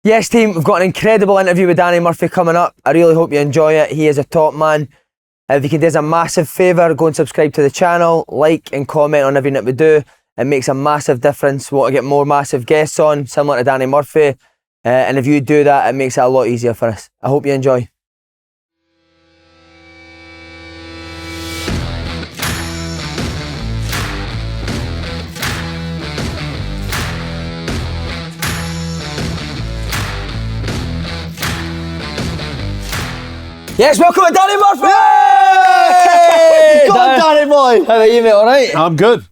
Yes, team, we've got an incredible interview with Danny Murphy coming up. I really hope you enjoy it. He is a top man. If you can do us a massive favour, go and subscribe to the channel, like and comment on everything that we do. It makes a massive difference. We want to get more massive guests on, similar to Danny Murphy. And if you do that, it makes it a lot easier for us. I hope you enjoy. Yes, welcome to Danny Murphy! Hey! Go on, Danny boy! How are you, mate? Alright? I'm good.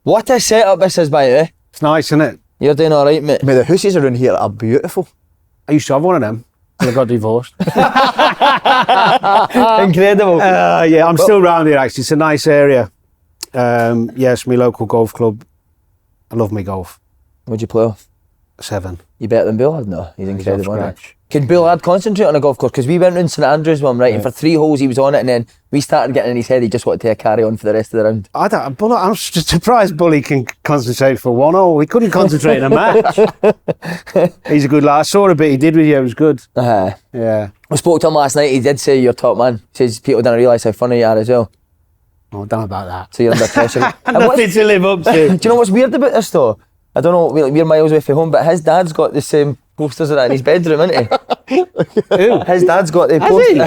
What a setup this is, by the way. It's nice, isn't it? You're doing alright, mate. Mate, the houses around here are beautiful. I used to have one of them till I got divorced. Incredible. Yeah, I'm still round here actually. It's a nice area. Yes, my local golf club. I love my golf. What'd you play off? 7. You better than Bullard? No, he's He's incredible, off isn't he? scratch. Could Bullard concentrate on a golf course? Because we went round St Andrews one, right, and for 3 holes he was on it, and then we started getting in his head he just wanted to carry on for the rest of the round. I'm surprised Bully can concentrate for 1 hole. He couldn't concentrate in a match. He's a good lad. I saw a bit he did with you. It was good. Yeah. I spoke to him last night. He did say you're top man. He says people don't realise how funny you are as well. Oh, don't know about that. So you're under pressure. Nothing to live up to. Do you know what's weird about this though? I don't know, we're miles away from home, but his dad's got the same posters of that in his bedroom, isn't he? Who? His dad's got the posters.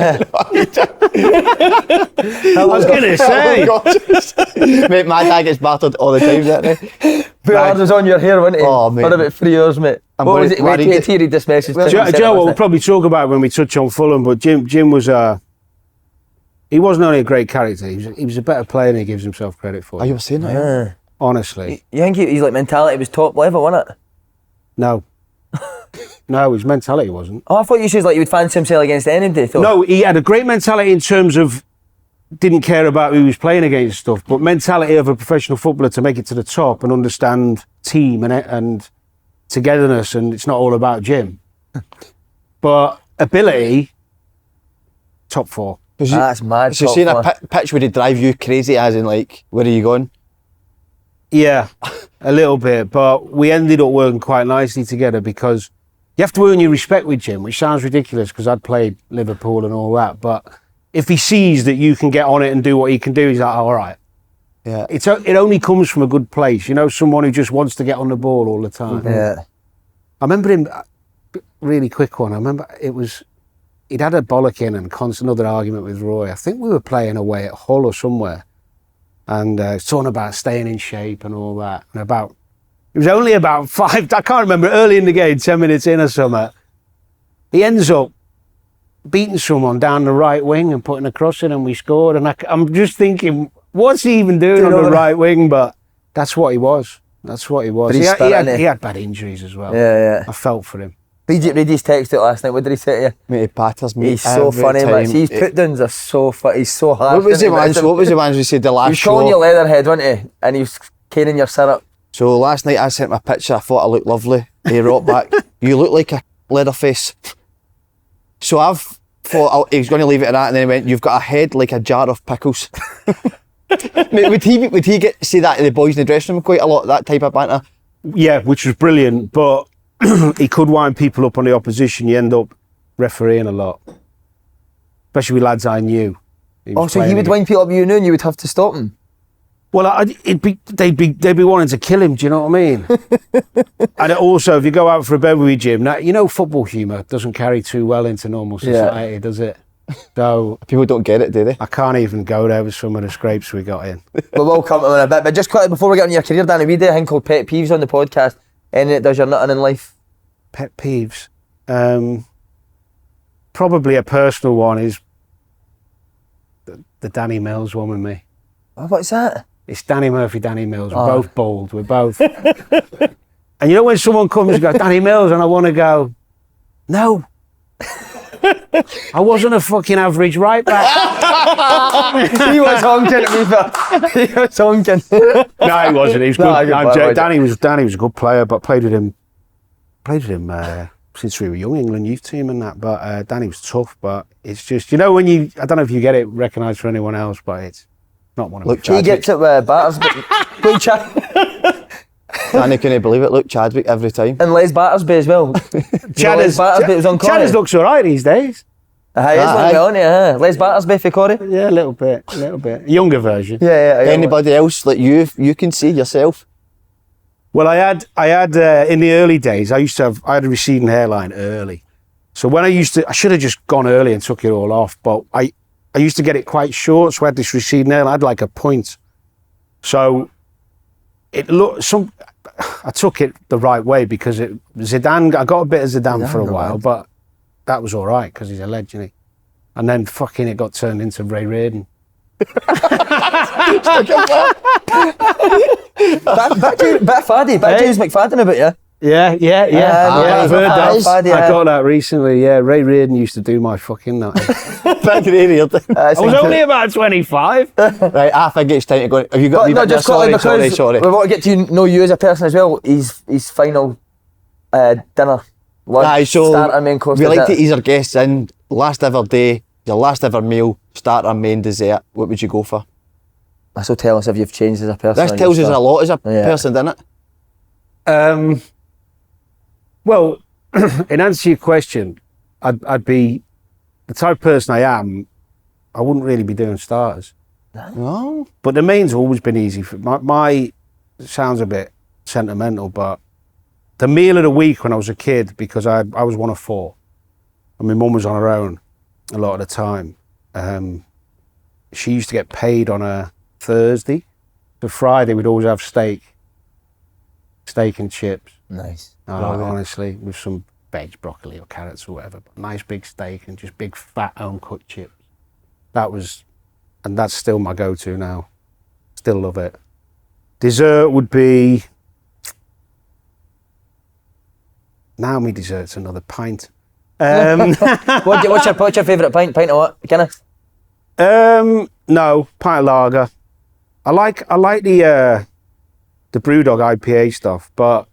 I was going to say. Mate, my dad gets battered all the time, doesn't he? Bullard was on your hair, wasn't he? Oh, mate. For about 3 hours, mate. What was it? McAteer, he just messaged Do you know what we'll probably talk about when we touch on Fulham, but Jim was he wasn't only a great character, he was a better player than he gives himself credit for. Oh, you were saying that? Yeah. Honestly. You think his like mentality was top level, wasn't it? No. No, his mentality wasn't. Oh, I thought you said like you would fancy himself against anybody. No, he had a great mentality in terms of didn't care about who he was playing against stuff, but mentality of a professional footballer to make it to the top and understand team and togetherness, and it's not all about Jim. But ability, top 4. That's mad. So seeing a pitch would it drive you crazy, as in like, where are you going? Yeah, a little bit, but we ended up working quite nicely together because you have to earn your respect with Jim, which sounds ridiculous because I'd played Liverpool and all that, but if he sees that you can get on it and do what he can do, he's like, all right. Yeah. It only comes from a good place, you know, someone who just wants to get on the ball all the time. Yeah. I remember him, really quick one, I remember he'd had a bollocking and constant other argument with Roy. I think we were playing away at Hull or somewhere. And talking about staying in shape and all that. And it was only about 5, I can't remember, early in the game, 10 minutes in or something. He ends up beating someone down the right wing and putting a cross in, and we scored. And I'm just thinking, what's he even doing on the right wing? But that's what he was. That's what he was. He had bad injuries as well. Yeah. I felt for him. Read his text out last night. What did he say to you? Mate, he batters me. He's so funny, man. His put downs are so funny. He's so hard. What was the ones we said the last show? He was calling you Leatherhead, wasn't he? And he was caning your syrup. So last night I sent my picture. I thought I looked lovely. He wrote back, "You look like a Leatherface." So I've thought he was going to leave it at that, and then he went, "You've got a head like a jar of pickles." Mate, would he say that to the boys in the dressing room quite a lot? That type of banter. Yeah, which was brilliant, but he could wind people up on the opposition. You end up refereeing a lot, especially with lads I knew. So he would wind people up you knew, and you would have to stop him. Well, they'd be wanting to kill him. Do you know what I mean? And also, if you go out for a bed with Jim, now you know football humour doesn't carry too well into normal society, does it? So people don't get it, do they? I can't even go there with some of the scrapes we got in. But we'll come to him in a bit. But just quickly before we get on your career, Danny, we did a thing called Pet Peeves on the podcast. Anything that does your nothing in life? Pet peeves. Probably a personal one is the Danny Mills one with me. Oh, what's that? It's Danny Murphy, Danny Mills. We're both bald. We're both. And you know when someone comes and goes, Danny Mills, and I want to go, no. I wasn't a fucking average right back. He was honking at me, but he was honking. No, he wasn't. He was good. Danny was a good player, but played with him since we were young, England youth team and that. But Danny was tough. But it's just, you know, when I don't know if you get it recognised for anyone else, but it's not one of my He gets it with batters, but Danny couldn't believe it. Look, Chadwick every time. And Les Battersby as well. Les Battersby was on Corrie. Chadders looks all right these days. He is looking on it, Les Battersby for Corrie. Yeah, a little bit. Younger version. Yeah. Anybody else that you can see yourself? Well, I had in the early days, I had a receding hairline early. So when I should have just gone early and took it all off, but I used to get it quite short, so I had this receding hairline. I had like a point. So I took it the right way because Zidane, I got a bit of Zidane for a while, but that was all right because he's a legend. Isn't he? And then fucking it got turned into Ray Reardon. Bit faddy, bit James McFadden about you. Yeah. I've heard that. Faddy, I got that recently. Yeah, Ray Reardon used to do my fucking nut. Big Ray Reardon. I was only about 25. Right, I think it's time to go. Have you got? No, just quickly because sorry. we want to get to know you as a person as well. His final dinner. Aye, so starter, main course. We like to ease our guests in. Last ever day, your last ever meal, starter, main, dessert. What would you go for? This will tell us if you've changed as a person. This tells us a lot as a person, doesn't it? Well, in answer to your question, I'd be the type of person I am. I wouldn't really be doing starters. No. But the main's always been easy. For my sounds a bit sentimental, but the meal of the week when I was a kid, because I was one of four, and my mum was on her own a lot of the time. She used to get paid on a Thursday. So Friday we'd always have steak and chips. Nice. Honestly, with some veg, broccoli or carrots or whatever. But nice big steak and just big fat home-cooked chips. And that's still my go-to now. Still love it. Dessert would be... Now my dessert's another pint. What's your favourite pint? Pint of what? Guinness? No, pint of lager. I like the Brewdog IPA stuff, but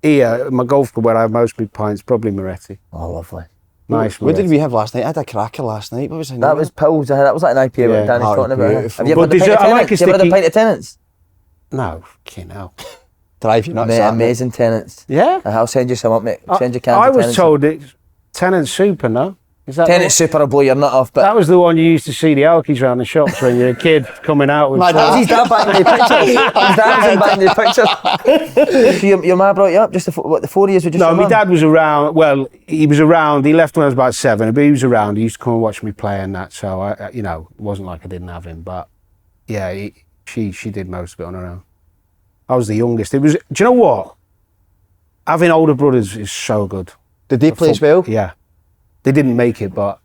here, my golf club where I have most of my pints, probably Moretti. Oh, lovely. Nice. What did we have last night? I had a cracker last night. What was it? That was Pils. That was like an IPA what Danny's talking about. Beautiful. Have you ever had a pint of Tennants? Have you ever had a pint of Tennants? No, fucking hell. Drive you nuts. Mate, amazing Tennants. Yeah? I'll send you some up, mate. Send you cans I of was Tennants. told it's Tennant Super, no? Is that Tennant Super will blow your nut off, but... That was the one you used to see the alkies around the shops when you were a kid coming out with... His dad back in the pictures. His dad was in back in the pictures. So your ma brought you up? Just the 4 years with just No, your my mum? dad was around. Well, he was around. He left when I was about 7, but he was around. He used to come and watch me play and that. So it wasn't like I didn't have him. But yeah, she did most of it on her own. I was the youngest. It was. Do you know what? Having older brothers is so good. Did they play as well? Yeah, they didn't make it, but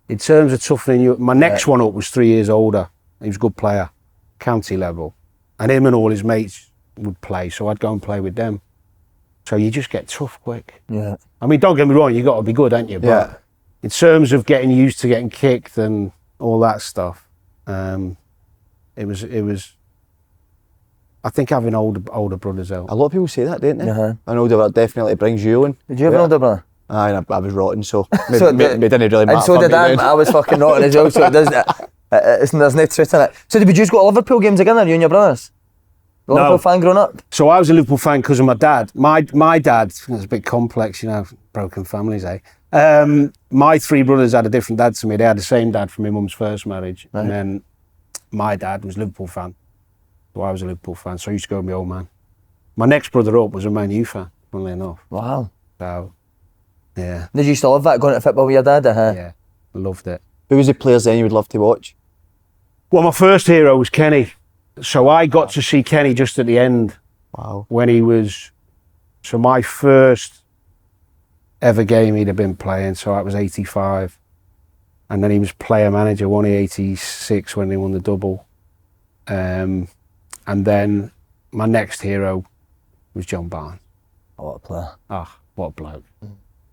in terms of toughening you, my next one up was 3 years older. He was a good player, county level, and him and all his mates would play. So I'd go and play with them. So you just get tough quick. Yeah. I mean, don't get me wrong, you got to be good, ain't you? But in terms of getting used to getting kicked and all that stuff, it was. I think having older brothers helped. A lot of people say that, don't they? Uh-huh. An older brother definitely brings you in. Did you have an older brother? Aye, I was rotten, so it So didn't really matter. And so for did me I. then. I was fucking rotten as well, so it doesn't... There's no truth in it. So did you just go to Liverpool games together, you and your brothers? Liverpool fan growing up? So I was a Liverpool fan because of my dad. My dad, it's a bit complex, broken families, eh? My 3 brothers had a different dad to me. They had the same dad from my mum's first marriage. Right. And then my dad was a Liverpool fan. So I was a Liverpool fan, so I used to go with my old man. My next brother up was a Man U fan, funnily enough. Wow. So, yeah. Did you used to love that, going to football with your dad? Yeah, loved it. Who was the players then you would love to watch? Well, my first hero was Kenny. So I got to see Kenny just at the end. Wow. When he was... So my first ever game he'd have been playing, so that was 85. And then he was player manager, won 86 when they won the double. And then my next hero was John Barnes. Oh, what a player. Ah, what a bloke.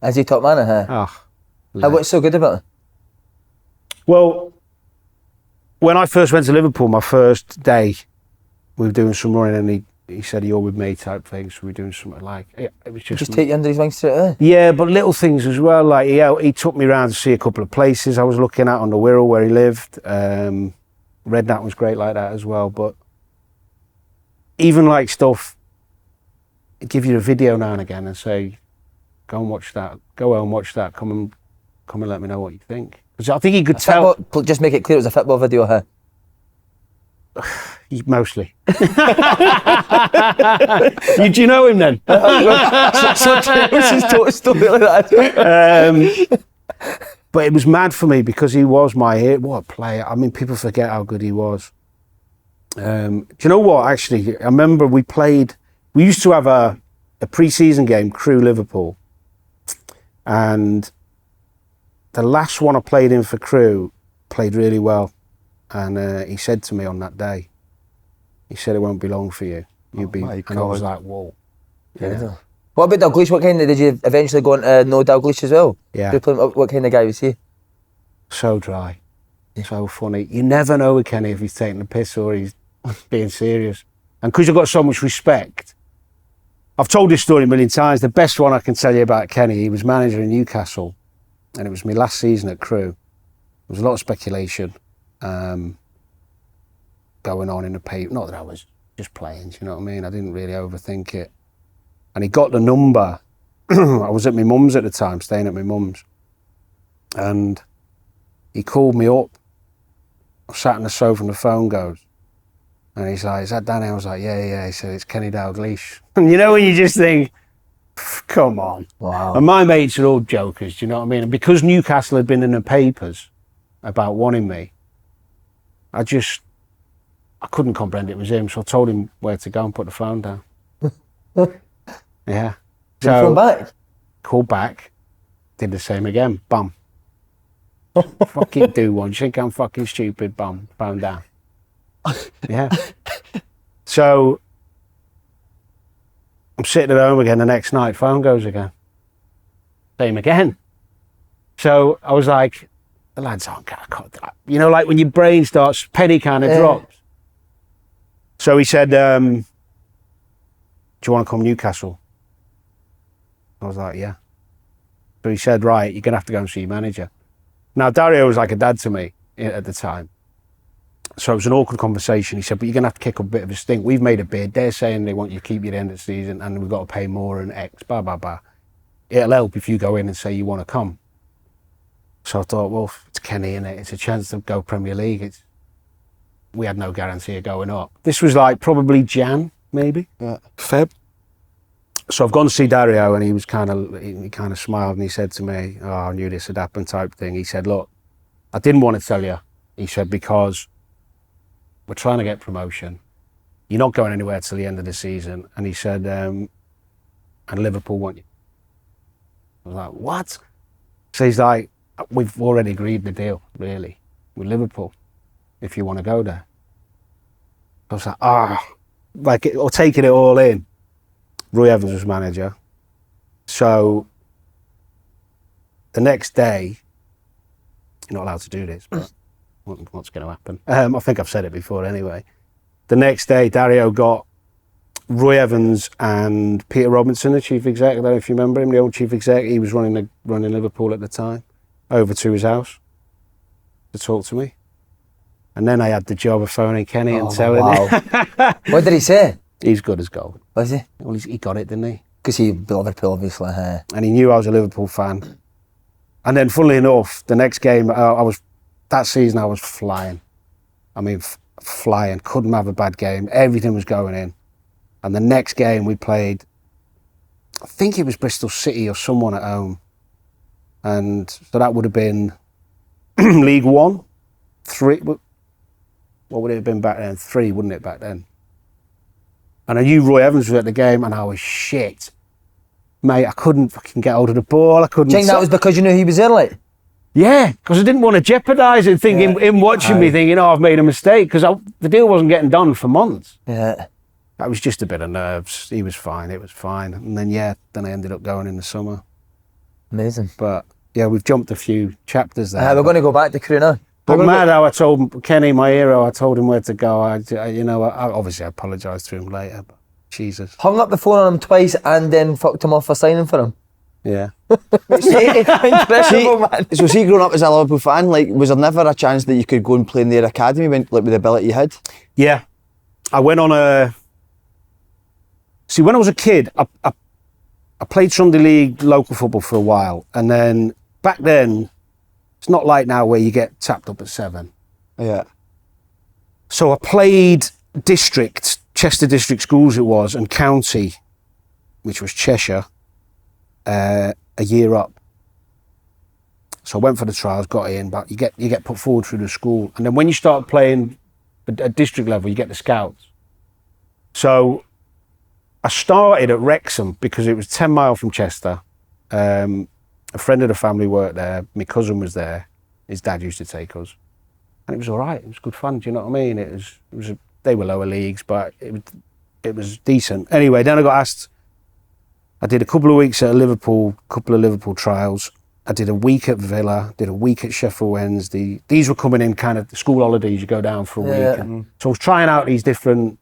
Is he top man, huh? Ah. What's so good about him? Well, when I first went to Liverpool, my first day, we were doing some running and he said, "You're with me," type thing. So we were doing something like, it was just take you under his wing straight away? Yeah, but little things as well. Like he took me around to see a couple of places I was looking at on the Wirral where he lived. Redknapp was great like that as well. But even like stuff give you a video now and again and say, go and watch that, go out and watch that, come and let me know what you think. Because I think he could tell. Just make it clear it was a football video, huh? Mostly. Do you know him then? But it was mad for me because he was my hero. What a player. I mean, people forget how good he was. Do you know what, actually? I remember we used to have a pre-season game, Crewe Liverpool. And the last one I played in for Crewe played really well. And he said to me on that day, he said, it won't be long for you. And I was like, whoa. Yeah. What about Dalglish? What kind of, did you eventually go on to know Dalglish as well? Yeah. What kind of guy was he? So dry. So funny. You never know with Kenny if he's taking the piss or he's being serious. And because I've got so much respect, I've told this story a million times. The best one I can tell you about Kenny, he was manager in Newcastle, and it was my last season at Crewe. There was a lot of speculation going on in the paper. Not that I was just playing, do you know what I mean? I didn't really overthink it. And he got the number. I was at my mum's at the time, staying at my mum's. And he called me up. I sat on the sofa and the phone goes. And he's like, is that Danny? I was like, yeah. He said, it's Kenny Dalglish. And you know when you just think, come on. Wow. And my mates are all jokers, do you know what I mean? And because Newcastle had been in the papers about wanting me, I couldn't comprehend it was him. So I told him where to go and put the phone down. Yeah. Did you phone back? Called back, did the same again, bum. Fucking do one. You think I'm fucking stupid, bum. Phone down. Yeah. So I'm sitting at home again the next night, phone goes again. Same again. So I was like, the lads aren't gonna cut that. You know, like when your brain starts, penny kind of drops. So he said, do you want to come Newcastle? I was like, yeah. So he said, right, you're going to have to go and see your manager. Now, Dario was like a dad to me at the time. So it was an awkward conversation. He said, but you're going to have to kick up a bit of a stink. We've made a bid. They're saying they want you to keep you at the end of the season and we've got to pay more and X, blah, blah, blah. It'll help if you go in and say you want to come. So I thought, well, it's Kenny, innit? It's a chance to go Premier League. We had no guarantee of going up. This was like probably Jan, maybe? Yeah. Feb. So I've gone to see Dario and he kind of smiled and he said to me, oh, I knew this had happened type thing. He said, look, I didn't want to tell you. He said, because we're trying to get promotion. You're not going anywhere till the end of the season. And he said, and Liverpool want you. I was like, what? So he's like, we've already agreed the deal, really, with Liverpool, if you want to go there. I was like, or taking it all in. Roy Evans was manager. So the next day, you're not allowed to do this, but what's going to happen? I think I've said it before anyway. The next day, Dario got Roy Evans and Peter Robinson, the chief exec. I don't know if you remember him, the old chief exec. He was running Liverpool at the time, over to his house to talk to me. And then I had the job of phoning Kenny and telling him. What did he say? He's good as gold. Was he? Well, he got it, didn't he? Because he Liverpool, obviously. And he knew I was a Liverpool fan. And then, funnily enough, the next game, that season I was flying. I mean, flying. Couldn't have a bad game. Everything was going in. And the next game we played, I think it was Bristol City or someone at home. And so that would have been League One, 3. What would it have been back then? 3, wouldn't it, back then? And I knew Roy Evans was at the game and I was shit. Mate, I couldn't fucking get hold of the ball. I couldn't. Do you think that was because you knew he was early? Yeah, because I didn't want to jeopardise it, thinking him watching me thinking, oh, I've made a mistake, because the deal wasn't getting done for months. Yeah. That was just a bit of nerves. He was fine, it was fine. And then, then I ended up going in the summer. Amazing. But, yeah, we've jumped a few chapters there. We're going to go back to Crewe now. But mad how I told Kenny, my hero, I told him where to go. Obviously I apologised to him later, but Jesus. Hung up the phone on him twice and then fucked him off for signing for him. Yeah. Incredible, man. So see, growing up as a Liverpool fan, like, was there never a chance that you could go and play in their academy with the ability you had? Yeah. I went on a See, when I was a kid, I played Sunday League local football for a while, and then back then, it's not like now where you get tapped up at 7. Yeah. So I played district, Chester District Schools it was, and county, which was Cheshire, a year up. So I went for the trials, got in, but you get put forward through the school, and then when you start playing at district level, you get the scouts. So I started at Wrexham because it was 10 miles from Chester. A friend of the family worked there. My cousin was there. His dad used to take us, and it was all right. It was good fun. Do you know what I mean? They were lower leagues, but it was decent. Anyway, then I got asked. I did a couple of weeks at Liverpool, couple of Liverpool trials. I did a week at Villa, did a week at Sheffield Wednesday. These were coming in kind of the school holidays. You go down for a week. And, so I was trying out these different.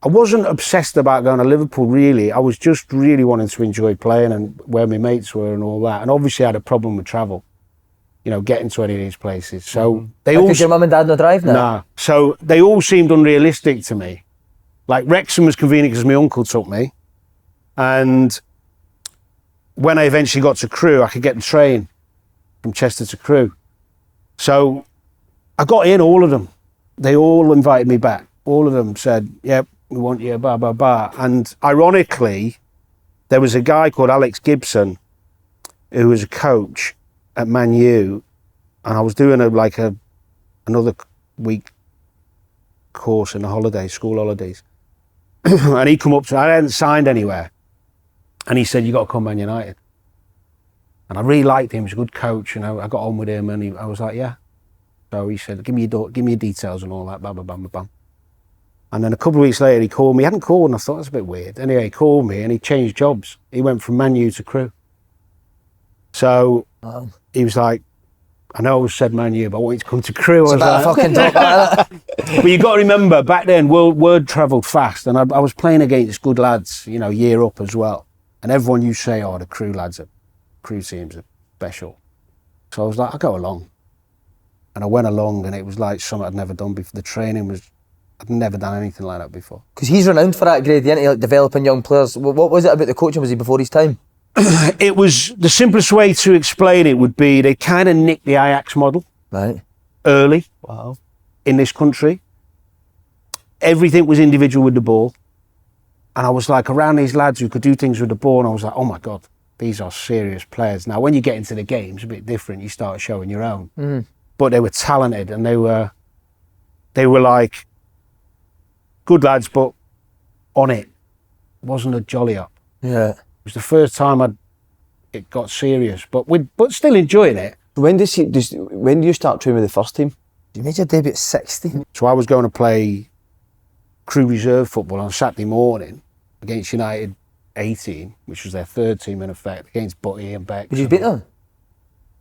I wasn't obsessed about going to Liverpool, really. I was just really wanting to enjoy playing and where my mates were and all that. And obviously I had a problem with travel, getting to any of these places. So they all... Did your mum and dad not drive now? Nah. So they all seemed unrealistic to me. Like Wrexham was convenient because my uncle took me. And when I eventually got to Crewe, I could get the train from Chester to Crewe. So I got in, all of them. They all invited me back. All of them said, yep, we want you, blah, blah, blah. And ironically, there was a guy called Alex Gibson who was a coach at Man U, and I was doing another week course in the holidays, school holidays. And he come up to me, I hadn't signed anywhere. And he said, you got to come Man United. And I really liked him, he was a good coach, I got on with him, and I was like, yeah. So he said, give me your details and all that, blah, blah, blah, blah, blah. And then a couple of weeks later, he called me. He hadn't called, and I thought, that's a bit weird. Anyway, he called me, and he changed jobs. He went from Man U to Crewe. So he was like, I know I said Man U, but I want you to come to Crewe. It's about like, fucking top, But you got to remember, back then, word travelled fast, and I was playing against good lads, year up as well. And everyone used to say, oh, the Crewe lads, Crewe teams are special. So I was like, I'll go along. And I went along, and it was like something I'd never done before. The training was, I'd never done anything like that before. Because he's renowned for that grade, like developing young players. What was it about the coaching? Was he before his time? It was, the simplest way to explain it would be they kind of nicked the Ajax model. Right. Early. Wow. In this country. Everything was individual with the ball. And I was like around these lads who could do things with the ball, and I was like, oh my God, these are serious players. Now, when you get into the game, it's a bit different. You start showing your own. Mm. But they were talented, and they were like good lads, but on it. It wasn't a jolly up. Yeah. It was the first time it got serious, but still enjoying it. When do you start training with the first team? You made your debut at 16. So I was going to play Crewe reserve football on Saturday morning against United 18, which was their third team in effect, against Butty and Beck. Did you beat them?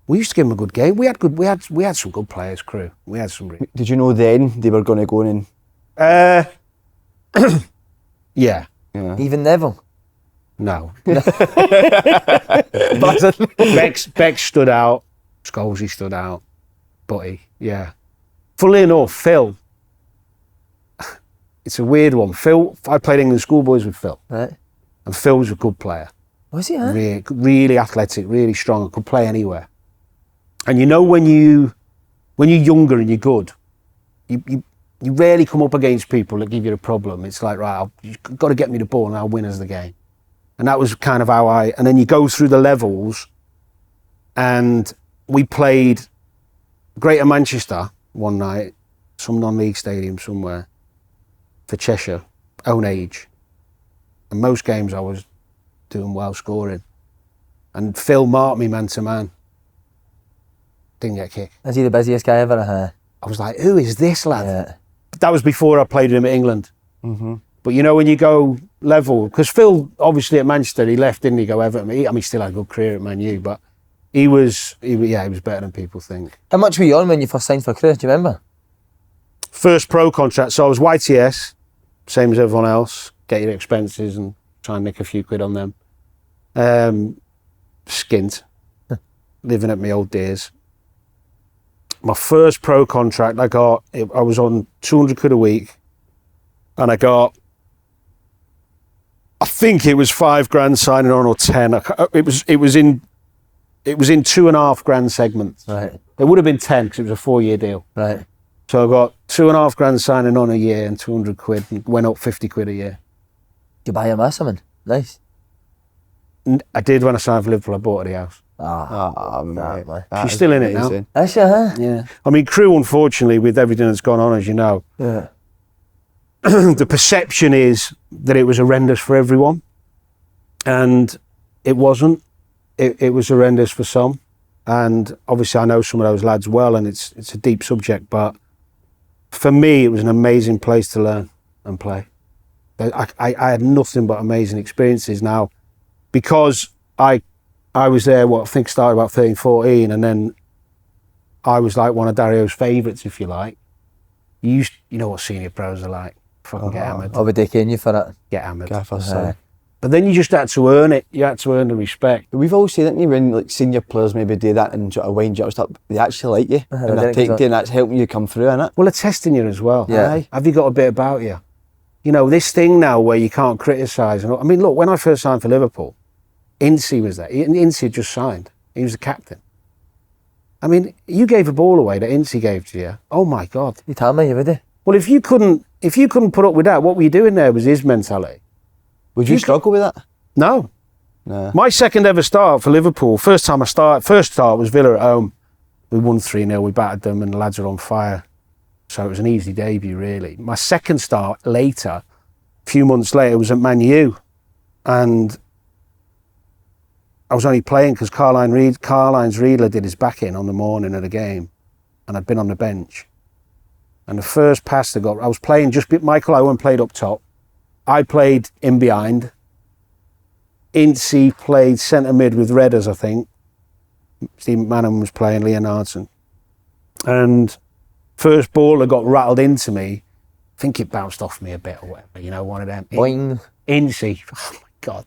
We used to give them a good game. We had some good players, Crewe. We had some. Did you know then they were going to go in? Yeah. Even Neville? No. Beck stood out. Scholes stood out. Butty, yeah. Funnily enough, Phil. It's a weird one. Phil, I played England schoolboys with Phil. Right. And Phil was a good player. Was he, huh? Really athletic, really strong, could play anywhere. And when you're younger and you're good, you rarely come up against people that give you a problem. It's like, right, you've got to get me the ball and I'll win as the game. And that was kind of how and then you go through the levels, and we played Greater Manchester one night, some non-league stadium somewhere, for Cheshire, own age. And most games I was doing well, scoring. And Phil marked me man to man. Didn't get kicked. Is he the busiest guy ever? I was like, who is this lad? Yeah. That was before I played with him at England. Mm-hmm. But when you go level, because Phil, obviously at Manchester, he left, didn't he, go Everton? He still had a good career at Man U, but he was better than people think. How much were you on when you first signed for Crewe? Do you remember? First pro contract, so I was YTS, same as everyone else, get your expenses and try and nick a few quid on them. Skint, living at my old days. My first pro contract I was on 200 quid a week, and I got I think it was £5,000 signing on or 10. It was in 2.5 grand segments. Right. It would have been 10 because it was a 4-year deal. Right. So I got 2.5 grand signing on a year and 200 quid and went up 50 quid a year. Did you buy your mass something? Nice. I did when I signed for Liverpool. I bought her the house. Man. She's still in it now. That's you, huh? Yeah. I mean, Crewe, unfortunately, with everything that's gone on, as you know, Yeah. the perception is that it was horrendous for everyone. And it wasn't. It was horrendous for some. And obviously I know some of those lads well, and it's a deep subject, but for me, it was an amazing place to learn and play. I had nothing but amazing experiences now, because I was there, I think started about 13, 14, and then I was like one of Dario's favourites, if you like. You know what senior pros are like. Fucking get hammered. I'll be taking you for it. Get hammered. Gaffer, But then you just had to earn it. You had to earn the respect. We've always said, didn't you, when like senior players maybe do that and sort of wind you up stuff, they actually like you. And they're taking you, and that's helping you come through, innit? Well, they're testing you as well. Yeah. Aye. Have you got a bit about you? You know, this thing now where you can't criticise. I mean, look, when I first signed for Liverpool, Ince was there. Ince had just signed. He was the captain. I mean, you gave a ball away that Ince gave to you. Oh my God. You tell me, you would. Well, if you couldn't put up with that, what were you doing there was his mentality. Would you struggle with that? No. No. My second ever start for Liverpool, first start was Villa at home. We won 3-0, we battered them, and the lads are on fire. So it was an easy debut, really. My second start later, a few months later, was at Man U. And I was only playing because Carline's Riedler did his back in on the morning of the game, and I'd been on the bench. And the first pass I was playing Michael Owen played up top. I played in behind. Ince played centre mid with Redders, I think. Stephen Manham was playing Leonardson. And first ball that got rattled into me, I think it bounced off me a bit or whatever, one of them. Boing. Ince, oh my God.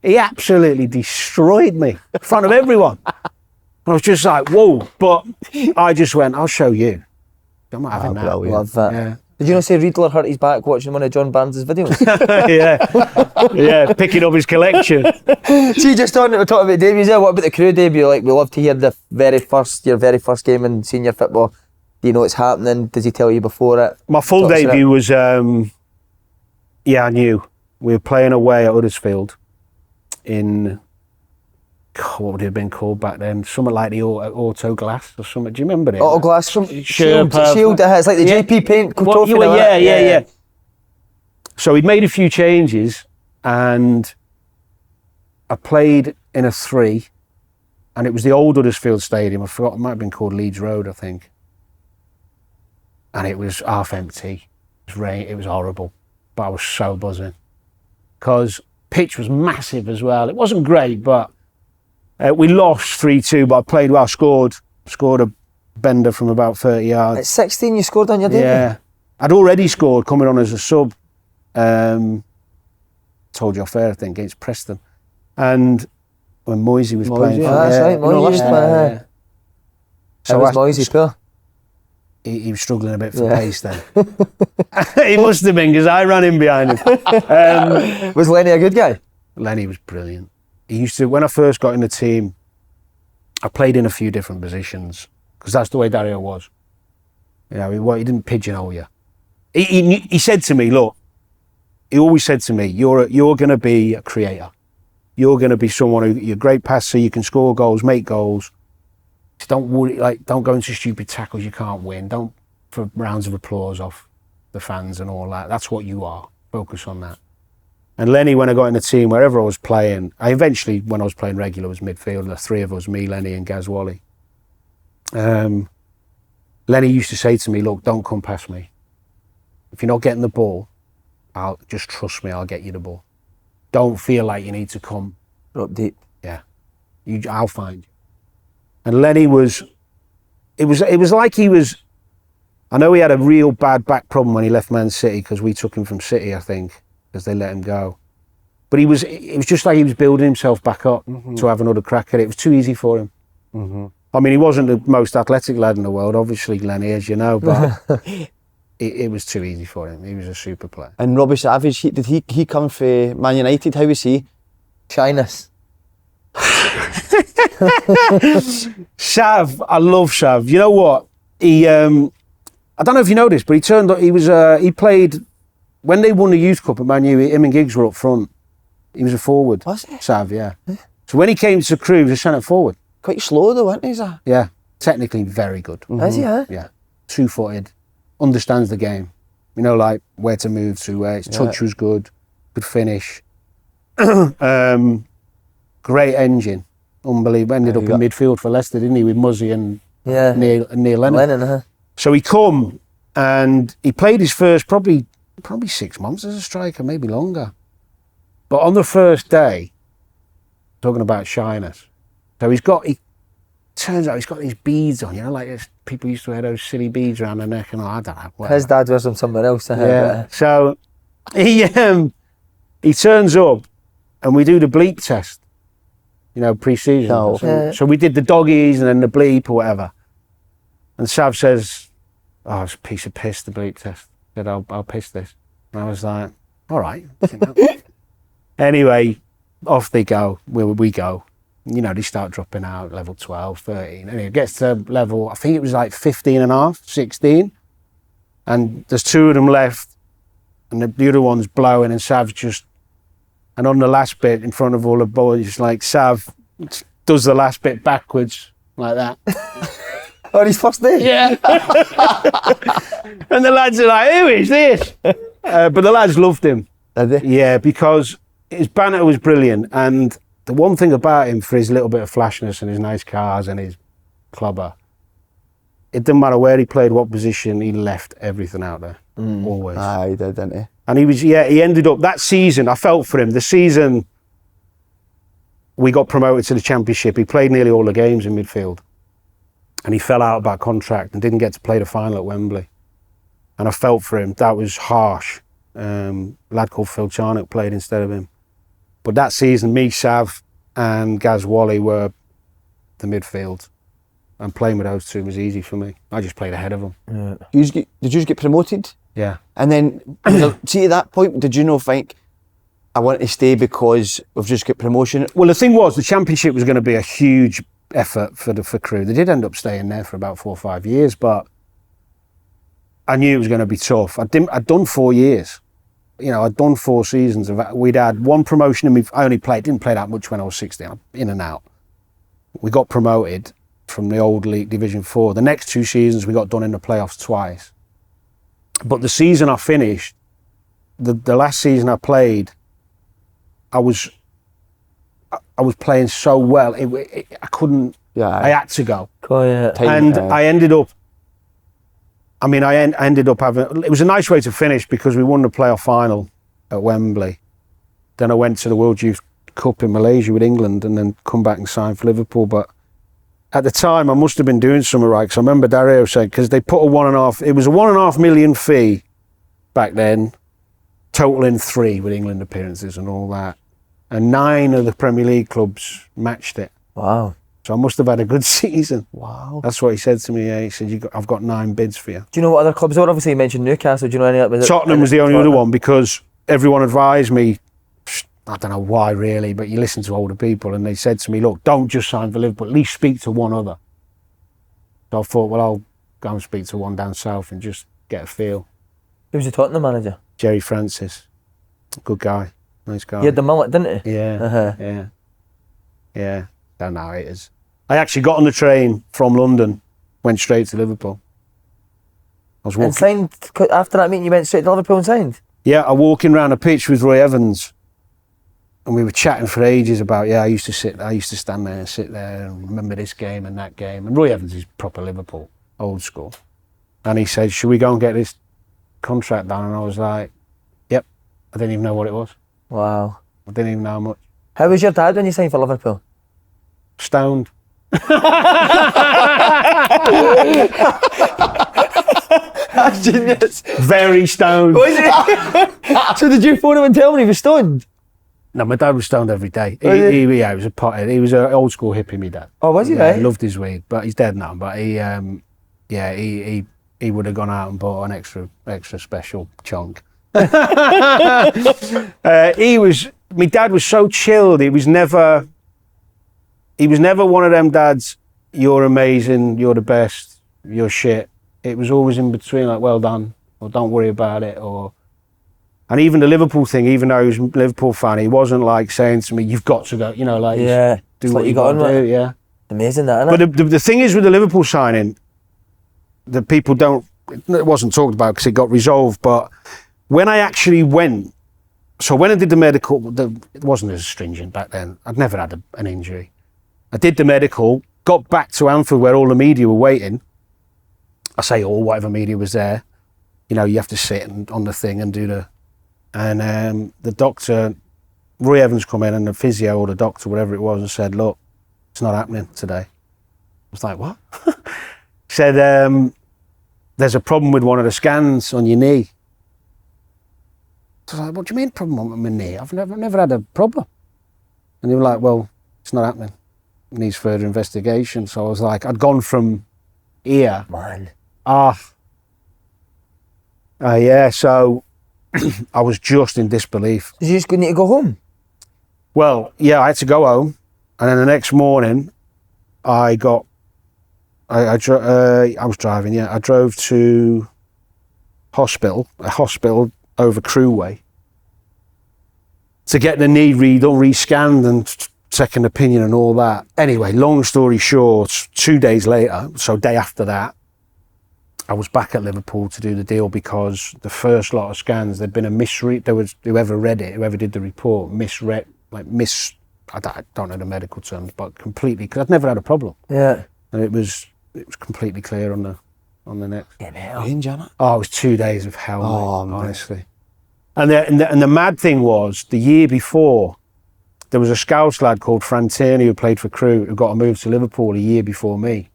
He absolutely destroyed me in front of everyone. And I was just like, whoa. But I just went, I'll show you. I'm not having that. Brilliant. Love that. Yeah. Did you not say Riedler hurt his back watching one of John Barnes' videos? yeah, picking up his collection. See, just talking about debuts there, what about the Crewe debut? Like, we love to hear your very first game in senior football. Do you know what's happening? Does he tell you before it? My full debut was, I knew. We were playing away at Huddersfield in, what would it have been called back then? Something like the Auto Glass or something. Do you remember it? Auto Glass, shield. Shield. It's like the JP Paint trophy. Yeah. So he'd made a few changes, and I played in a 3, and it was the old Huddersfield Stadium. I forgot, it might have been called Leeds Road, I think. And it was half empty. It was rain. It was horrible, but I was so buzzing because pitch was massive as well. It wasn't great, but we lost 3-2. But I played well. Scored a bender from about 30 yards. At 16, you scored on your debut. Yeah, I'd already scored coming on as a sub. Told you off air, I think, against Preston, and when Moisey was playing. That's right, Moisey. So was Moisey poor? He was struggling a bit for pace then. He must have been, because I ran in behind him. Was Lenny a good guy? Lenny was brilliant. He used to, when I first got in the team, I played in a few different positions because that's the way Dario was. He didn't pigeonhole you. He said to me, look, he always said to me, you're going to be a creator. You're going to be someone you're a great passer, you can score goals, make goals. Don't worry, don't go into stupid tackles you can't win. Don't for rounds of applause off the fans and all that. That's what you are. Focus on that. And Lenny, when I got in the team, wherever I was playing, when I was playing regular, was midfield. The 3 of us, me, Lenny and Gaz Wally. Lenny used to say to me, look, don't come past me. If you're not getting the ball, just trust me, I'll get you the ball. Don't feel like you need to come up deep. Yeah. I'll find you. And Lenny it was like he was, I know he had a real bad back problem when he left Man City because we took him from City, I think, because they let him go. But it was just like he was building himself back up to have another crack at it. It was too easy for him. I mean, he wasn't the most athletic lad in the world, obviously, Lenny, as you know, but it was too easy for him. He was a super player. And Robbie Savage, did he come for Man United? How was he? Shyness. Sav, I love Sav. You know what? He, I don't know if you know this, but he played, when they won the Youth Cup at Man U, him and Giggs were up front. He was a forward. Was he? Sav, yeah. So when he came to Crewe, he was a centre forward. Quite slow though, wasn't he? Zah? Yeah. Technically very good. Is he, huh? Yeah. 2-footed. Understands the game. You know, like where to move to, where his touch was good, good finish. Great engine. Unbelievable. Ended up in midfield for Leicester, didn't he, with Muzzy and Neil Lennon. So he come and he played his first probably 6 months as a striker, maybe longer. But on the first day, talking about shyness, so turns out he's got these beads on, you know, like people used to wear those silly beads around their neck and all, I don't know. Whatever. His dad wears them somewhere else. Yeah. So he turns up and we do the bleep test, you know, pre-season. No. So we did the doggies and then the bleep or whatever. And Sav says, "Oh, it's a piece of piss, the bleep test." He said, I'll piss this. And I was like, all right. Anyway, off they go. We go. You know, they start dropping out, level 12, 13. And it gets to level, I think it was like 15 and a half, 16. And there's 2 of them left. And the other one's blowing and Sav's just, and on the last bit in front of all the boys, like Sav does the last bit backwards, like that. On his first day? Yeah. And the lads are like, who is this? But the lads loved him. Did they? Yeah, because his banter was brilliant. And the one thing about him, for his little bit of flashness and his nice cars and his clobber, it didn't matter where he played, what position, he left everything out there. Always. Aye, he did, didn't he? And he ended up, that season, I felt for him, the season we got promoted to the Championship, he played nearly all the games in midfield. And he fell out about contract and didn't get to play the final at Wembley. And I felt for him. That was harsh. A lad called Phil Charnock played instead of him. But that season, me, Sav and Gaz Wally were the midfield. And playing with those two was easy for me. I just played ahead of them. Yeah. Did you get promoted? Yeah. And then, see, at that point, did you not think, I want to stay because we've just got promotion? Well, the thing was, the Championship was going to be a huge effort for Crewe. They did end up staying there for about 4 or 5 years, but I knew it was going to be tough. I'd done 4 years. You know, I'd done 4 seasons. We'd had 1 promotion, and I didn't play that much when I was 16. I'm in and out. We got promoted from the old league, Division 4. The next 2 seasons, we got done in the playoffs twice. But the season I finished, the last season I played, I was playing so well. I couldn't. Yeah. I had to go. Oh, yeah. I ended up. I ended up having. It was a nice way to finish because we won the playoff final at Wembley. Then I went to the World Youth Cup in Malaysia with England, and then come back and sign for Liverpool. But at the time, I must have been doing something right, because I remember Dario saying, because they put it was a $1.5 million fee back then, totaling 3 with England appearances and all that. And 9 of the Premier League clubs matched it. Wow. So I must have had a good season. Wow. That's what he said to me. Yeah, he said, I've got 9 bids for you. Do you know what other clubs were? Obviously, you mentioned Newcastle. Do you know any of that? Tottenham was the only other one, because everyone advised me, I don't know why really, but you listen to older people, and they said to me, look, don't just sign for Liverpool, at least speak to one other. So I thought, well, I'll go and speak to one down south and just get a feel. Who was the Tottenham manager? Jerry Francis. Good guy. Nice guy. He had the mullet, didn't he? Yeah. Yeah. Don't know how it is. I actually got on the train from London, went straight to Liverpool. I was walking. And signed, after that meeting, you went straight to Liverpool and signed? Yeah, I walking around a pitch with Roy Evans, and we were chatting for ages about, I used to stand there and sit there and remember this game and that game. And Roy Evans is proper Liverpool, old school. And he said, should we go and get this contract done? And I was like, yep. I didn't even know what it was. Wow. I didn't even know how much. How was your dad when you signed for Liverpool? Stoned. That's genius. Very stoned. Was he? So did you phone him and tell him he was stoned? No, my dad was stoned every day. He was a pothead. He was an old school hippie, my dad. Oh, was he, yeah, right? He loved his weed, but he's dead now. But he he would have gone out and bought an extra special chunk. My dad was so chilled. He was never one of them dads, you're amazing, you're the best, you're shit. It was always in between, like, well done, or don't worry about it, and even the Liverpool thing, even though he was a Liverpool fan, he wasn't like saying to me, you've got to go, do what you got to do, yeah. Amazing that, isn't it? But the thing is with the Liverpool signing, that people it wasn't talked about because it got resolved, but when I actually went, so when I did the medical, it wasn't as stringent back then. I'd never had an injury. I did the medical, got back to Anfield where all the media were waiting. I say all, whatever media was there. You have to sit on the thing and do and the doctor, Roy Evans, come in, and the physio or the doctor, whatever it was, and said, look, it's not happening today. I was like, what? Said, there's a problem with one of the scans on your knee. So I was like, what do you mean problem with my knee? I've never had a problem. And they were like, well, it's not happening. It needs further investigation. So I was like, I'd gone from here. Man. Yeah, so I was just in disbelief. Did you just need to go home? Well, yeah, I had to go home. And then the next morning, I was driving, yeah. I drove to a hospital over Crewe Way, to get the knee re-scanned and second opinion and all that. Anyway, long story short, 2 days later, so day after that, I was back at Liverpool to do the deal because the first lot of scans, there'd been a misread. There was whoever did the report, I don't know the medical terms, but completely, because I'd never had a problem. Yeah. And it was completely clear on the neck. Oh, it was 2 days of hell, mate, honestly. And the mad thing was, the year before, there was a Scholes lad called Frantini who played for Crewe who got a move to Liverpool a year before me.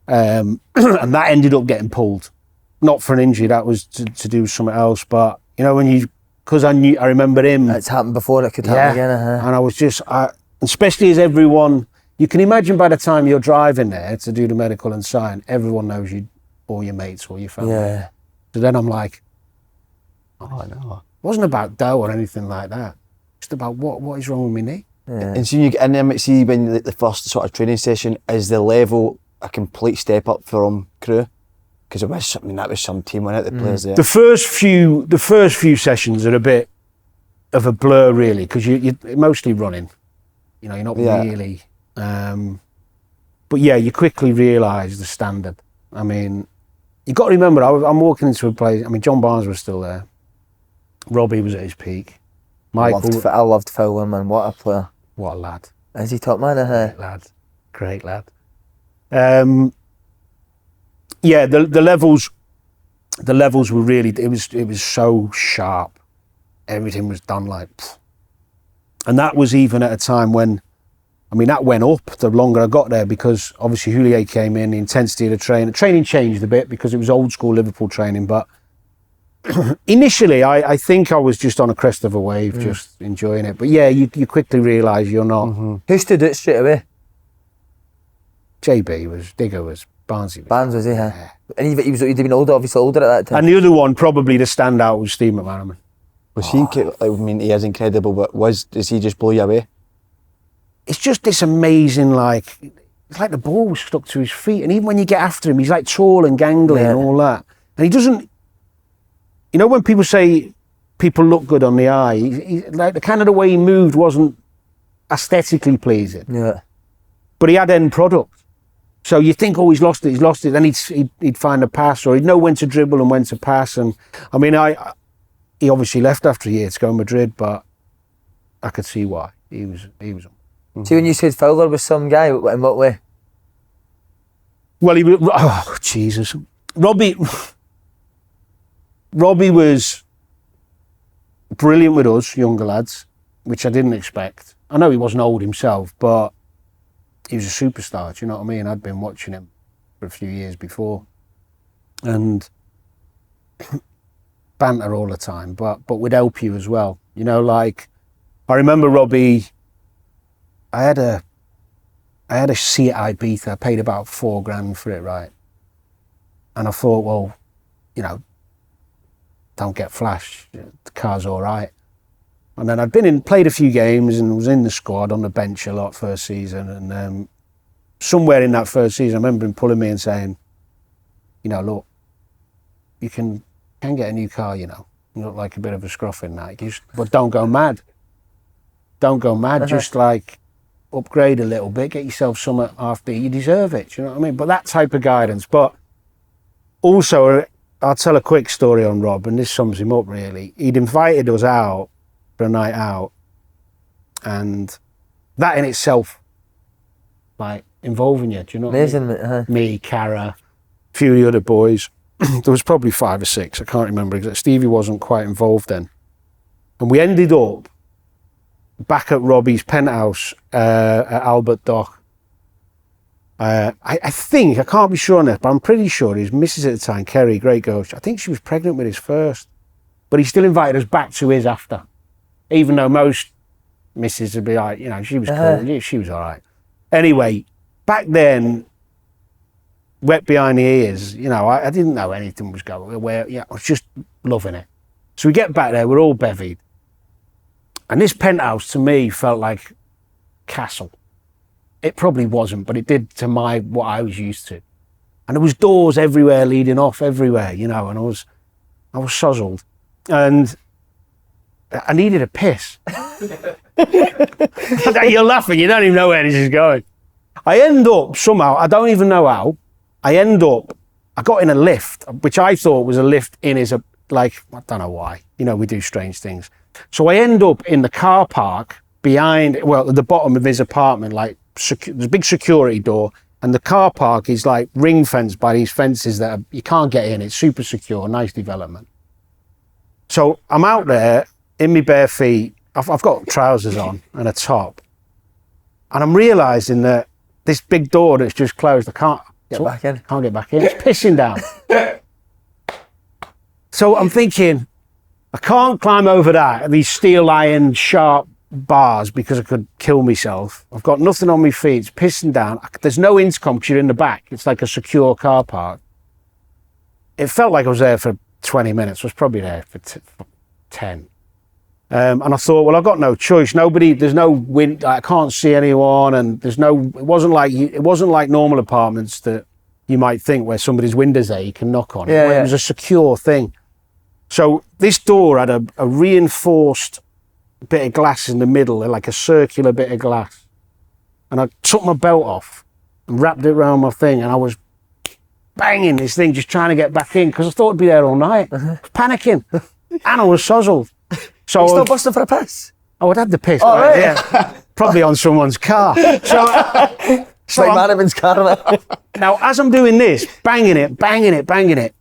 And that ended up getting pulled. Not for an injury, that was to do something else. But, because I remember him. It's happened before, it could happen again. And I was especially as everyone, you can imagine by the time you're driving there to do the medical and sign, everyone knows you, all your mates, all your family. Yeah. So then I'm like, I know. It wasn't about dough or anything like that. Just about what is wrong with my knee. Yeah. And so you get in there, see when the first sort of training session, is the level a complete step up from Crewe? Because that was some team, wasn't it, the players there? The first few sessions are a bit of a blur, really, because you're mostly running. You're not really. But yeah, you quickly realise the standard. I mean, you've got to remember, I'm walking into a place. I mean, John Barnes was still there. Robbie was at his peak. Michael. I loved Fulham, man. What a player. What a lad. Is he top man? Great lad. Yeah, the levels were really, it was so sharp. Everything was done like, and that was even at a time when, that went up the longer I got there, because obviously Houllier came in, the intensity of the training changed a bit because it was old school Liverpool training, but initially I think I was just on a crest of a wave, just enjoying it. But yeah, you quickly realise you're not. Mm-hmm. Who stood out straight away? Digger was, Barnes was he, huh? Yeah. And he'd been obviously older at that time. And the other one, probably the standout, was Steve McManaman. Was he, he is incredible, but does he just blow you away? It's just this amazing, it's like the ball was stuck to his feet, and even when you get after him, he's like tall and gangly and all that. And he doesn't, when people say people look good on the eye, he like the kind of the way he moved wasn't aesthetically pleasing. Yeah. But he had end product. So you think, he's lost it. Then he'd find a pass, or he'd know when to dribble and when to pass. And he obviously left after a year to go to Madrid, but I could see why. He was. See, when you said Fowler was some guy, in what way? Well, he was. Oh, Jesus. Robbie was brilliant with us, younger lads, which I didn't expect. I know he wasn't old himself, but he was a superstar, do you know what I mean? I'd been watching him for a few years before. And banter all the time, but would help you as well. I remember Robbie, I had a Seat Ibiza, I paid about $4,000 for it, right? And I thought, well, you know, don't get flash. The car's all right. And then I'd played a few games and was in the squad on the bench a lot first season. And somewhere in that first season, I remember him pulling me and saying, you know, look, you can get a new car, you know. You look like a bit of a scruff in that. But don't go mad. Don't go mad. Just like upgrade a little bit, get yourself something after you deserve it. Do you know what I mean? But that type of guidance. But also, I'll tell a quick story on Rob, and this sums him up really. He'd invited us out for a night out, and that in itself, like, involving you. Do you know what Amazing, I mean? mate. Me, Cara, a few of the other boys. There was probably 5 or 6. I can't remember exactly. Stevie wasn't quite involved then. And we ended up back at Robbie's penthouse at Albert Dock. I think, I can't be sure on this, but I'm pretty sure his missus at the time, Kerry, great girl, I think she was pregnant with his first. But he still invited us back to his after. Even though most misses would be like, you know, she was cool, she was all right. Anyway, back then, wet behind the ears, you know, I didn't know anything was going where, yeah, I was just loving it. So we get back there, we're all bevied. And this penthouse to me felt like castle. It probably wasn't, but it did to what I was used to. And there was doors everywhere leading off everywhere, you know, and I was sozzled. And I needed a piss. You're laughing, you don't even know where this is going. I end up somehow, I don't even know how, I got in a lift, which I thought was a lift in I don't know why, you know, we do strange things. So I end up in the car park behind, well, at the bottom of his apartment, like, there's a big security door, and the car park is like ring fenced by these fences that you can't get in. It's super secure, nice development. So I'm out there in my bare feet. I've got trousers on and a top, and I'm realising that this big door that's just closed, I can't get back in. Can't get back in. It's pissing down. So I'm thinking, I can't climb over these steel iron sharp bars because I could kill myself. I've got nothing on my feet. It's pissing down. There's no intercom because you're in the back. It's like a secure car park. It felt like I was there for 20 minutes. I was probably there for 10. And I thought, well, I've got no choice. There's no wind. I can't see anyone, and it wasn't like normal apartments that you might think where somebody's window's there you can knock on. Yeah, It was a secure thing. So this door had a reinforced bit of glass in the middle, like a circular bit of glass. And I took my belt off and wrapped it around my thing, and I was banging this thing, just trying to get back in, because I thought I'd be there all night. I was panicking. And I was sozzled. So you still busting for a piss? I would have the piss. Oh, right. Yeah. Probably on someone's car. So It's like Manaman's car. now, as I'm doing this, banging it.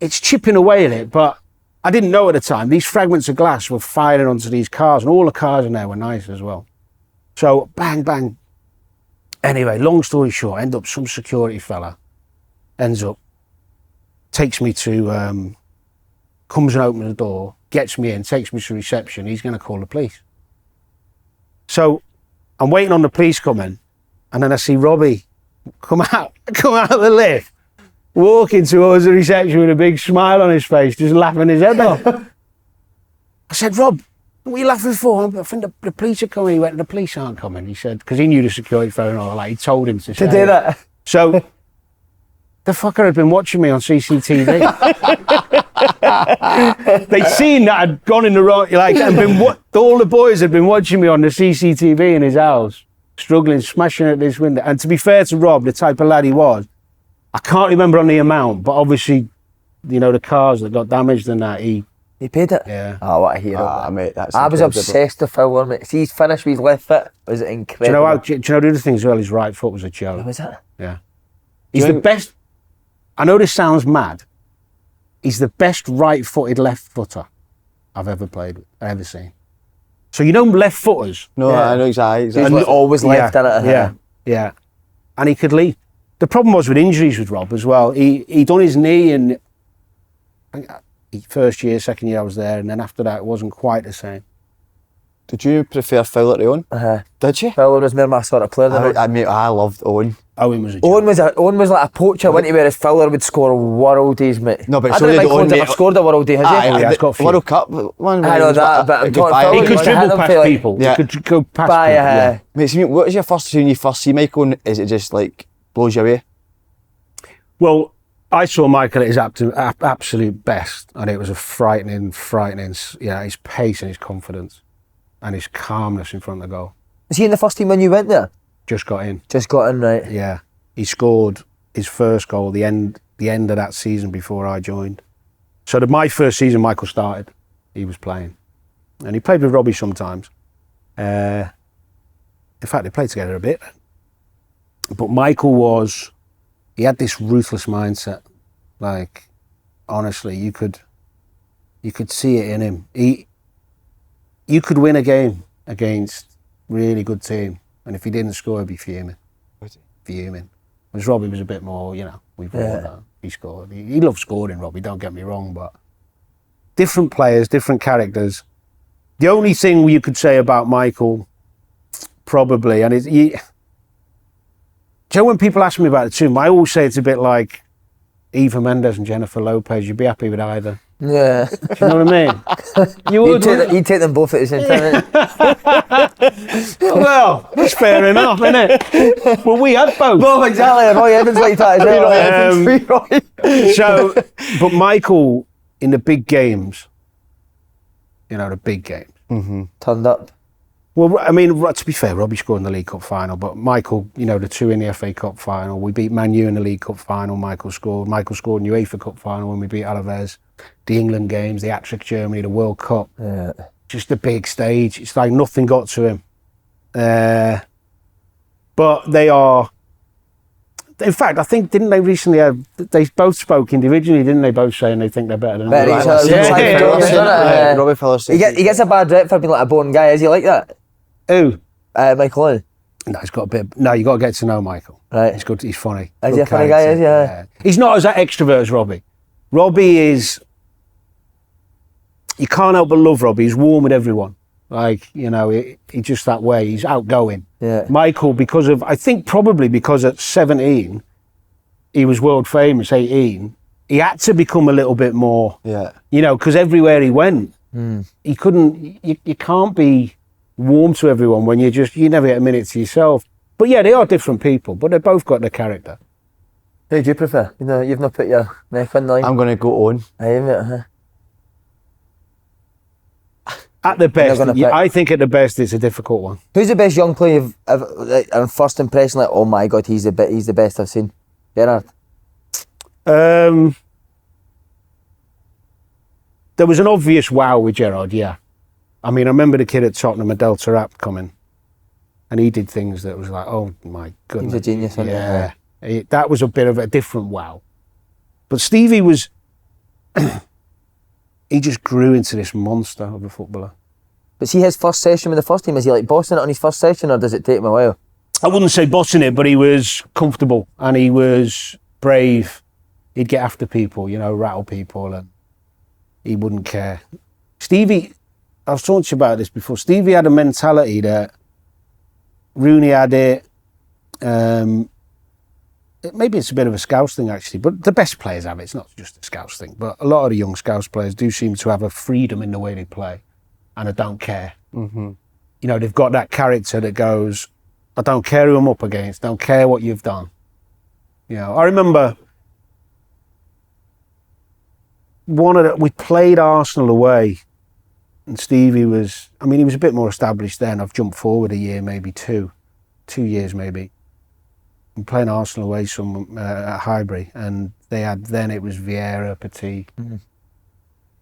It's chipping away at it, but I didn't know at the time. These fragments of glass were firing onto these cars, and all the cars in there were nice as well. So, bang, bang. Anyway, long story short, end up some security fella takes me to, comes and opens the door, gets me in, takes me to reception. He's going to call the police. So, I'm waiting on the police coming, and then I see Robbie come out of the lift, walking towards the reception with a big smile on his face, just laughing his head off. I said, Rob, what are you laughing for? I think the police are coming. He went, the police aren't coming. He said, because he knew the security phone, or like he told him to say do that. So the fucker had been watching me on CCTV. They'd seen that I'd gone in the wrong, all the boys had been watching me on the CCTV in his house, struggling, smashing at this window. And to be fair to Rob, the type of lad he was, I can't remember on the amount, but obviously, you know, the cars that got damaged and that, he paid it? Yeah. Oh, what a hero. Mate, that's I was incredible. obsessed with Fowler, mate. See, he's finished with his left foot. Was it incredible? Do you know the other thing as well? His right foot was a joke. What was it? Yeah. He's the best. I know this sounds mad. He's the best right-footed left footer I've ever seen. So you know left footers? No, Yeah. I know exactly. He's always left in it. Yeah. And he could lead. The problem was with injuries with Rob as well. He done his knee in first year, second year I was there, and then after that it wasn't quite the same. Did you prefer Fowler to Owen? Did you? Fowler was more my sort of player than I loved Owen. Owen was a Owen was like a poacher, wasn't he? Whereas Fowler would score worldies, mate. No, but I surely don't the think Owen, Cole's ever scored a worldie, has he? Aye, Yeah, it's got a few. World Cup one. I know that, but I'm talking Fowler. He could He hit dribble them past for, like- people. Yeah. He could go past By, people. Yeah. Mate, so what was your first when you first see Michael? And is it just like blows you away? Well, I saw Michael at his absolute best, and it was a frightening, his pace and his confidence and his calmness in front of the goal. Was he in the first team when you went there? Just got in. Just got in, right? Yeah. He scored his first goal the end of that season before I joined. So my first season, Michael started. He was playing. And he played with Robbie sometimes. In fact, they played together a bit. But Michael he had this ruthless mindset. Like, honestly, you could see it in him. You could win a game against really good team, and if he didn't score, he'd be fuming. Fuming. Whereas Robbie was a bit more, we've all that. He scored. He loved scoring, Robbie, don't get me wrong, but different players, different characters. The only thing you could say about Michael, probably, and when people ask me about the two, I always say it's a bit like Eva Mendes and Jennifer Lopez. You'd be happy with either. Yeah. Do you know what I mean? You would. You'd take them both at the same time. Well, that's fair enough, isn't it? Well, we had both. Well, exactly. Roy Evans like that as well. So, but Michael, in the big games, the big games. Mm-hmm. Turned up. Well, I mean, to be fair, Robbie scored in the League Cup final, but Michael, the two in the FA Cup final. We beat Man U in the League Cup final. Michael scored. Michael scored in the UEFA Cup final when we beat Alaves. The England games, the hat-trick Germany, the World Cup. Yeah. Just a big stage. It's like nothing got to him. But they are... In fact, I think, didn't they recently they both spoke individually, didn't they, both saying they think they're better than Better each other. Yeah. Robbie Fowler said He gets a bad rep for being like a boring guy. Is he like that? Who? Michael Owen. No, he's got a bit... No, you got to get to know Michael. Right. He's good. He's funny. Is Good he a funny guy, character. is he? Yeah. He's not as extrovert as Robbie. Robbie is... You can't help but love Robbie. He's warm with everyone. Like, he's just that way. He's outgoing. Yeah. Michael, I think probably because at 17, he was world famous, 18, he had to become a little bit more, because everywhere he went, he couldn't, you can't be warm to everyone when you never get a minute to yourself. But yeah, they are different people, but they've both got their character. Who do you prefer? You've not put your neck on the line. I'm going to go Owen. At the best, I think at the best it's a difficult one. Who's the best young player you've ever, on first impression, like, oh my God, he's the best I've seen? Gerrard? There was an obvious wow with Gerrard, yeah. I mean, I remember the kid at Tottenham, a Delta Rap, coming, and he did things that was like, oh my goodness. He's a genius, isn't he? Yeah. That was a bit of a different wow. But Stevie was... he just grew into this monster of a footballer. But see his first session with the first team, is he like bossing it on his first session, or does it take him a while? I wouldn't say bossing it, but he was comfortable and he was brave. He'd get after people, rattle people, and he wouldn't care. Stevie, I was talking to you about this before, Stevie had a mentality that Rooney had it. Maybe it's a bit of a Scouse thing, actually, but the best players have it. It's not just a Scouse thing, but a lot of the young Scouse players do seem to have a freedom in the way they play, and I don't care. Mm-hmm. They've got that character that goes, I don't care who I'm up against, don't care what you've done. I remember we played Arsenal away, and Stevie was, he was a bit more established then. I've jumped forward a year, maybe 2 years maybe. I'm playing Arsenal away at Highbury, and they had, then it was Vieira, Petit. Mm-hmm.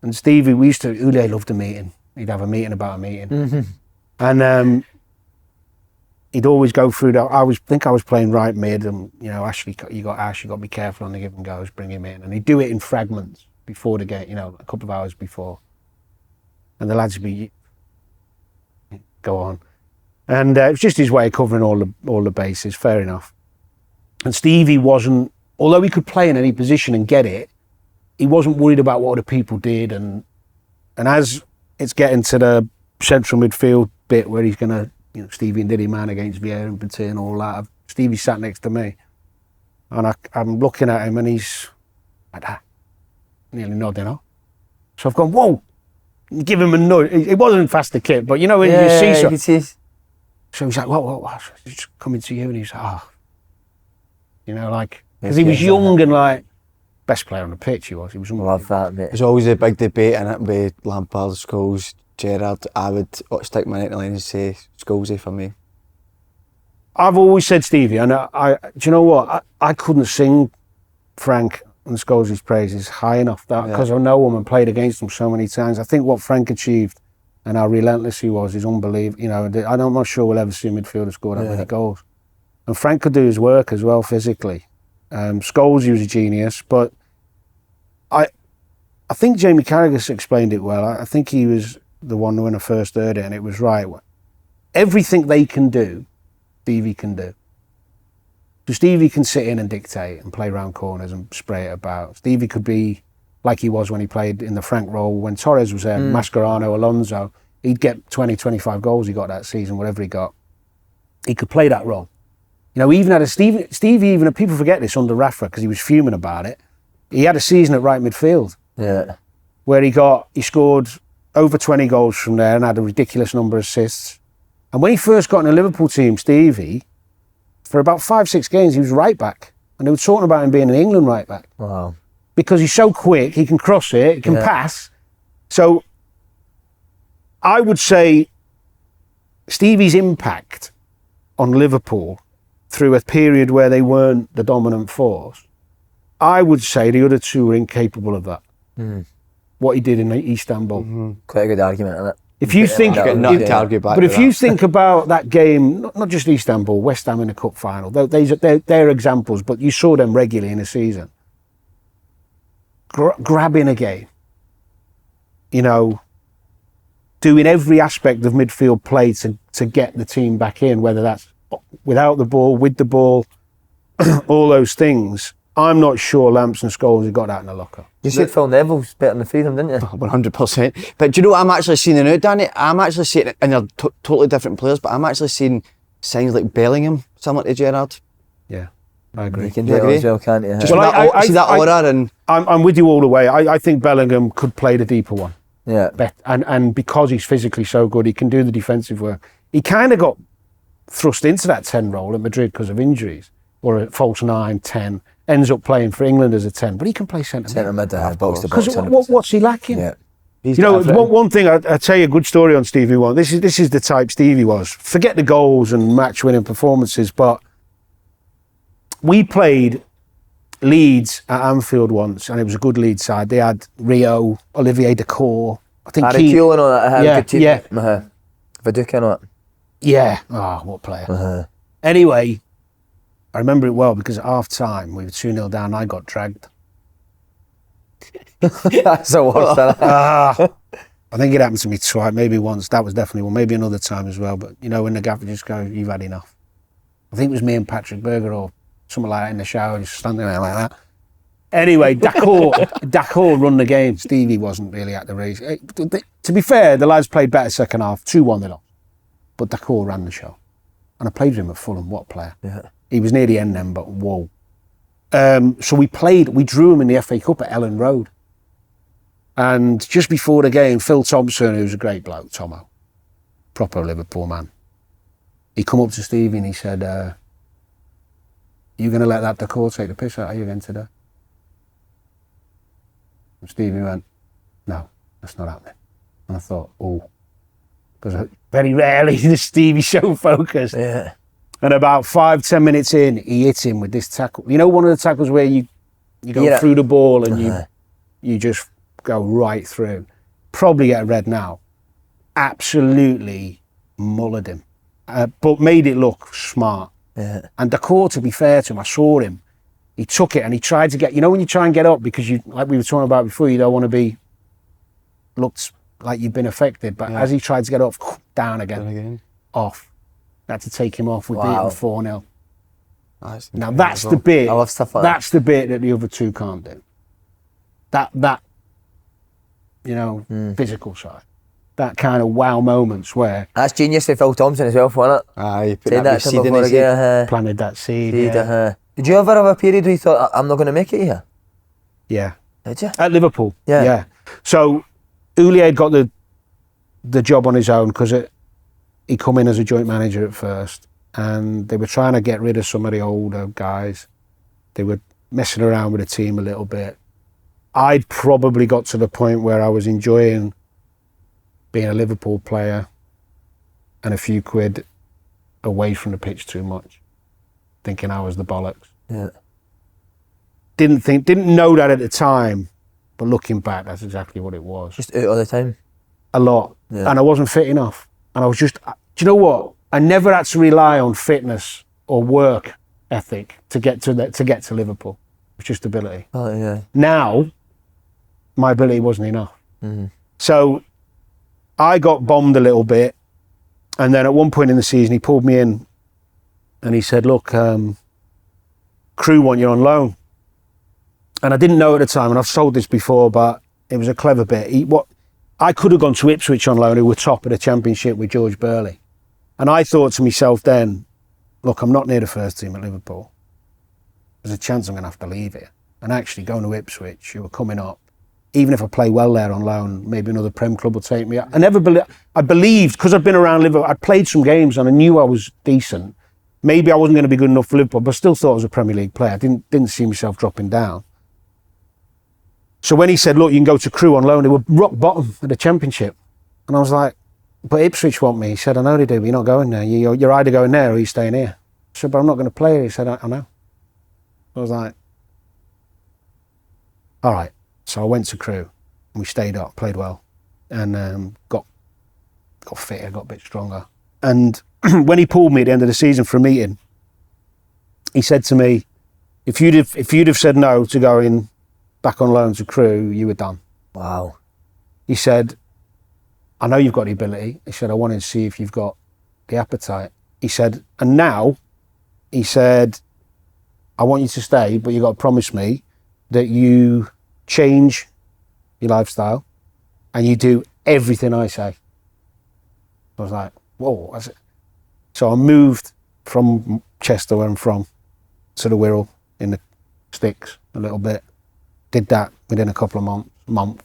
And Stevie, Houllier loved a meeting. He'd have a meeting about a meeting. Mm-hmm. And he'd always go through that. I think I was playing right mid, and Ashley, you got to be careful on the give and goes, bring him in. And he'd do it in fragments before the game, a couple of hours before. And the lads would be, go on. And it was just his way of covering all the bases, fair enough. And Stevie wasn't, although he could play in any position and get it, he wasn't worried about what other people did. And as it's getting to the central midfield bit where he's going to, Stevie and Diddy man against Vieira and Petit and all that, Stevie sat next to me, and I'm looking at him, and he's like that, nearly nodding off. So I've gone, whoa, give him a nudge. It wasn't fast to kick, but you know when you see something. So he's like, whoa, it's just coming to you, and he's like, oh, you know, like, because he was young and like, best player on the pitch he was. He was love that, mate. There's always a big debate in it with Lampard, Scholes, Gerrard. I would stick my neck in the line and say Scholesy for me. I've always said Stevie, and do you know what? I couldn't sing Frank and Scholes' praises high enough because I know him and played against him so many times. I think what Frank achieved and how relentless he was is unbelievable. You know, I'm not sure we'll ever see a midfielder score that many goals. And Frank could do his work as well physically. Scholes, he was a genius, but I think Jamie Carragher explained it well. I think he was the one when I first heard it, and it was right. Everything they can do, Stevie can do. So Stevie can sit in and dictate and play round corners and spray it about. Stevie could be like he was when he played in the Frank role when Torres was there, Mascherano, Alonso. He'd get 20, 25 goals he got that season, whatever he got. He could play that role. You know, even had a Stevie, even people forget this under Rafa because he was fuming about it. He had a season at right midfield. Yeah. Where he scored over 20 goals from there and had a ridiculous number of assists. And when he first got in the Liverpool team, Stevie, for about 5-6 games, he was right back. And they were talking about him being an England right back. Wow. Because he's so quick, he can cross it, he can pass. So I would say Stevie's impact on Liverpool through a period where they weren't the dominant force, I would say the other two were incapable of that. What he did in Istanbul. Quite a good argument, isn't it? If you think, if you think about that game, not just Istanbul, West Ham in the cup final, they're examples, but you saw them regularly in a season. Grabbing a game, you know, doing every aspect of midfield play to get the team back in, whether that's without the ball, with the ball, all those things. I'm not sure Lamps and Scholes have got that in the locker. You said Phil Neville's better than Freedom, didn't you? 100%. But do you know what I'm actually seeing now, Danny? I'm actually seeing it, and they're totally different players, but I'm actually seeing signs like Bellingham, similar to Gerrard. Yeah, I agree. You can do it as well, can't you? Just see that aura and... I'm with you all the way. I think Bellingham could play the deeper one. Yeah. And because he's physically so good, he can do the defensive work. He kind of got thrust into that 10 role at Madrid because of injuries, or a false 9, 10. Ends up playing for England as a 10, but he can play centre mid. Box to box. Because what's he lacking? Yeah. You know, one thing I'll tell you a good story on Stevie one. This is the type Stevie was. Forget the goals and match-winning performances, but we played Leeds at Anfield once, and it was a good Leeds side. They had Rio, Olivier Dacour, I think Keane and all that. Yeah, good team. yeah. Viduka and all that. Yeah. Oh, what player. Anyway, I remember it well because at half-time, we were 2-0 down, and I got dragged. That's the worst. I think it happened to me twice, maybe once. That was definitely one, maybe another time as well. But, you know, when the gaffer just goes, you've had enough. I think it was me and Patrick Berger or something like that in the shower, just standing there like that. Anyway, Dacour run the game. Stevie wasn't really at the race. To be fair, the lads played better second half. 2-1 they lost. But Dacour ran the show. And I played with him at Fulham. What a player. Yeah. He was near the end then, but whoa. So we drew him in the FA Cup at Ellen Road. And just before the game, Phil Thompson, who's a great bloke, Tomo, proper Liverpool man, he come up to Stevie and he said, you going to let that Dacour take the piss out of you again today? And Stevie went, no, that's not happening. And I thought, oh, because very rarely does Stevie show focus. Yeah. And about 5-10 minutes in, he hit him with this tackle. You know, one of the tackles where you go through the ball and you just go right through. Probably get a red now. Absolutely mullered him, but made it look smart. Yeah. And Dacour, to be fair to him, I saw him. He took it and he tried to get. You know, when you try and get up because you, like we were talking about before, you don't want to be looked like you've been affected. But as he tried to get up, down again. Off. Had to take him off. We beat him 4-0. Now that's the bit. I love stuff like that's the bit that the other two can't do. That you know, physical side. that kind of wow moments where That's genius for Phil Thompson as well, wasn't it? Aye, put Said that wee to him seed in before his the game, head. planted that seed. Seed, Yeah. Did you ever have a period where you thought, I'm not going to make it here? Yeah. Did you? At Liverpool. Yeah. Yeah. So Houllier got the job on his own because he come in as a joint manager at first, and they were trying to get rid of some of the older guys. They were messing around with the team a little bit. I'd probably got to the point where I was enjoying being a Liverpool player and a few quid away from the pitch too much, thinking I was the bollocks. Yeah. Didn't know that at the time, but looking back, that's exactly what it was. Just out all the time. A lot. Yeah. And I wasn't fit enough. And I was just, do you know what? I never had to rely on fitness or work ethic to get to Liverpool. It was just ability. Oh, yeah. Now, my ability wasn't enough. Mm-hmm. So I got bombed a little bit. And then at one point in the season, he pulled me in and he said, look, Crewe want you on loan. And I didn't know at the time, and I've sold this before, but it was a clever bit. I could have gone to Ipswich on loan, who were top of the Championship with George Burley. And I thought to myself then, look, I'm not near the first team at Liverpool. There's a chance I'm going to have to leave here. And actually going to Ipswich, who were coming up, even if I play well there on loan, maybe another Prem club will take me. I believed, because I'd been around Liverpool, I'd played some games and I knew I was decent. Maybe I wasn't going to be good enough for Liverpool, but I still thought I was a Premier League player. I didn't see myself dropping down. So when he said, look, you can go to Crewe on loan, they were rock bottom of the Championship. And I was like, but Ipswich want me. He said, I know they do, but you're not going there. You're either going there or you're staying here. I said, but I'm not going to play here. He said, I know. I was like, all right. So I went to Crewe and we stayed up, played well, and got fitter, got a bit stronger. And when he pulled me at the end of the season for a meeting, he said to me, if you'd have said no to going back on loan to Crewe, you were done. Wow. He said, I know you've got the ability. He said, I wanted to see if you've got the appetite. He said, and now, he said, I want you to stay, but you've got to promise me that you change your lifestyle and you do everything I say. I was like, whoa, that's it. So I moved from Chester, where I'm from, to the Wirral in the sticks a little bit. Did that within a couple of months.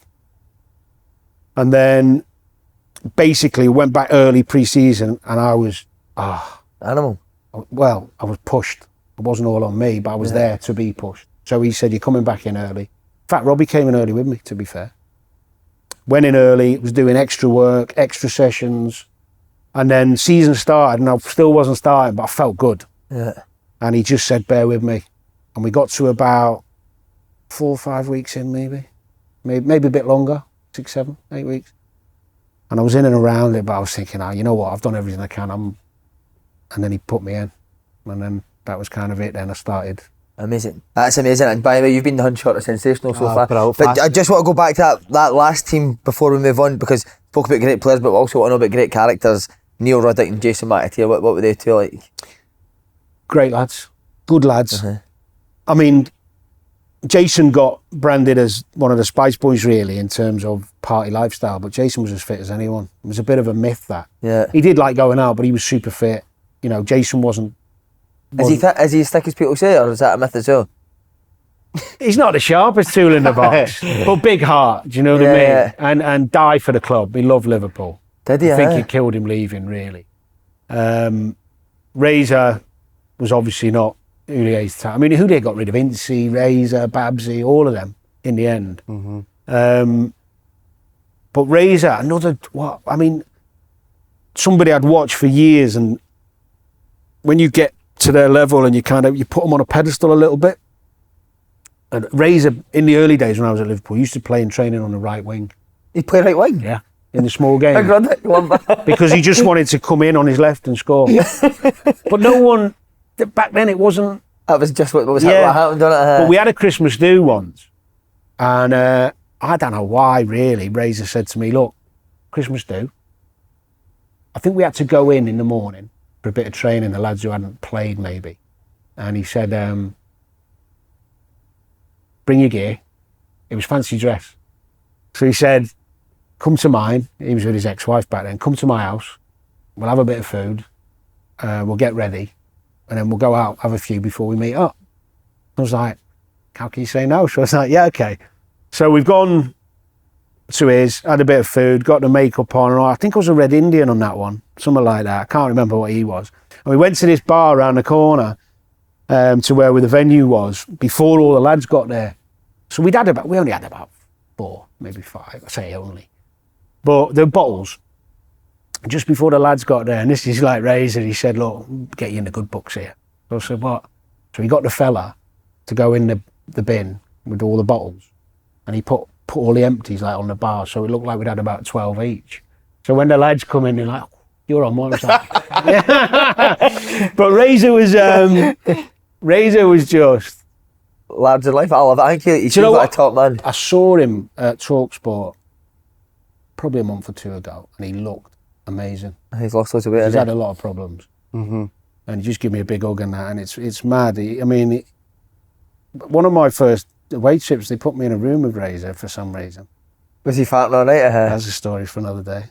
And then basically went back early pre-season and I was, Animal. well, I was pushed. It wasn't all on me, but I was there to be pushed. So he said, you're coming back in early. In fact, Robbie came in early with me, to be fair. Went in early, was doing extra work, extra sessions. And then season started and I still wasn't starting, but I felt good. Yeah. And he just said, bear with me. And we got to about 4 or 5 weeks in, maybe a bit longer, 6, 7, 8 weeks. And I was in and around it, but I was thinking, you know what, I've done everything I can. And then he put me in. And then that was kind of it. Then I started. Amazing. That's amazing. And by the way, you've been the Hunt Shot sensational so far. But I just want to go back to that last team before we move on, because we spoke about great players, but we also want to know about great characters. Neil Ruddock and Jason McAteer, what were they two like? Great lads. Good lads. Uh-huh. I mean, Jason got branded as one of the Spice Boys, really, in terms of party lifestyle, but Jason was as fit as anyone. It was a bit of a myth, that. Yeah. He did like going out, but he was super fit. You know, Jason wasn't. Is he as thick as people say, or is that a myth as well? He's not the sharpest tool in the box, but big heart, do you know what I mean? Yeah. And die for the club. He loved Liverpool. Did he? I think it killed him leaving, really. Razor was obviously not Houlier's time. I mean, Houllier got rid of Incy, Razor, Babsy, all of them in the end. Mm-hmm. But Razor, somebody I'd watched for years, and when you get to their level and you put them on a pedestal a little bit. And Razor, in the early days when I was at Liverpool, used to play and training on the right wing. He played right wing? Yeah. In the small game. Ruddock, because he just wanted to come in on his left and score. But no one, back then it wasn't. That was just what happened, didn't it? But we had a Christmas do once. And I don't know why, really. Razor said to me, look, Christmas do. I think we had to go in the morning for a bit of training, the lads who hadn't played maybe. And he said, bring your gear. It was fancy dress. So he said, come to mine. He was with his ex-wife back then. Come to my house. We'll have a bit of food. We'll get ready. And then we'll go out, have a few before we meet up. I was like, how can you say no? So I was like, yeah, okay. So we've gone to his, had a bit of food, got the makeup on, and I think I was a Red Indian on that one, something like that. I can't remember what he was. And we went to this bar around the corner to where the venue was before all the lads got there. So we only had about 4, maybe 5, I say only. But the bottles, just before the lads got there, and this is like Razor, he said, look, get you in the good books here. So I said, what? So he got the fella to go in the bin with all the bottles, and he put all the empties like on the bar, so it looked like we'd had about 12 each. So when the lads come in, they're like, you're on one. But Razor was just Lads of life. I love it. I think he's like a top man. I saw him at TalkSport probably a month or 2 ago, and he looked amazing. He's lost loads of weight. He's had a lot of problems. Mm-hmm. And he just gave me a big hug and that, and it's mad. One of my first weight trips, they put me in a room with Razor for some reason. Was he farting all night? That's a story for another day.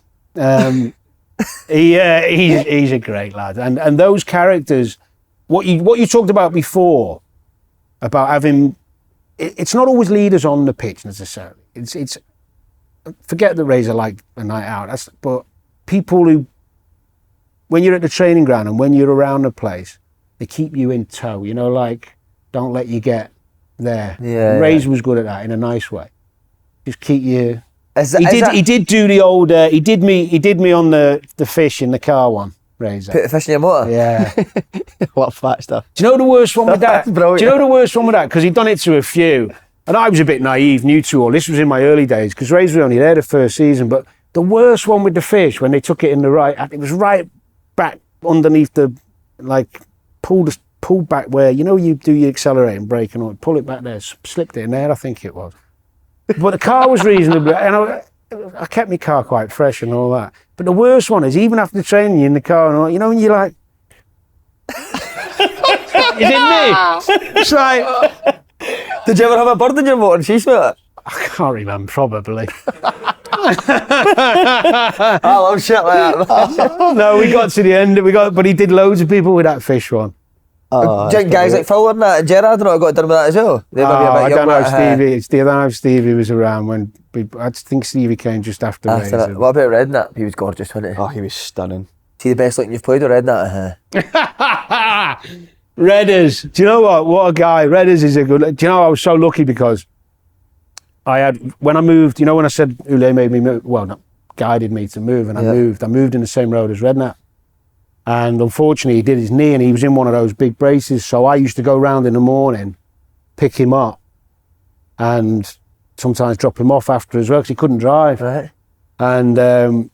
He's a great lad, and those characters, what you talked about before, about having, it's not always leaders on the pitch necessarily. It's forget that Razor like a night out. But people who, when you're at the training ground and when you're around the place, they keep you in tow. You know, like don't let you get there. Yeah. Razor was good at that in a nice way. Just keep you. He did do the old. He did me on the fish in the car one. Razor. Put the fish in your motor? Yeah. What fat stuff. Do you know the worst one with that? That's brilliant. Do you know the worst one with that? Because he'd done it to a few. And I was a bit naive, new to all. This was in my early days, because Razor was only there the first season. But the worst one with the fish, when they took it in the right, it was right back underneath the, like, pulled back where, you know, you do your accelerating brake and pull it back there, slipped it in there, I think it was. But the car was reasonably, and I kept my car quite fresh and all that. But the worst one is, even after training, you're in the car and all, you know, when you're like, is it me? It's like, did you ever have a bird in your motor and she smelled it? I can't remember, probably. I love shit like that. No, we got to the end, but he did loads of people with that fish one. Do you think guys like Fulham and Gerrard got done with that as well? I don't know if Stevie was around when I think Stevie came just after Razor. What about Redknapp? He was gorgeous, wasn't he? Oh, he was stunning. See the best looking you've played with Redknapp? Redders. Do you know what? What a guy. Redders is a good. Do you know, I was so lucky because when I moved, you know, when I said Houllier made me move, guided me to move, and I moved in the same road as Redknapp. And unfortunately, he did his knee and he was in one of those big braces. So I used to go round in the morning, pick him up, and sometimes drop him off after as well, because he couldn't drive. Right. And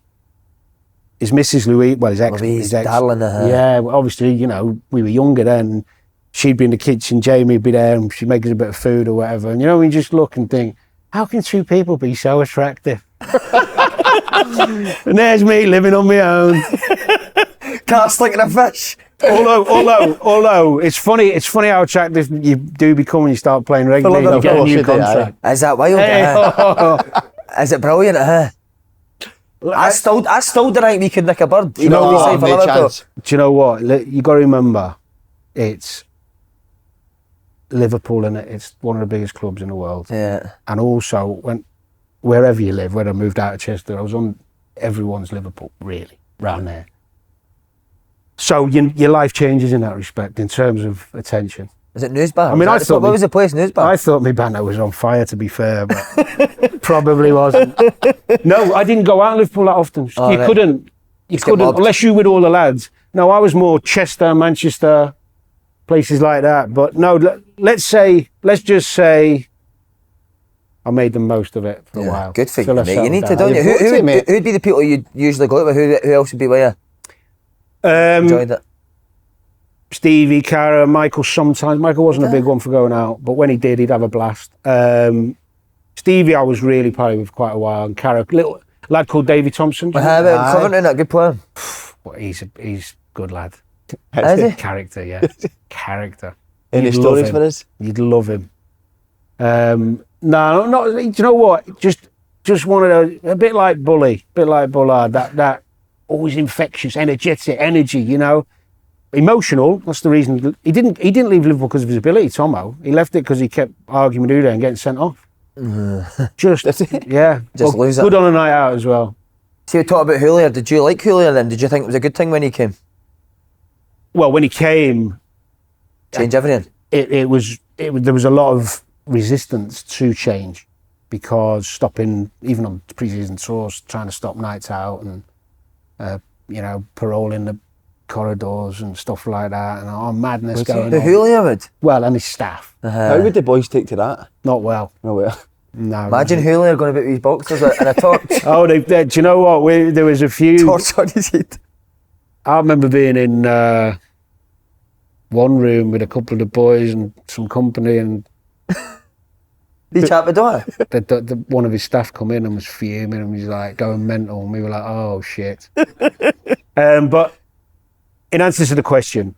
his missus Louise, his ex, darling. Yeah, well, obviously, you know, we were younger then. She'd be in the kitchen, Jamie would be there, and she'd make us a bit of food or whatever. And you know, we just look and think, how can two people be so attractive? And there's me living on my own. Can't slinking a fish. Although it's funny how attractive you do become when you start playing regularly. You get a new contract. Is that wild? Is it brilliant? I still don't think we could nick a bird. Do you know what? You got to remember, it's Liverpool, and it's one of the biggest clubs in the world. Yeah. And also, wherever you live, when I moved out of Chester, I was on everyone's Liverpool, really, round there. So your life changes in that respect, in terms of attention. Is it Newsbar? I mean, what was the place, Newsbar? I thought my banner was on fire, to be fair, but probably wasn't. No, I didn't go out in Liverpool that often. You couldn't, unless you were with all the lads. No, I was more Chester, Manchester, places like that. But no, let's just say I made the most of it for a while. Good for you, mate. You need to, don't you? Who'd be the people you'd usually go out with? Who else would be with you? Enjoyed it. Stevie, Cara, Michael sometimes. Michael wasn't a big one for going out, but when he did, he'd have a blast. Stevie, I was really probably with quite a while. And Cara, little lad called Davy Thompson. Coventry, that good player. Well, he's a good lad. Is he? Character, yeah. Character. Any stories for us? You'd love him. No, not. Do you know what? Just just one of those, a bit like Bully, a bit like Bullard, that always infectious, energetic energy, you know. Emotional, that's the reason. He didn't leave Liverpool because of his ability, Tomo. He left it because he kept arguing with Udo and getting sent off. Just lose it. Good on a night out as well. See, we talked about Houllier. Did you like Houllier then? Did you think it was a good thing when he came? Well, when he came, Change everything. There was a lot of resistance to change because stopping, even on pre-season tours, trying to stop nights out and paroling the corridors and stuff like that, and madness going on. The Houllier would? Well, and his staff. How would the boys take to that? Not well. No way. No. Imagine Houllier going about with his boxers and a torch. Oh, do you know what? There was a few. Torch on his head. I remember being in one room with a couple of the boys and some company, and Did you the door? one of his staff come in and was fuming and was like going mental, and we were like, oh shit. But in answer to the question,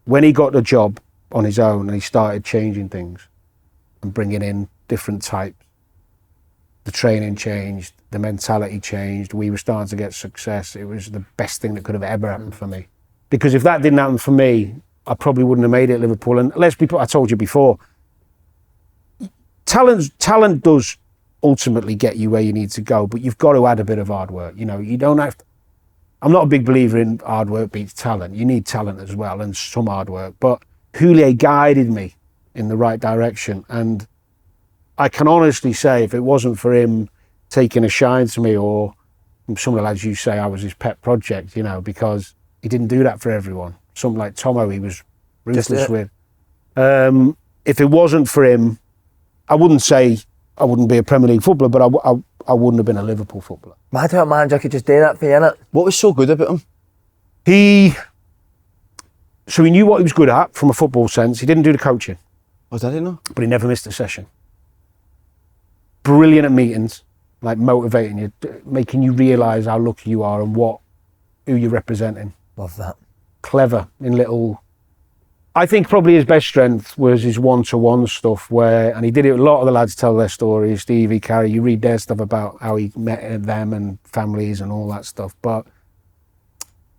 when he got the job on his own and he started changing things and bringing in different types, the training changed, the mentality changed, we were starting to get success. It was the best thing that could have ever happened for me. Because if that didn't happen for me, I probably wouldn't have made it at Liverpool. And I told you before, talent does ultimately get you where you need to go, but you've got to add a bit of hard work. You know, you don't have to. I'm not a big believer in hard work beats talent. You need talent as well and some hard work. But Houllier guided me in the right direction. And I can honestly say, if it wasn't for him taking a shine to me, or some of the lads you say I was his pet project, you know, because he didn't do that for everyone. Something like Tomo, he was ruthless with. If it wasn't for him, I wouldn't say I wouldn't be a Premier League footballer, but I wouldn't have been a Liverpool footballer. Mad how a manager could just do that for you, innit? What was so good about him? He knew what he was good at from a football sense. He didn't do the coaching. Oh, did he know? But he never missed a session. Brilliant at meetings, like motivating you, making you realise how lucky you are and who you're representing. Love that. Clever in little. I think probably his best strength was his one-to-one stuff and he did it, a lot of the lads tell their stories, Stevie, Carey, you read their stuff about how he met them and families and all that stuff, but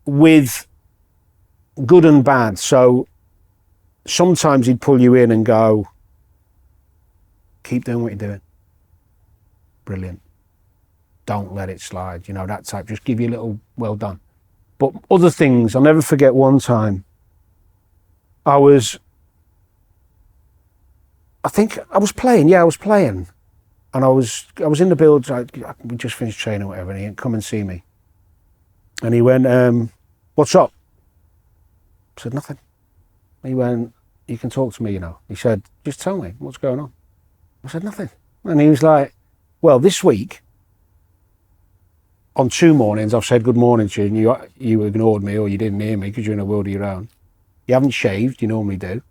with good and bad. So sometimes he'd pull you in and go, keep doing what you're doing. Brilliant. Don't let it slide, you know, that type, just give you a little well done. But other things, I'll never forget one time, I was playing. And I was in the build, we just finished training or whatever, and he went, come and see me. And he went, what's up? I said, nothing. He went, you can talk to me, you know. He said, just tell me, what's going on? I said, nothing. And he was like, well, this week, on 2 mornings, I've said good morning to you, and you ignored me or you didn't hear me because you're in a world of your own. You haven't shaved, you normally do.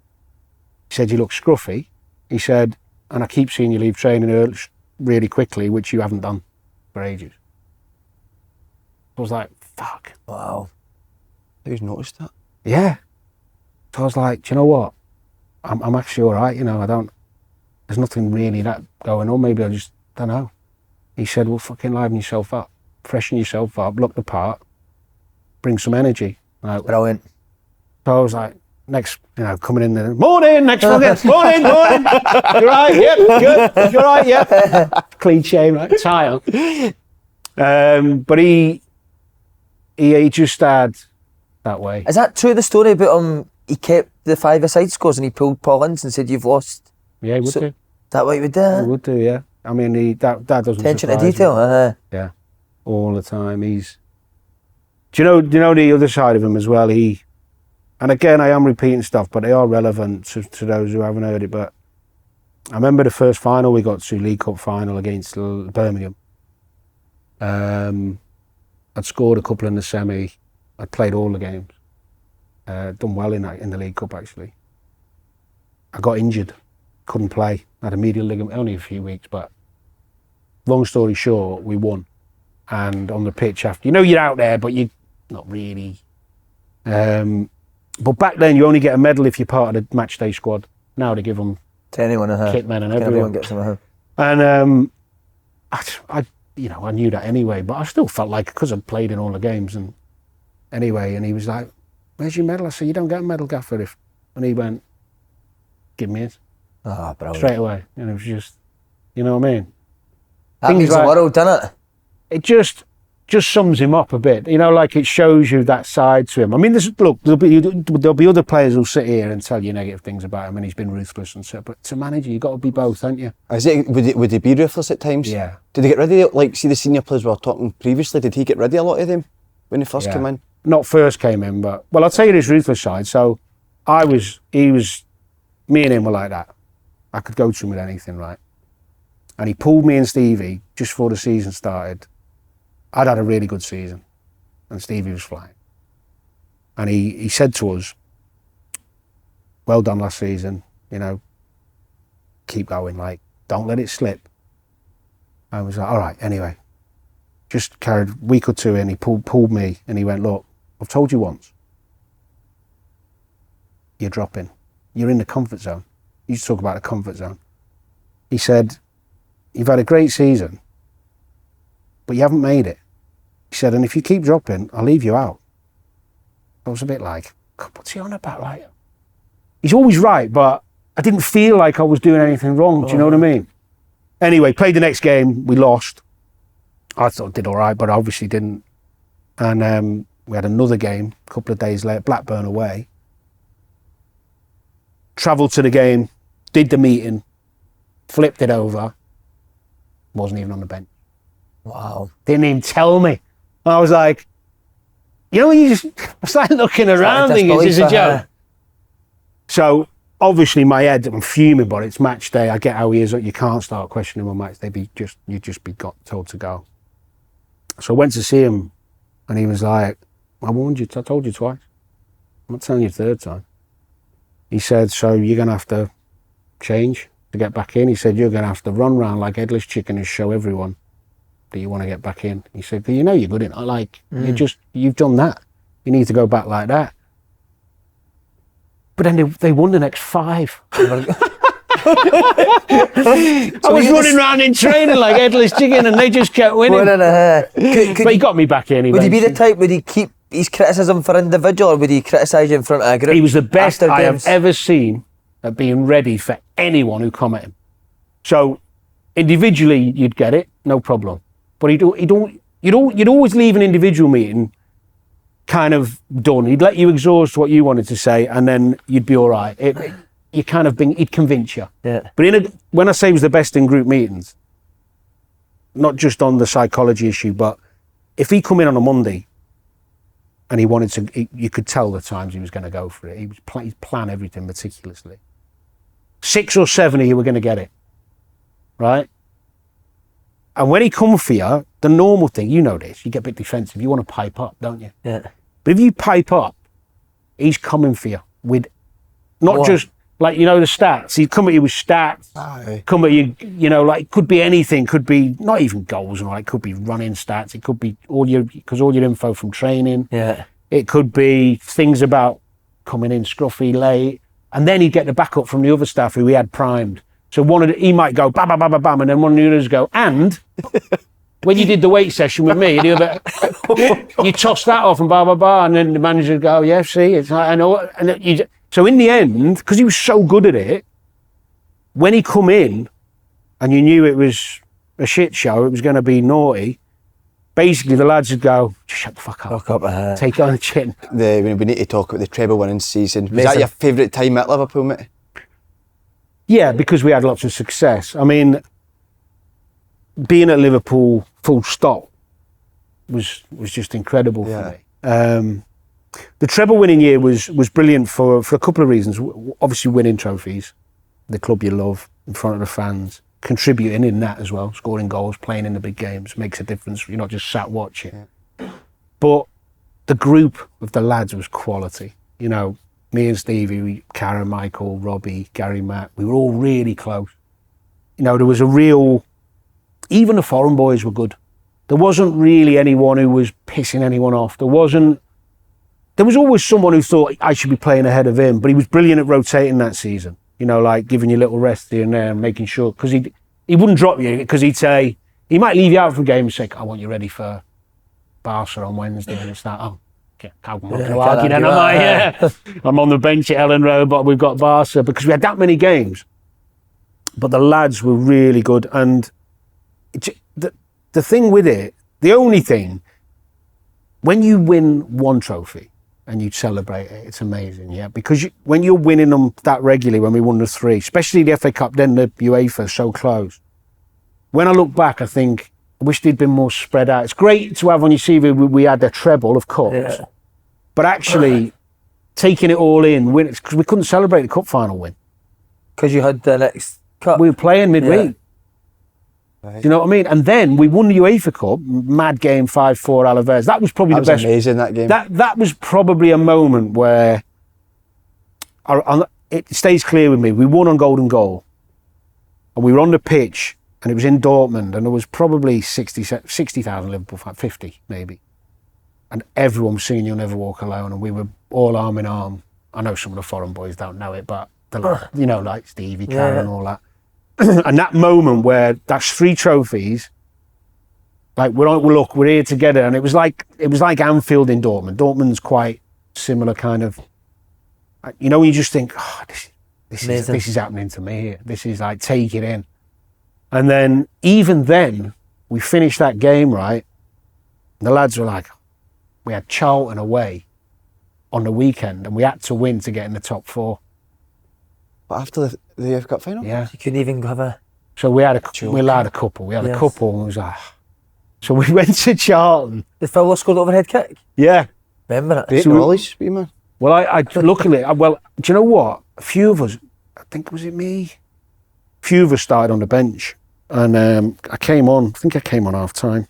He said, you look scruffy. He said, and I keep seeing you leave training really quickly, which you haven't done for ages. I was like, fuck. Wow. Who's noticed that? Yeah. So I was like, do you know what? I'm actually all right, you know, there's nothing really that going on. Maybe I just don't know. He said, well, fucking liven yourself up, freshen yourself up, look the part, bring some energy. Like, brilliant. So I was like, coming in there, morning, next fucking, morning. You're right, yep, good, you're right, yep. Cliche, right, tie on. But he just had that way. Is that true, the story about he kept the 5-a-side scores and he pulled Paul Ince and said, you've lost? Yeah, he would do. Is that what he would do? He would do, yeah. I mean, that doesn't attention to surprise detail, me. Yeah, all the time. Do you know the other side of him as well? And again, I am repeating stuff, but they are relevant to those who haven't heard it. But I remember the first final we got to, League Cup final against Birmingham. I'd scored a couple in the semi. I'd played all the games. Done well in the League Cup, actually. I got injured, couldn't play. I had a medial ligament, only a few weeks, but long story short, we won. And on the pitch after, you're out there, but you're not really. But back then, you only get a medal if you're part of the match day squad. Now they give them to anyone, kit men and everyone. Everyone gets them. And I knew that anyway, but I still felt like, because I'd played in all the games, and anyway, and he was like, "Where's your medal?" I said, "You don't get a medal, Gaffer." And he went, "Give me it." Oh, brilliant. Straight away. And it was just, you know what I mean? That means the world, doesn't it? It just sums him up a bit. You know, like, it shows you that side to him. I mean, there'll be other players who'll sit here and tell you negative things about him, and he's been ruthless and so. But to manager, you've got to be both, haven't you? Would he be ruthless at times? Yeah. Did he get rid of, like, see the senior players we were talking previously, did he get rid of a lot of them when he first came in? Not first came in, but, well, I'll tell you his ruthless side. So me and him were like that. I could go to him with anything, right? And he pulled me and Stevie just before the season started. I'd had a really good season, and Stevie was flying. And he said to us, "Well done last season, you know, keep going, like, don't let it slip." I was like, "All right, anyway." Just carried a week or two in, he pulled me, and he went, "Look, I've told you once, you're dropping. You're in the comfort zone." He used to talk about the comfort zone. He said, "You've had a great season, but you haven't made it." He said, "And if you keep dropping, I'll leave you out." I was a bit like, "God, what's he on about?" Like, he's always right, but I didn't feel like I was doing anything wrong. Do you know what I mean? Anyway, played the next game, we lost. I thought I did all right, but I obviously didn't. And we had another game a couple of days later, Blackburn away. Travelled to the game, did the meeting, flipped it over, wasn't even on the bench. Wow. Didn't even tell me. I was like, you know, I was like looking around thinking, is this a joke? So obviously my head, I'm fuming, but it's match day. I get how he is. You can't start questioning him on match day. You'd just be told to go. So I went to see him, and he was like, "I warned you. I told you twice. I'm not telling you the third time." He said, "So you're going to have to change to get back in." He said, "You're going to have to run around like headless chicken and show everyone that you want to get back in." He said, "You know you're good in it. Like, you've done that. You need to go back like that." But then they won the next 5. I was running around in training like headless chicken, and they just kept winning. But he got me back in. Would he be the type, would he keep his criticism for individual, or would he criticise you in front of a group? He was the best I have ever seen at being ready for anyone who come at him. So individually you'd get it, no problem. But you'd always leave an individual meeting kind of done. He'd let you exhaust what you wanted to say, and then you'd be all right. He'd convince you. Yeah. But when I say he was the best in group meetings, not just on the psychology issue, but if he come in on a Monday and he wanted to, you could tell the times he was going to go for it. He'd plan everything meticulously. 6 or 7 you were going to get it, right? And when he come for you, the normal thing, you know this, you get a bit defensive. You want to pipe up, don't you? Yeah. But if you pipe up, he's coming for you with not just, like, you know, the stats. He'd come at you with stats. Aye. Come at you, you know, like, it could be anything. Could be not even goals and all. It could be running stats. It could be all your info from training. Yeah. It could be things about coming in scruffy late, and then he'd get the backup from the other staff who he had primed. So he might go bam, bam, bam, bam, bam, and then one of the others go. And when you did the weight session with me, the other, you toss that off and blah blah blah, and then the manager would go, "Yeah, see, it's like, I know." And so in the end, because he was so good at it, when he come in and you knew it was a shit show, it was going to be naughty, basically the lads would go, "Shut the fuck up. Take it on the chin." We need to talk about the treble winning season. Was that your favourite time at Liverpool, mate? Yeah, because we had lots of success. I mean, being at Liverpool full stop was just incredible for me. The treble winning year was brilliant for a couple of reasons. Obviously winning trophies, the club you love, in front of the fans, contributing in that as well, scoring goals, playing in the big games makes a difference. You're not just sat watching. Yeah. But the group of the lads was quality. You know, me and Stevie, Karen, Michael, Robbie, Gary, Matt, we were all really close. You know, there was a real, even the foreign boys were good. There wasn't really anyone who was pissing anyone off. There was always someone who thought I should be playing ahead of him, but he was brilliant at rotating that season. You know, like giving you little rest here and there and making sure, because he wouldn't drop you, because he'd say, He might leave you out for a game and say, I want you ready for Barca on Wednesday. And it's like, I'm not going to argue then, am I? Yeah. I'm on the bench at Ellen Road, but we've got Barca because we had that many games. But the lads were really good. And the thing with it, the only thing, when you win one trophy and you celebrate it, it's amazing, yeah? Because when you're winning them that regularly, when we won the 3, especially the FA Cup, then the UEFA, so close. When I look back, I think, I wish they'd been more spread out. It's great to have on your CV, we had the treble, of course. Yeah. But actually, taking it all in, because we couldn't celebrate the cup final win. Because you had the next cup. We were playing midweek. Yeah. Do you know what I mean? And then we won the UEFA Cup, mad game, 5-4 Alaves. That was probably the best. That was amazing, that game. That was probably a moment where, it stays clear with me, we won on golden goal. And we were on the pitch, and it was in Dortmund, and there was probably 60,000 Liverpool fans, 50 maybe. And everyone was singing You'll Never Walk Alone, and we were all arm in arm. I know some of the foreign boys don't know it, but, like Stevie, Karen, and all that. And that moment where that's 3 trophies, like we're here together, and it was like Anfield in Dortmund. Dortmund's quite similar kind of, you just think, this is happening to me here. This is like, take it in. And then, even then, we finished that game, right? And the lads were like, we had Charlton away on the weekend, and we had to win to get in the top 4. But after the FA Cup final? Yeah. You couldn't even have a... So we had a couple. We had a couple, and it was like... So we went to Charlton. Did Fowler score the overhead kick? Yeah. Remember it? Great knowledge, man. Well, I luckily, do you know what? A few of us, I think, was it me? A few of us started on the bench. And I came on half time.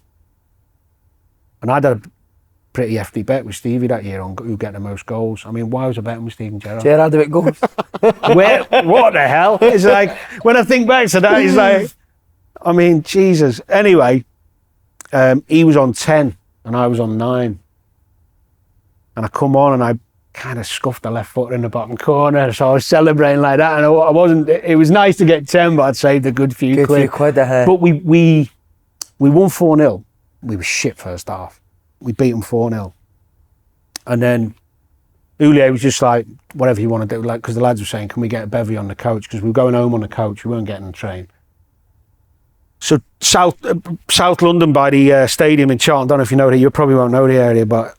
And I had a pretty hefty bet with Stevie that year on who get the most goals. I mean, why was I betting with Steven Gerrard? Gerrard with goals. What the hell? It's like, when I think back to that, it's like, I mean, Jesus. Anyway, he was on 10 and I was on 9. And I come on and I kind of scuffed the left foot in the bottom corner, so I was celebrating like that. And I wasn't, it was nice to get 10, but I'd saved a good few quid. But we won 4-0. We were shit first half. We beat them 4-0. And then Houllier was just like, whatever you want to do, like, because the lads were saying, can we get a bevy on the coach? Because we were going home on the coach, we weren't getting the train. So South London by the stadium in Charlton, I don't know if you know it, you probably won't know the area, but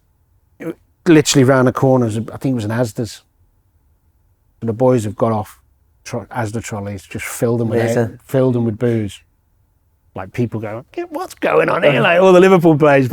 literally round the corners, I think it was an Asda's. And the boys have got off Asda trolleys, just filled them with booze. Like, people go, what's going on here? Like, all the Liverpool players,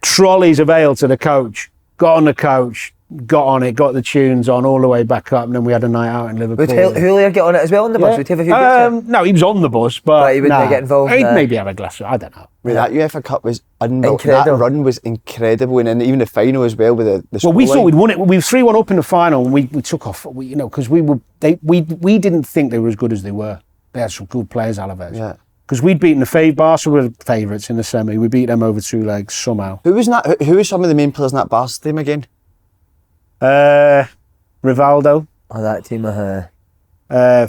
trolleys of ale to the coach, got on the coach, got on it, got the tunes on all the way back up, and then we had a night out in Liverpool. Would Houllier get on it as well on the bus? Would he have a few bits? No, he was on the bus, but he wouldn't get involved. He'd maybe have a glass, I don't know. Right, that UEFA Cup was unbelievable. That run was incredible, and then even the final as well with the Well, we thought we'd won it. We were 3-1 up in the final, and we took off. Because we didn't think they were as good as they were. They had some good players, Alaves. Yeah. Because we'd beaten Barca were favourites in the semi. We beat them over 2 legs somehow. Who was some of the main players in that Barca team again? Rivaldo. Oh, that team.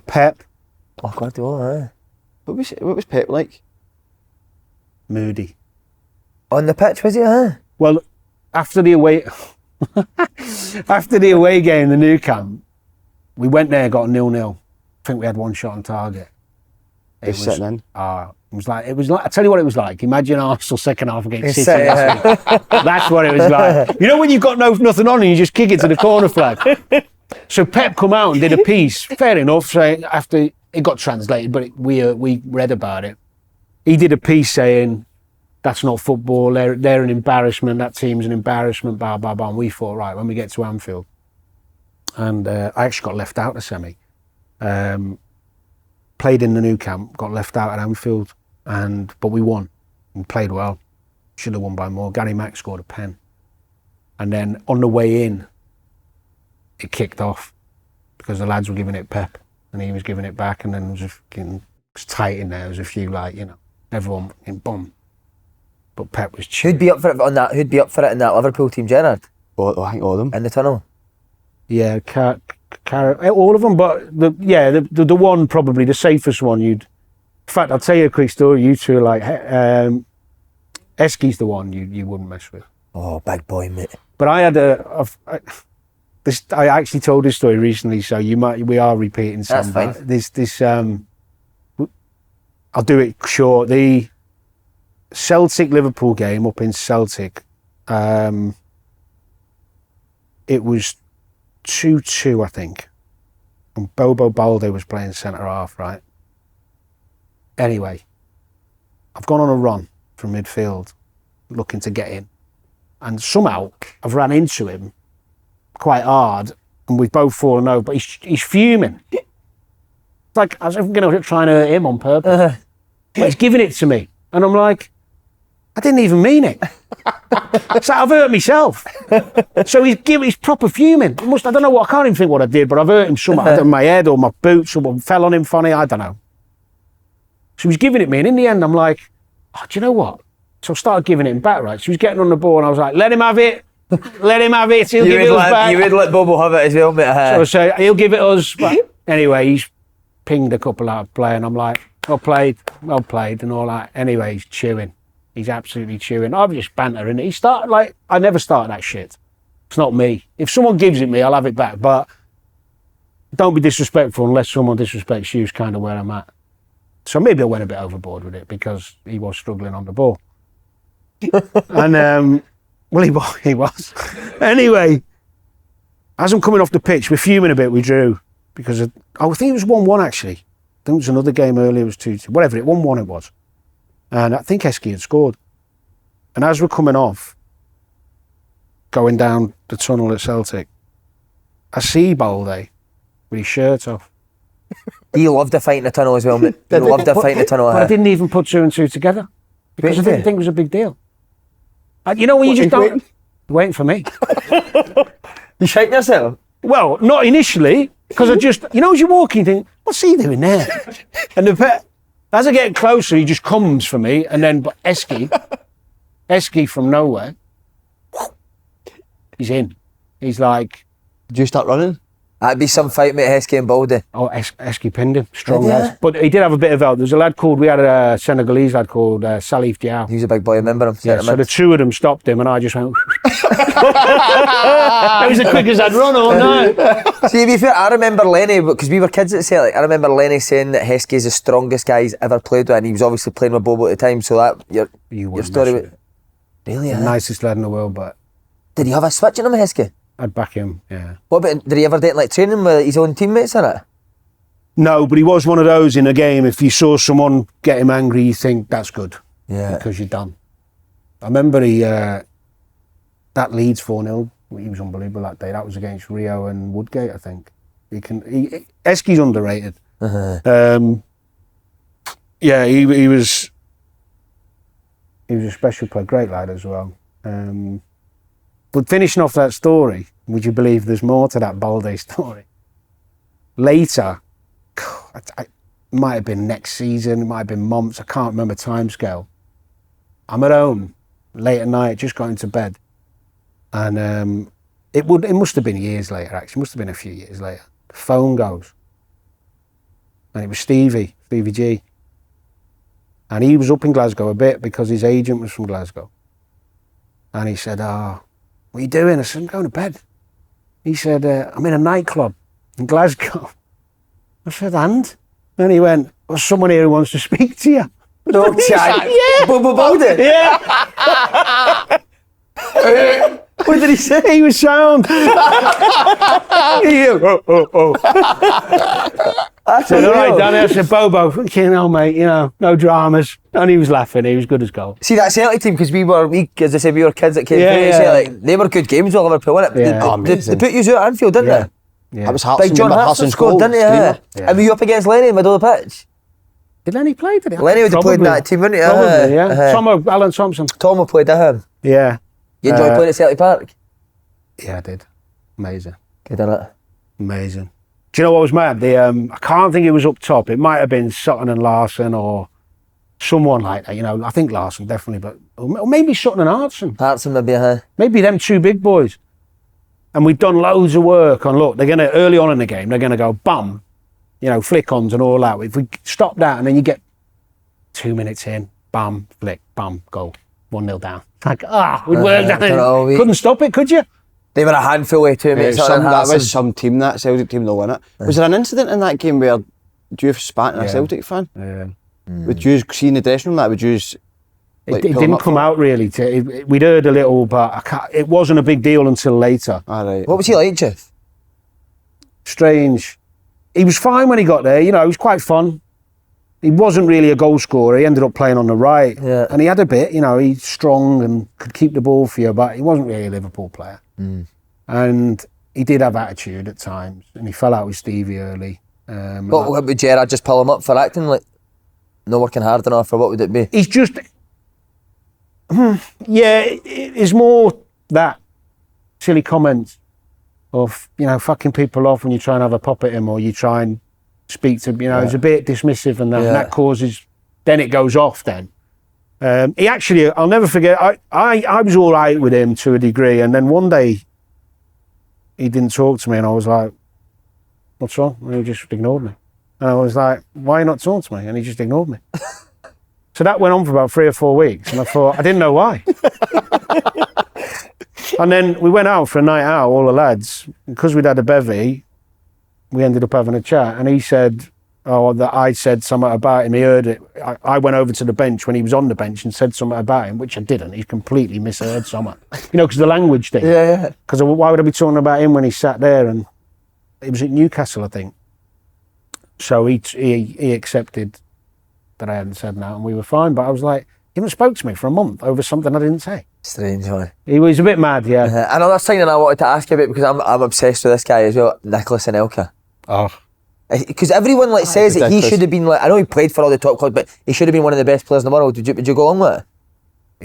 Pep. Oh, God, What was Pep like? Moody. On the pitch, was he? Well, after the away game, the new camp, we went there, got a 0-0. I think we had 1 shot on target. It was sitting in. It was like. I tell you what it was like. Imagine Arsenal second half against City. That's what it was like. You know when you've got nothing on and you just kick it to the corner flag. So Pep come out and did a piece. Fair enough. Saying after it got translated, but we read about it. He did a piece saying that's not football. They're an embarrassment. That team's an embarrassment. Blah blah blah. And we thought, right, when we get to Anfield, and I actually got left out of the semi. Played in the new camp, got left out at Anfield, but we won. We played well. Should have won by more. Gary Mack scored a pen. And then on the way in, it kicked off because the lads were giving it Pep and he was giving it back, and then it was tight in there. There was a few everyone in boom. But Pep was chill. Who'd be up for it in that Liverpool team, Gerrard? I think all of them. In the tunnel? Yeah, all of them, but the one probably the safest one fact, I'll tell you a quick story. You two are like, Eski's the one you wouldn't mess with. Oh, big boy, mate. But I had I actually told this story recently, so we are repeating some. That's fine. This I'll do it short. The Celtic Liverpool game up in Celtic, it was 2-2, I think, and Bobe Balde was playing centre half, right? Anyway, I've gone on a run from midfield, looking to get in, and somehow I've ran into him quite hard, and we've both fallen over. But he's fuming. It's like as if I'm going to try and hurt him on purpose. But he's giving it to me, and I'm like, I didn't even mean it. It's like I've hurt myself. So he's proper fuming. I don't know what. I can't even think what I did, but I've hurt him somehow. Either my head or my boots, someone fell on him funny. I don't know. So he's giving it me, and in the end, I'm like, oh, do you know what? So I started giving it him back, right? So he was getting on the ball, and I was like, let him have it. Let him have it. He'll give it us back. You would let Bobo have it as well, mate. So I say, he'll give it us. But anyway, he's pinged a couple out of play, and I'm like, well played, and all that. Anyway, he's chewing. He's absolutely chewing. I'm just bantering. He started like, I never start that shit. It's not me. If someone gives it me, I'll have it back. But don't be disrespectful unless someone disrespects you is kind of where I'm at. So maybe I went a bit overboard with it because he was struggling on the ball. And, well, he was. Anyway, as I'm coming off the pitch, we're fuming a bit, we drew. Because, I think it was 1-1 actually. I think it was another game earlier, it was 2-2. Whatever, 1-1 it was. And I think Eski had scored. And as we're coming off, going down the tunnel at Celtic, I see Balde with his shirt off. He loved a fight in the tunnel as well, mate. He loved a fight in the tunnel. But I didn't even put 2 and 2 together. Because I didn't think it was a big deal. You know when you just don't... Waiting for me. You shaking yourself? Well, not initially, because I just... You know as you walk, you think, what's he doing there? And as I get closer, he just comes for me, and then but Eski from nowhere, he's in. He's like... Did you start running? That'd be some fight, mate, Heskey and Balde. Oh, Eski pinned him. Strong lad. But he did have a bit of help. There was a lad called... We had a Senegalese lad called Salif Diao. He was a big boy, I remember him. Yeah, so the two of them stopped him, and I just went... That was the quickest I'd run all night. See, to be fair, I remember Lenny, because we were kids at Celtic, I remember Lenny saying that Heskey is the strongest guy he's ever played with, and he was obviously playing with Bobo at the time, so that, your story... Really, the nicest lad in the world, but... Did he have a switch in him, Heskey? I'd back him, yeah. What about, did he ever date like training with his own teammates in it? No, but he was one of those in a game, if you saw someone get him angry, you think, that's good. Yeah. Because you're done. I remember that Leeds 4-0, he was unbelievable that day. That was against Rio and Woodgate, I think. Eski's underrated. Yeah, he was a special player, great lad as well. But finishing off that story, would you believe there's more to that Balde story? Later, it might have been next season, it might have been months, I can't remember timescale. I'm at home, late at night, just going to bed. And it must have been years later, actually. It must have been a few years later. The phone goes. And it was Stevie G. And he was up in Glasgow a bit because his agent was from Glasgow. And he said, what are you doing? I said, I'm going to bed. He said, I'm in a nightclub in Glasgow. I said, and? And he went, well, someone here who wants to speak to you. No chance. Yeah. Bobe Balde? Yeah. What did he say? He was sound. I said, all right, Danny. I said, Bobo, fucking hell, mate, no dramas. And he was laughing. He was good as gold. See, that Celtic team, because as I said, we were kids that came through Celtic. They were good games with Liverpool, weren't it? Yeah. They put you out at Anfield, didn't they? Yeah. That was Hartson. Big John Hartson scored, didn't he? Yeah. And were you up against Lenny in the middle of the pitch? Did Lenny play? Did he? Lenny would have played in that team, wouldn't he? Probably, yeah. Alan Thompson. Tom played with him. Yeah. You enjoyed playing at Celtic Park? Yeah, I did. Amazing. Good, innit? Amazing. Do you know what was mad? I can't think it was up top. It might have been Sutton and Larson or someone like that. I think Larson definitely, but or maybe Sutton and Hartson. Hartson maybe, Maybe them two big boys. And we've done loads of work on, look, they're going to, early on in the game, they're going to go, bum, flick-ons and all that. If we stop that and then you get 2 minutes in, bam, flick, bam, goal. 1-0 down. Like, we'd worked on it. Couldn't stop it, could you? They were a handful with 2 minutes. That was some team, that Celtic team, they'll win it. Was there an incident in that game where you spat in a Celtic fan? Yeah. Would you see in the dressing room that? Would you? Like, it didn't come out really. We'd heard a little, but it wasn't a big deal until later. All right. What was he like, Jeff? Strange. He was fine when he got there. You know, he was quite fun. He wasn't really a goal scorer. He ended up playing on the right. Yeah. And he had a bit, you know, he's strong and could keep the ball for you, but he wasn't really a Liverpool player. And he did have attitude at times, and he fell out with Stevie early. But would Gerrard just pull him up for acting like not working hard enough, or what would it be? He's just, it's more that silly comments of, you know, fucking people off when you try and have a pop at him, or you try and speak to, you know, he's a bit dismissive, and that causes, then it goes off then. He actually, I'll never forget, I was all right with him to a degree, and then one day he didn't talk to me, and I was like, what's wrong? And he just ignored me. And I was like, why are you not talking to me? And he just ignored me. So that went on for about 3 or 4 weeks, and I thought, I didn't know why. And then we went out for a night out, all the lads, because we'd had a bevy, we ended up having a chat, and he said, that I said something about him. He heard it. I went over to the bench when he was on the bench and said something about him, which I didn't. He completely misheard something. You know, because the language thing. Yeah. Because why would I be talking about him when he sat there? And it was at Newcastle, I think. So he accepted that I hadn't said that, and we were fine. But I was like, he haven't spoke to me for a month over something I didn't say. Strange, man. He was a bit mad, yeah. Another thing that I wanted to ask you about, because I'm obsessed with this guy as well, Nicholas Anelka. Oh. Because everyone says that he should have been I know he played for all the top clubs, but he should have been one of the best players in the world. Would you go on with it?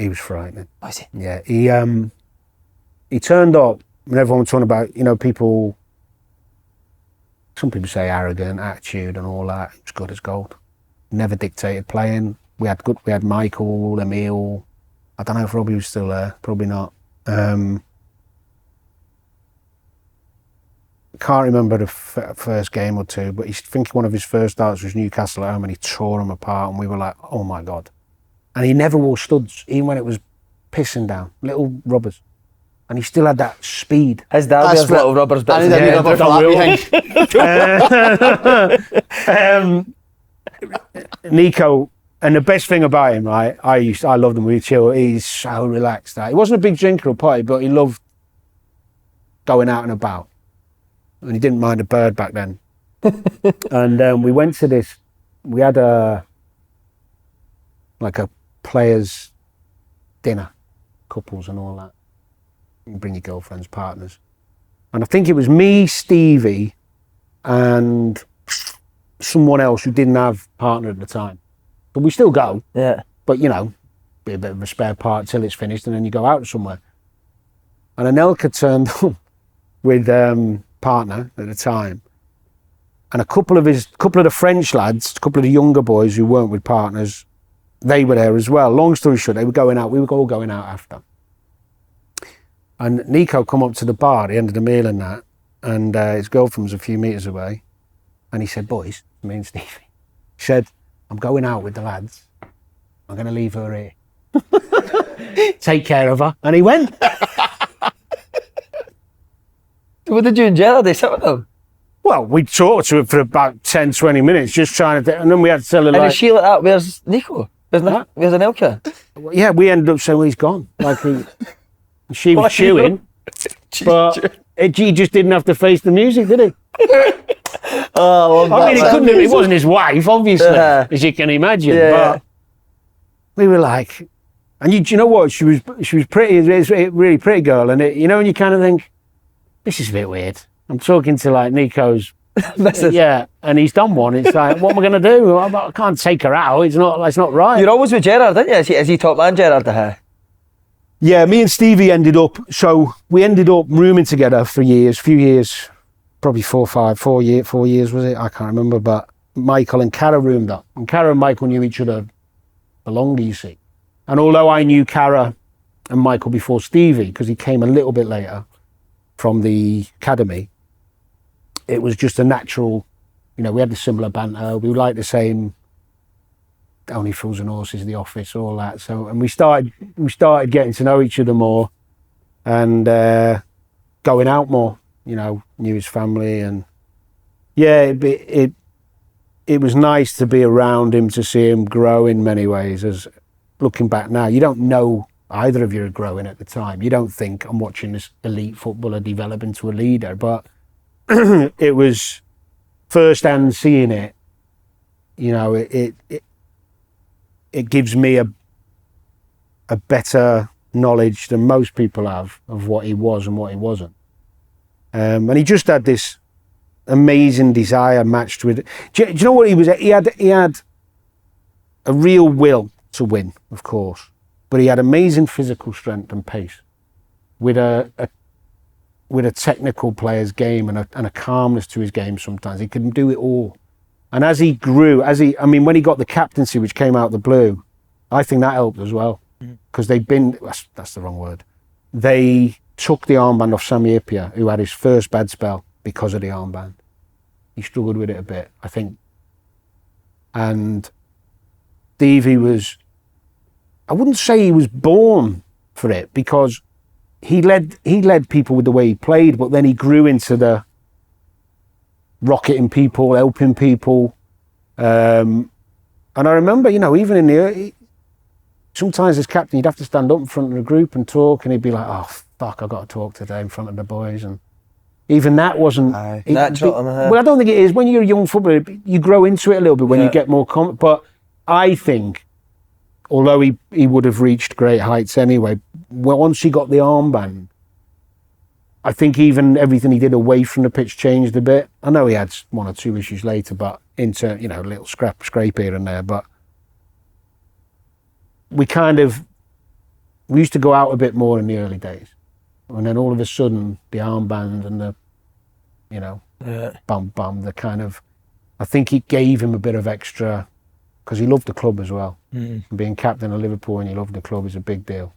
He was frightening. Was he? Yeah, he turned up when everyone was talking about, you know, people. Some people say arrogant attitude and all that. It was good as gold. Never dictated playing. We had Michael, Emile. I don't know if Robbie was still there. Probably not. Can't remember the first game or two, but I think one of his first starts was Newcastle at home, and he tore them apart, and we were like, oh my God. And he never wore studs, even when it was pissing down, little rubbers. And he still had that speed. His dad wears little rubbers, but Nico, and the best thing about him, right, I loved him. We chill. He's so relaxed. He wasn't a big drinker or party, but he loved going out and about. And he didn't mind a bird back then. And we went to this, we had a players' dinner, couples and all that. You bring your girlfriends, partners. And I think it was me, Stevie, and someone else who didn't have a partner at the time. But we still go. Yeah. But, you know, be a bit of a spare part till it's finished, and then you go out somewhere. And Anelka turned up with partner at the time, and a couple of the French lads, a couple of the younger boys who weren't with partners, they were there as well. Long story short, they were going out. We were all going out after. And Nico come up to the bar at the end of the meal and that, and his girlfriend was a few metres away, and he said, boys, me and Stevie, he said, I'm going out with the lads. I'm going to leave her here. Take care of her. And he went. What did you and Gerrard do? Sit with him? Well, we talked to her for about 10, 20 minutes, just trying to, and then we had to tell her, and is she like that? Where's Nico? Where's Anelka? Yeah, we ended up saying, well, he's gone. Like, she was chewing, but he just didn't have to face the music, did he? I mean, it wasn't his wife, obviously, as you can imagine, but we were like, and you know what? She was pretty, a really pretty girl, and you know, and you kind of think, this is a bit weird. I'm talking to like Nico's, and he's done one. It's like, what am I going to do? I can't take her out. It's not right. You're always with Gerrard, aren't you? Is he top man, Gerrard? Yeah, me and Stevie ended up rooming together for a few years, probably 4 years was it? I can't remember, but Michael and Cara roomed up. And Cara and Michael knew each other for longer, you see. And although I knew Cara and Michael before Stevie, because he came a little bit later from the academy, it was just a natural, you know, we had the similar banter, we liked the same Only Fools and Horses, The Office, all that. So, and we started getting to know each other more, and going out more. You know, knew his family, and yeah, it was nice to be around him, to see him grow in many ways. As looking back now, you don't know either of you are growing at the time. You don't think, I'm watching this elite footballer develop into a leader, but it was first hand seeing it. You know, it gives me a better knowledge than most people have of what he was and what he wasn't. And he just had this amazing desire matched with. Do you know what he was? He had a real will to win, of course, but he had amazing physical strength and pace, with a technical player's game and a calmness to his game. Sometimes he could do it all. And as he grew, when he got the captaincy, which came out of the blue, I think that helped as well. Because that's the wrong word. They took the armband off Sami Hyypiä, who had his first bad spell because of the armband. He struggled with it a bit, I think. And Stevie was, I wouldn't say he was born for it, because he led people with the way he played, but then he grew into the rocketing people, helping people. And I remember, you know, even in the sometimes as captain, you'd have to stand up in front of the group and talk, and he'd be like, "Oh fuck, I've got to talk today in front of the boys." And even that wasn't natural. Well, I don't think it is. When you're a young footballer, you grow into it a little bit when you get more But I think, although he would have reached great heights anyway, once he got the armband, I think even everything he did away from the pitch changed a bit. I know he had one or two issues later, but into, you know, a little scrape here and there. But we used to go out a bit more in the early days, and then all of a sudden the armband and the, you know, bum, the kind of, I think it gave him a bit of extra, because he loved the club as well. Being captain of Liverpool and you love the club is a big deal.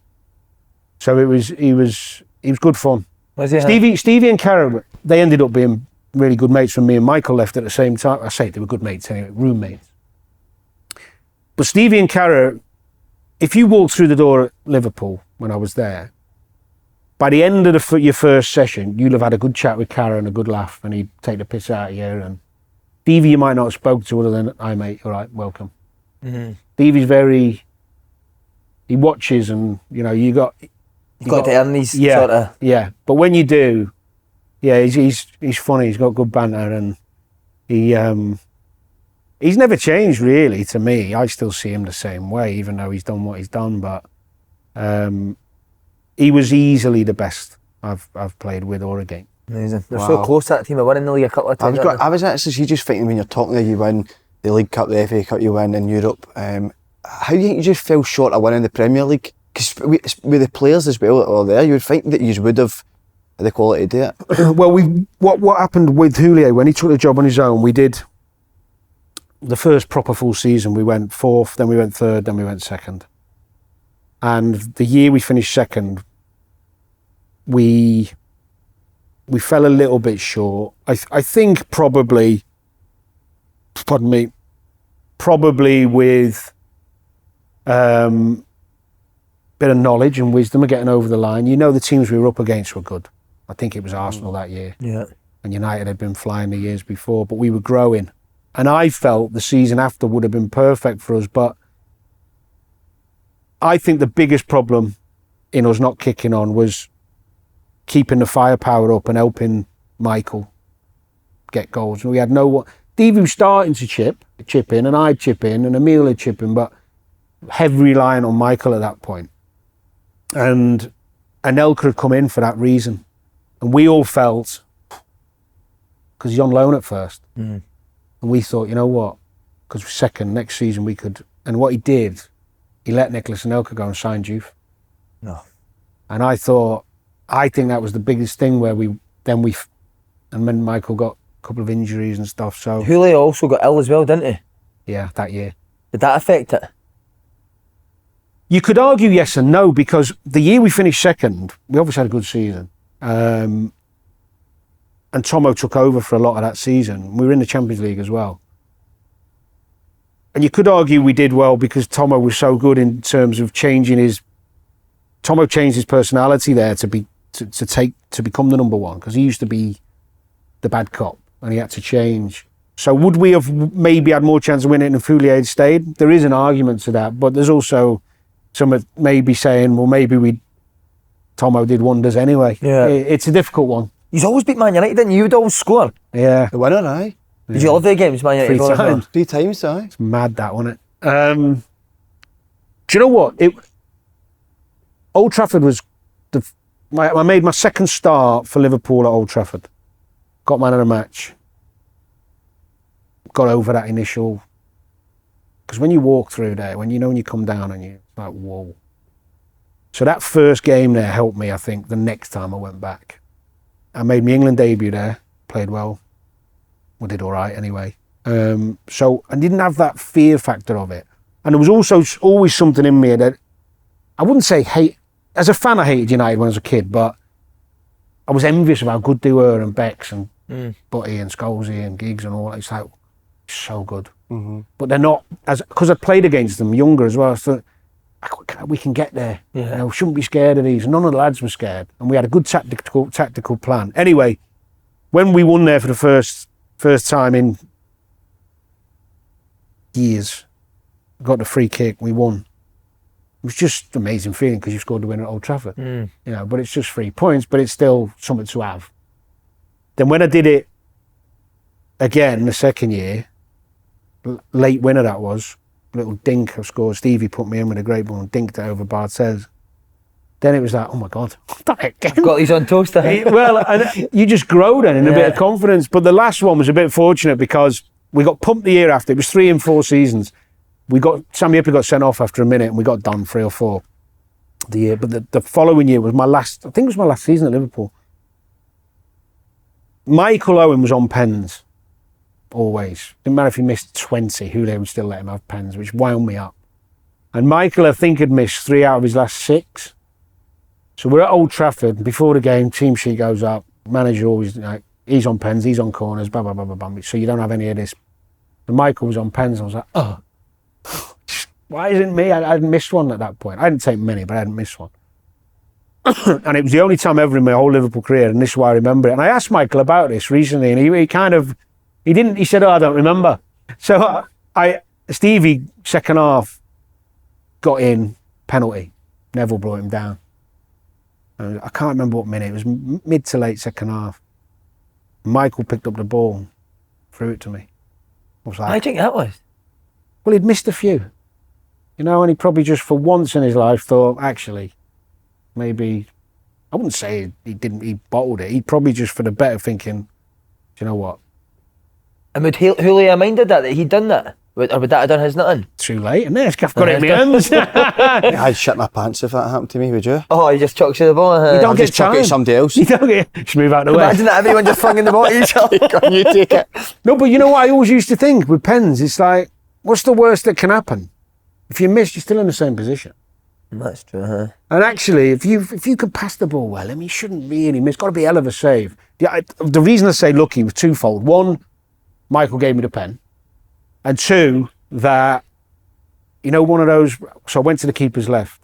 So he was good fun. Stevie and Cara, they ended up being really good mates when me and Michael left at the same time. I say they were good mates anyway, roommates. But Stevie and Cara, if you walked through the door at Liverpool when I was there, by the end of your first session, you'll have had a good chat with Cara and a good laugh, and he'd take the piss out of you. And Stevie, you might not have spoke to other than, "Hi mate, all right, welcome." Stevie's he watches, and you know, you got to earn these sort of. Yeah, but when you do, he's funny. He's got good banter, and he's never changed really. To me, I still see him the same way, even though he's done what he's done. But he was easily the best I've played with or against. Amazing. They're so close to that team of winning the league a couple of times. I was actually just thinking, when you're talking there, you win the League Cup, the FA Cup, you win in Europe. How do you think you just fell short of winning the Premier League? Because with the players as well that were there, you would think that you would have the quality to do it. Well, what happened with Houllier when he took the job on his own, we did the first proper full season. We went fourth, then we went third, then we went second. And the year we finished second, we fell a little bit short. I think probably with bit of knowledge and wisdom of getting over the line. You know, the teams we were up against were good. I think it was Arsenal that year. Yeah. And United had been flying the years before, but we were growing. And I felt the season after would have been perfect for us, but I think the biggest problem in us not kicking on was keeping the firepower up and helping Michael get goals. And we had no one. Stevie was starting to chip in, and I'd chip in, and Emil would chip in, but heavy reliant on Michael at that point. And Anelka had come in for that reason. And we all felt, because he's on loan at first, and we thought, you know what, because we're second, next season we could. And what he did, he let Nicholas Anelka go and sign Juve. No. And I think that was the biggest thing where and then Michael got a couple of injuries and stuff. So Houllier also got ill as well, didn't he? Yeah, that year. Did that affect it? You could argue yes and no, because the year we finished second, we obviously had a good season. And Tomo took over for a lot of that season. We were in the Champions League as well. and you could argue we did well because Tomo was so good in terms of Tomo changed his personality there to become the number one, because he used to be the bad cop and he had to change. So would we have maybe had more chance of winning if Houllier had stayed? There is an argument to that, but there's also some maybe saying, well, maybe Tomo did wonders anyway. Yeah. It's a difficult one. He's always beat Man United, didn't he? You'd always score. Yeah. The winner, aye. Did you love the games, Man United? 3 times. 3 times, aye. It's mad, that, wasn't it? Do you know what? Old Trafford was I made my second start for Liverpool at Old Trafford. Got man of the match. Got over that initial, because when you walk through there, when you come down and you're like, whoa. So that first game there helped me, I think, the next time I went back. I made my England debut there, played well. We did all right anyway. So I didn't have that fear factor of it. And there was also always something in me that, I wouldn't say hate. As a fan, I hated United when I was a kid, but I was envious of how good they were, and Becks and Butty and Scholesy and Giggs and all that. It's like, so good. Mm-hmm. But they're not, because I played against them younger as well. So we can get there. Yeah. We shouldn't be scared of these. None of the lads were scared. And we had a good tactical plan. Anyway, when we won there for the first time in years, got the free kick, we won. It was just an amazing feeling because you scored the win at Old Trafford. But it's just 3 points, but it's still something to have. Then when I did it again the second year, late winner that was, little dink I scored, Stevie put me in with a great ball and dinked it over Barthez. Then it was like, oh my God, that again. Got these on toast, I think. Well, and you just grow then in a bit of confidence. But the last one was a bit fortunate because we got pumped the year after. It was 3 and 4 seasons. Sammy Hipper got sent off after a minute and we got done 3 or 4 the year. But the following year was I think it was my last season at Liverpool. Michael Owen was on pens, always. Didn't matter if he missed 20, Houllier would still let him have pens, which wound me up. And Michael, I think, had missed 3 out of his last 6. So we're at Old Trafford, before the game, team sheet goes up, manager always, like, he's on pens, he's on corners, blah, blah, blah, blah, blah. So you don't have any of this. And Michael was on pens, and I was like, oh. Why isn't me? I hadn't missed one at that point. I hadn't taken many, but I hadn't missed one. And it was the only time ever in my whole Liverpool career, and this is why I remember it. And I asked Michael about this recently, and he said, oh, I don't remember. So Stevie, second half, got in, penalty. Neville brought him down. And I can't remember what minute, it was mid to late second half. Michael picked up the ball, threw it to me. I was like, I think that was. Well, he'd missed a few, and he probably just for once in his life thought, actually, maybe, I wouldn't say he bottled it. He probably just for the better thinking, do you know what? And would Houllier minded that he'd done that? Or would that have done his nothing? Too late, and I've got it in my hands. I'd shit my pants if that happened to me, would you? Oh, he just chucks you the ball. You don't I'll get just chuck time. it to somebody else. You don't get, just move out of the way. Imagine that everyone just flinging the ball at each other. Can you take it? No, but you know what I always used to think with pens? It's like, what's the worst that can happen? If you miss, you're still in the same position. That's true, huh? And actually, if you can pass the ball well, you shouldn't really miss. Got to be a hell of a save. The reason I say lucky was twofold. One, Michael gave me the pen. And 2, that, one of those, so I went to the keeper's left.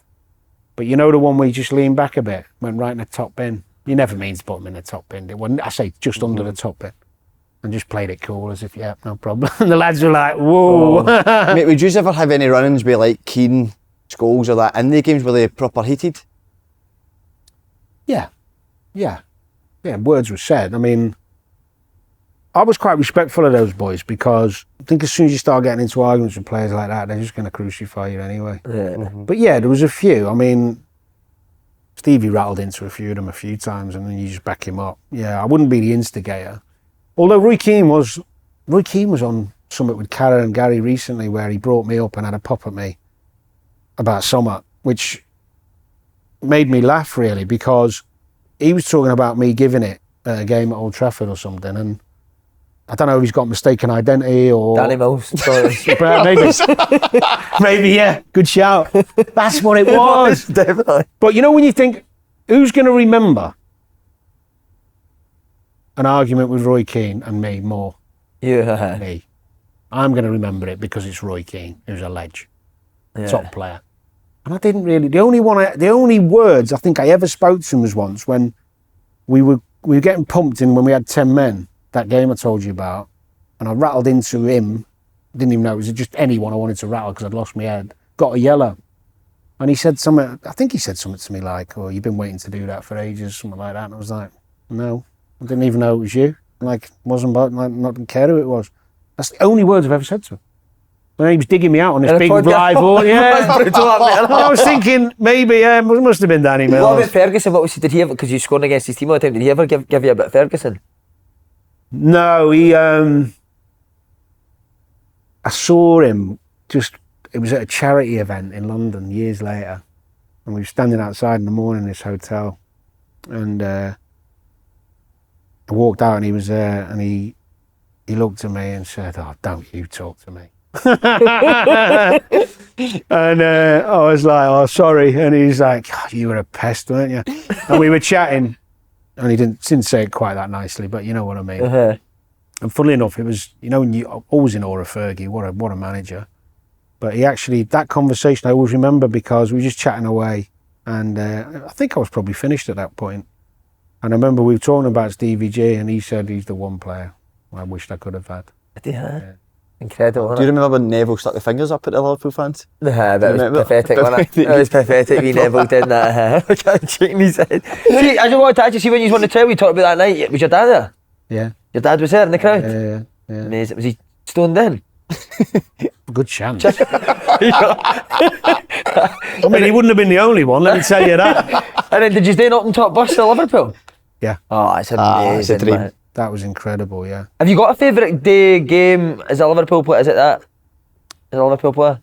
But the one where you just lean back a bit, went right in the top bin. You never mean to put them in the top bin. It wasn't, I say just under the top bin. And just played it cool as if, yeah, no problem. And the lads were like, whoa. Oh. Mate, would you ever have any run-ins with like Keane, Scholes or that in the games where they proper heated? Yeah. Words were said. I mean, I was quite respectful of those boys because I think as soon as you start getting into arguments with players like that, they're just going to crucify you anyway. Yeah. Mm-hmm. But yeah, there was a few. I mean, Stevie rattled into a few of them a few times and then you just back him up. Yeah, I wouldn't be the instigator. Although Roy Keane was on something with Cara and Gary recently where he brought me up and had a pop at me about something, which made me laugh really because he was talking about me giving it at a game at Old Trafford or something, and I don't know if he's got mistaken identity or... Danny Mills. Maybe, yeah, good shout. That's what it was. Definitely. But when you think, who's going to remember an argument with Roy Keane and me more? Yeah. Me. I'm going to remember it because it's Roy Keane, who's a ledge, Yeah. top player. And I didn't really. The only words I think I ever spoke to him was once when we were getting pumped in when we had 10 men. That game I told you about, and I rattled into him. Didn't even know it was just anyone I wanted to rattle because I'd lost my head. Got a yellow, and he said something. I think he said something to me like, "Oh, you've been waiting to do that for ages," something like that. And I was like, "No, I didn't even know it was you." Like, wasn't about, like, not didn't care who it was. That's the only words I've ever said to him. When he was digging me out on this big live audio, I was thinking maybe it must have been Danny Mills. What about Ferguson? Did he ever? Because you scored against his team all the time. Did he ever give you a bit of Ferguson? No, he. I saw him it was at a charity event in London years later, and we were standing outside in the morning in this hotel, and I walked out and he was there, and he looked at me and said, "Oh, don't you talk to me." And I was like, "Oh, sorry," and he's like, "Oh, you were a pest, weren't you?" And we were chatting, and he didn't say it quite that nicely, but you know what I mean. Uh-huh. And funnily enough, it was, you always in awe of Fergie, what a manager. But he actually, that conversation I always remember because we were just chatting away, and I think I was probably finished at that point. And I remember we were talking about Stevie G, and he said he's the one player I wished I could have had. Yeah. Incredible. Do you remember when Neville stuck the fingers up at the Liverpool fans? That was pathetic, wasn't it? That was pathetic when Neville did that. Shaking his head. See, I just wanted to actually see when you won the treble, we talked about that night. Was your dad there? Yeah. Your dad was there in the crowd? Yeah. Amazing. Was he stoned in? Good chance. I mean, he wouldn't have been the only one, let me tell you that. And then did you stay in up on top bus to Liverpool? Yeah. Oh, it's amazing. It's a dream. Man. That was incredible, yeah. Have you got a favourite day game as a Liverpool player? Is it that? As a Liverpool player?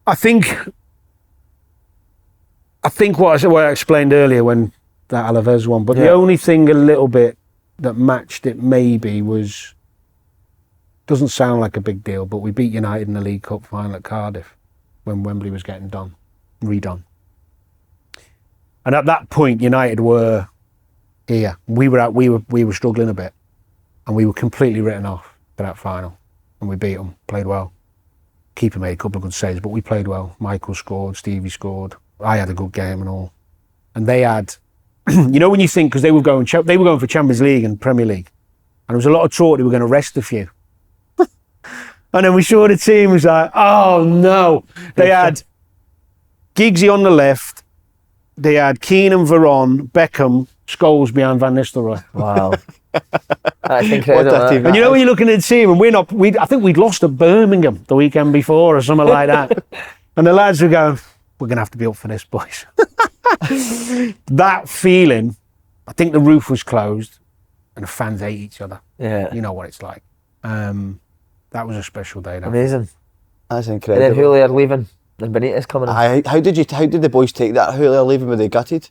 I think what I explained earlier when that Alaves one, but the only thing a little bit that matched it maybe was, doesn't sound like a big deal, but we beat United in the League Cup final at Cardiff when Wembley was getting redone. And at that point, United were here. We were struggling a bit, and we were completely written off for that final. And we beat them, played well. Keeper made a couple of good saves, but we played well. Michael scored, Stevie scored. I had a good game and all. And they had, when you think, because they were going for Champions League and Premier League, and there was a lot of talk they were going to rest a few. And then we saw the team was like, oh no. They had Giggsy on the left, they had Keane and Veron, Beckham, Scholes behind Van Nistelrooy. Wow. That's incredible. And when you're looking at the team, and I think we'd lost at Birmingham the weekend before or something like that. And the lads were going, we're going to have to be up for this, boys. That feeling, I think the roof was closed and the fans hate each other. Yeah. You know what it's like. That was a special day. Amazing. That's incredible. And then Houllier leaving and Benitez coming in. How did the boys take that? Houllier leaving, were they gutted?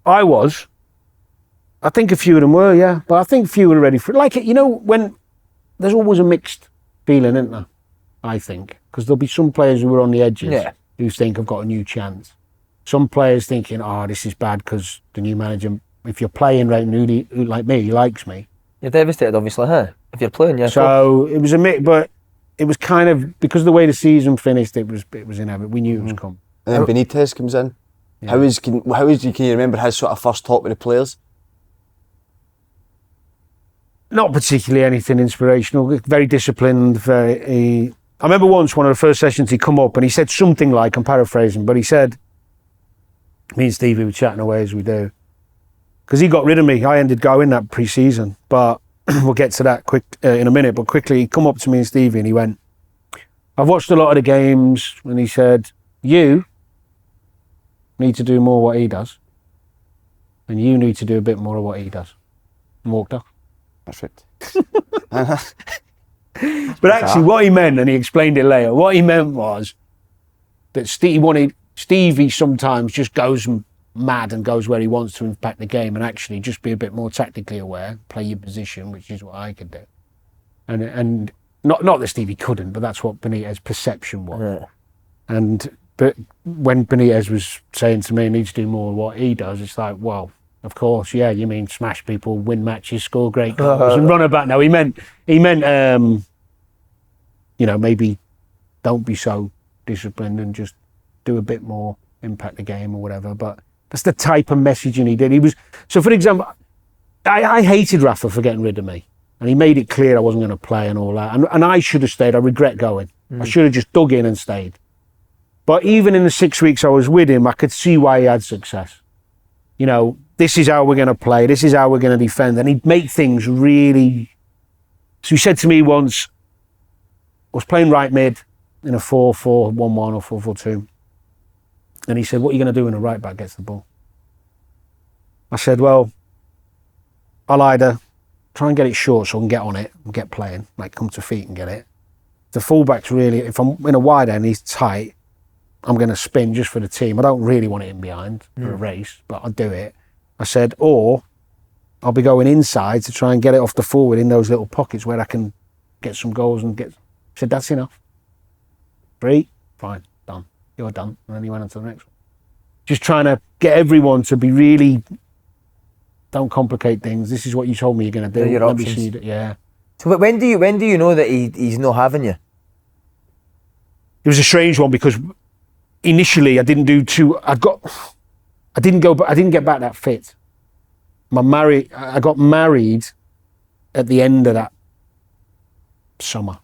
I was. I think a few of them were, yeah. But I think a few were ready for it. When there's always a mixed feeling, isn't there? I think. Because there'll be some players who are on the edges who think I've got a new chance. Some players thinking, this is bad because the new manager, if you're playing right now, who like me, he likes me. You're devastated, obviously, huh? If you're playing, yeah. So it was a mix, but it was kind of, because of the way the season finished, it was inevitable. We knew it was coming. And then Benitez comes in. Yeah. Can you remember his sort of first talk with the players? Not particularly anything inspirational. Very disciplined. I remember once one of the first sessions he come up and he said something like, I'm paraphrasing, but he said, me and Stevie were chatting away as we do, because he got rid of me. I ended going that pre-season, but we'll get to that quick in a minute. But quickly, he come up to me and Stevie and he went, I've watched a lot of the games, and he said, you need to do more what he does, and you need to do a bit more of what he does. And walked off. Perfect. But actually what he meant, and he explained it later, what he meant was that Stevie sometimes just goes mad and goes where he wants to impact the game, and actually just be a bit more tactically aware, play your position, which is what I could do. And not that Stevie couldn't, but that's what Benitez's perception was. Yeah. But when Benitez was saying to me he needs to do more of what he does, it's like, well, of course, yeah, you mean smash people, win matches, score great goals and run about. No, he meant, maybe don't be so disciplined and just do a bit more, impact the game or whatever. But that's the type of messaging he did. So for example, I hated Rafa for getting rid of me. And he made it clear I wasn't going to play and all that. And I should have stayed. I regret going. I should have just dug in and stayed. But even in the 6 weeks I was with him, I could see why he had success. This is how we're going to play. This is how we're going to defend. And he'd make things really... So he said to me once, I was playing right mid in a 4-4-1-1 or 4-4-2. And he said, what are you going to do when a right back gets the ball? I said, well, I'll either try and get it short so I can get on it and get playing, like come to feet and get it. The fullback's really, if I'm in a wide end, he's tight, I'm going to spin just for the team. I don't really want it in behind for a race, but I'll do it. I said, or I'll be going inside to try and get it off the forward in those little pockets where I can get some goals and get... I said, that's enough. 3, fine, done. You're done. And then he went on to the next one. Just trying to get everyone to be really... Don't complicate things. This is what you told me you're going to do. Your options. Yeah. So when do you know that he's not having you? It was a strange one because initially I didn't do too. I didn't get back that fit. I got married at the end of that summer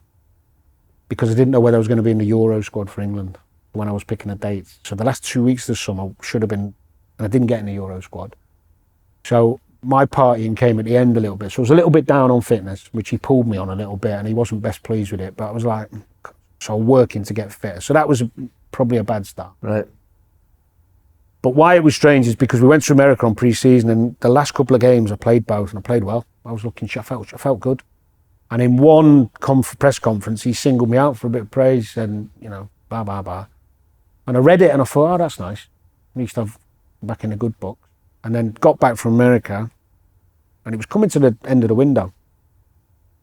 because I didn't know whether I was going to be in the Euro squad for England when I was picking the dates. So the last 2 weeks of the summer should have been, and I didn't get in the Euro squad. So my partying came at the end a little bit. So I was a little bit down on fitness, which he pulled me on a little bit, and he wasn't best pleased with it. But I was like, so working to get fitter. So that was probably a bad start. Right. But why it was strange is because we went to America on pre-season, and the last couple of games I played both, and I played well. I was looking, I felt good. And in one press conference, he singled me out for a bit of praise, and blah, blah, blah. And I read it and I thought, oh, that's nice. At least I've back in the good book. And then got back from America, and it was coming to the end of the window.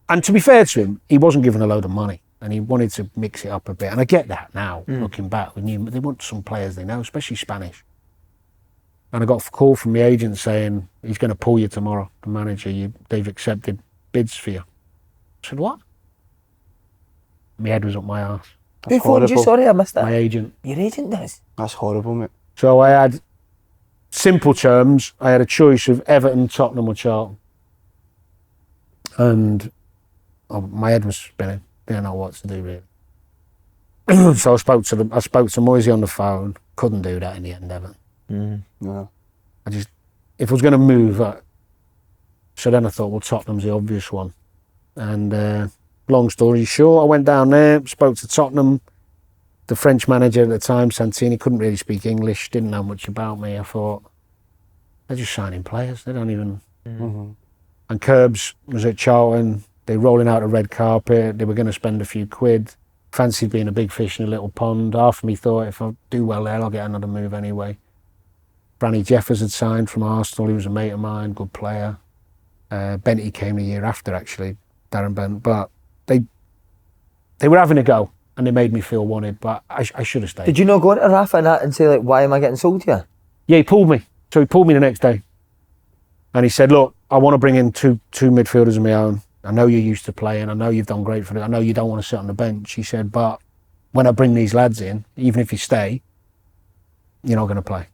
And to be fair to him, he wasn't given a load of money, and he wanted to mix it up a bit. And I get that now, looking back. They want some players they know, especially Spanish. And I got a call from the agent saying, he's going to pull you tomorrow, the manager. They've accepted bids for you. I said, what? My head was up my arse. Who phoned you? Sorry, I missed that. My agent. Your agent does? That's horrible, mate. So I had... Simple terms, I had a choice of Everton, Tottenham or Charlton. And my head was spinning. Didn't know what to do really. So I spoke to Moisey on the phone. Couldn't do that in the end, Everton. No. If I was going to move, so then I thought, well, Tottenham's the obvious one. And long story short, I went down there, spoke to Tottenham. The French manager at the time, Santini, couldn't really speak English, didn't know much about me. I thought, they're just signing players. They don't even... And Curbs was at Charlton. They rolling out a red carpet. They were going to spend a few quid. Fancied being a big fish in a little pond. Half of me thought, if I do well there, I'll get another move anyway. Branny Jeffers had signed from Arsenal. He was a mate of mine, good player. Benty came the year after, actually, Darren Bent. But they were having a go. And they made me feel wanted, but I should have stayed. Did you not go into Rafa and say, like, why am I getting sold to you? Yeah, he pulled me. So he pulled me the next day. And he said, look, I want to bring in two midfielders of my own. I know you're used to playing. I know you've done great for it. I know you don't want to sit on the bench. He said, but when I bring these lads in, even if you stay, you're not going to play.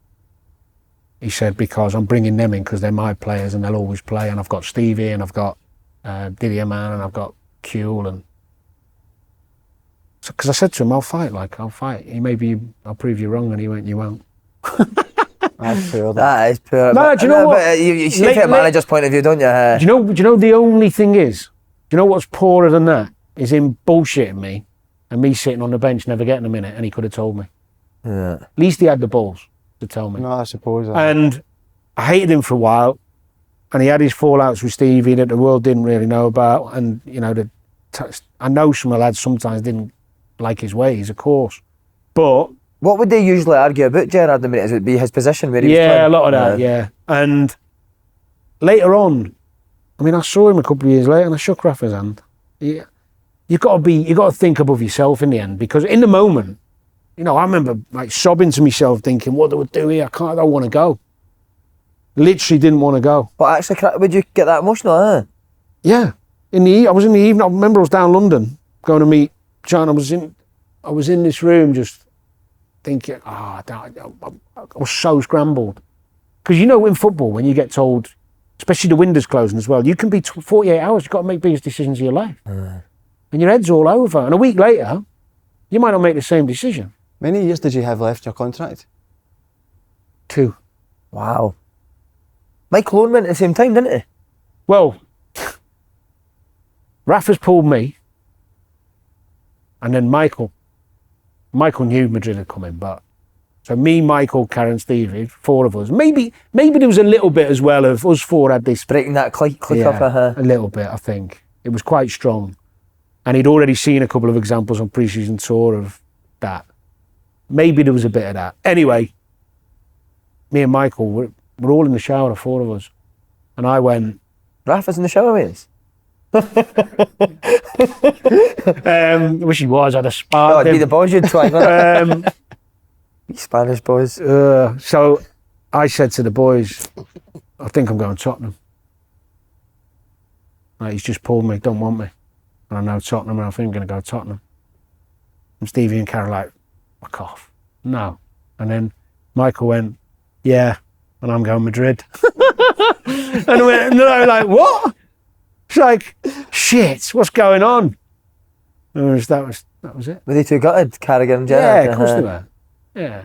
He said, because I'm bringing them in because they're my players and they'll always play. And I've got Stevie and I've got Didier Man and I've got Kuhl and... Because I said to him, I'll fight. I'll prove you wrong. And he went, you won't. That's poor. That is poor. No, do you know what? But you see it from a manager's point of view, don't you? Do you know the only thing is, do you know what's poorer than that? Is him bullshitting me and me sitting on the bench never getting a minute, and he could have told me. Yeah. At least he had the balls to tell me. No, I suppose. And I hated him for a while, and he had his fallouts with Stevie that the world didn't really know about, and I know some of the lads sometimes didn't like his ways, of course, but what would they usually argue about Gerrard? Would it be his position where he was playing? Yeah, a lot of that, yeah. And later on, I saw him a couple of years later and I shook Rafa's hand. Yeah. You've got to think above yourself in the end, because in the moment, I remember like sobbing to myself thinking, what do I do here? I don't want to go. Literally didn't want to go. But actually, would you get that emotional, huh? Yeah. I was in the evening. I remember I was down London going to meet John. I was in this room just thinking, I was so scrambled. Because you know in football, when you get told, especially the windows closing as well, you can be 48 hours, you've got to make biggest decisions of your life. And your head's all over. And a week later, you might not make the same decision. How many years did you have left in your contract? 2. Wow. Michael Owen went at the same time, didn't he? Well, Rafa's pulled me, and then Michael knew Madrid had come in, but so me, Michael, Karen, Stevie, 4 of us. Maybe there was a little bit as well of us 4 had this breaking that click up. A little bit, I think. It was quite strong, and he'd already seen a couple of examples on pre-season tour of that. Maybe there was a bit of that. Anyway, me and Michael we're all in the shower, the 4 of us, and I went. Rafa's in the shower with us. Wish he was. I'd have sparred it'd be the boys you'd try. Spanish boys. So I said to the boys, I think I'm going to Tottenham. Like, he's just pulled me, don't want me. And I know Tottenham, and I think I'm going to go to Tottenham. And Stevie and Karen like, fuck off. No. And then Michael went, yeah, and I'm going Madrid. And I went, no, like, what? It's like, shit, what's going on? And that was it. Were they too gutted, Carragher and Gerrard? Yeah, of course they were. Yeah.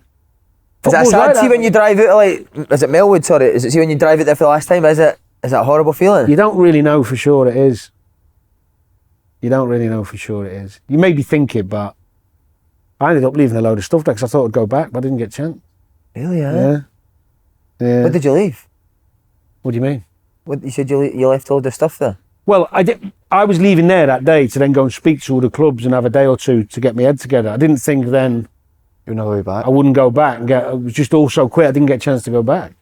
Is that sad? See when you drive out, like, is it Melwood, sorry? Is it, see when you drive out there for the last time, is that a horrible feeling? You don't really know for sure it is. You don't really know for sure it is. You may be thinking, but I ended up leaving a load of stuff there because I thought I'd go back, but I didn't get a chance. Really, Yeah. What did you leave? What do you mean? What, you said you left all the stuff there? Well, I was leaving there that day to then go and speak to all the clubs and have a day or two to get my head together. I didn't think then You're not way back. I wouldn't go back and it was just all so quick I didn't get a chance to go back.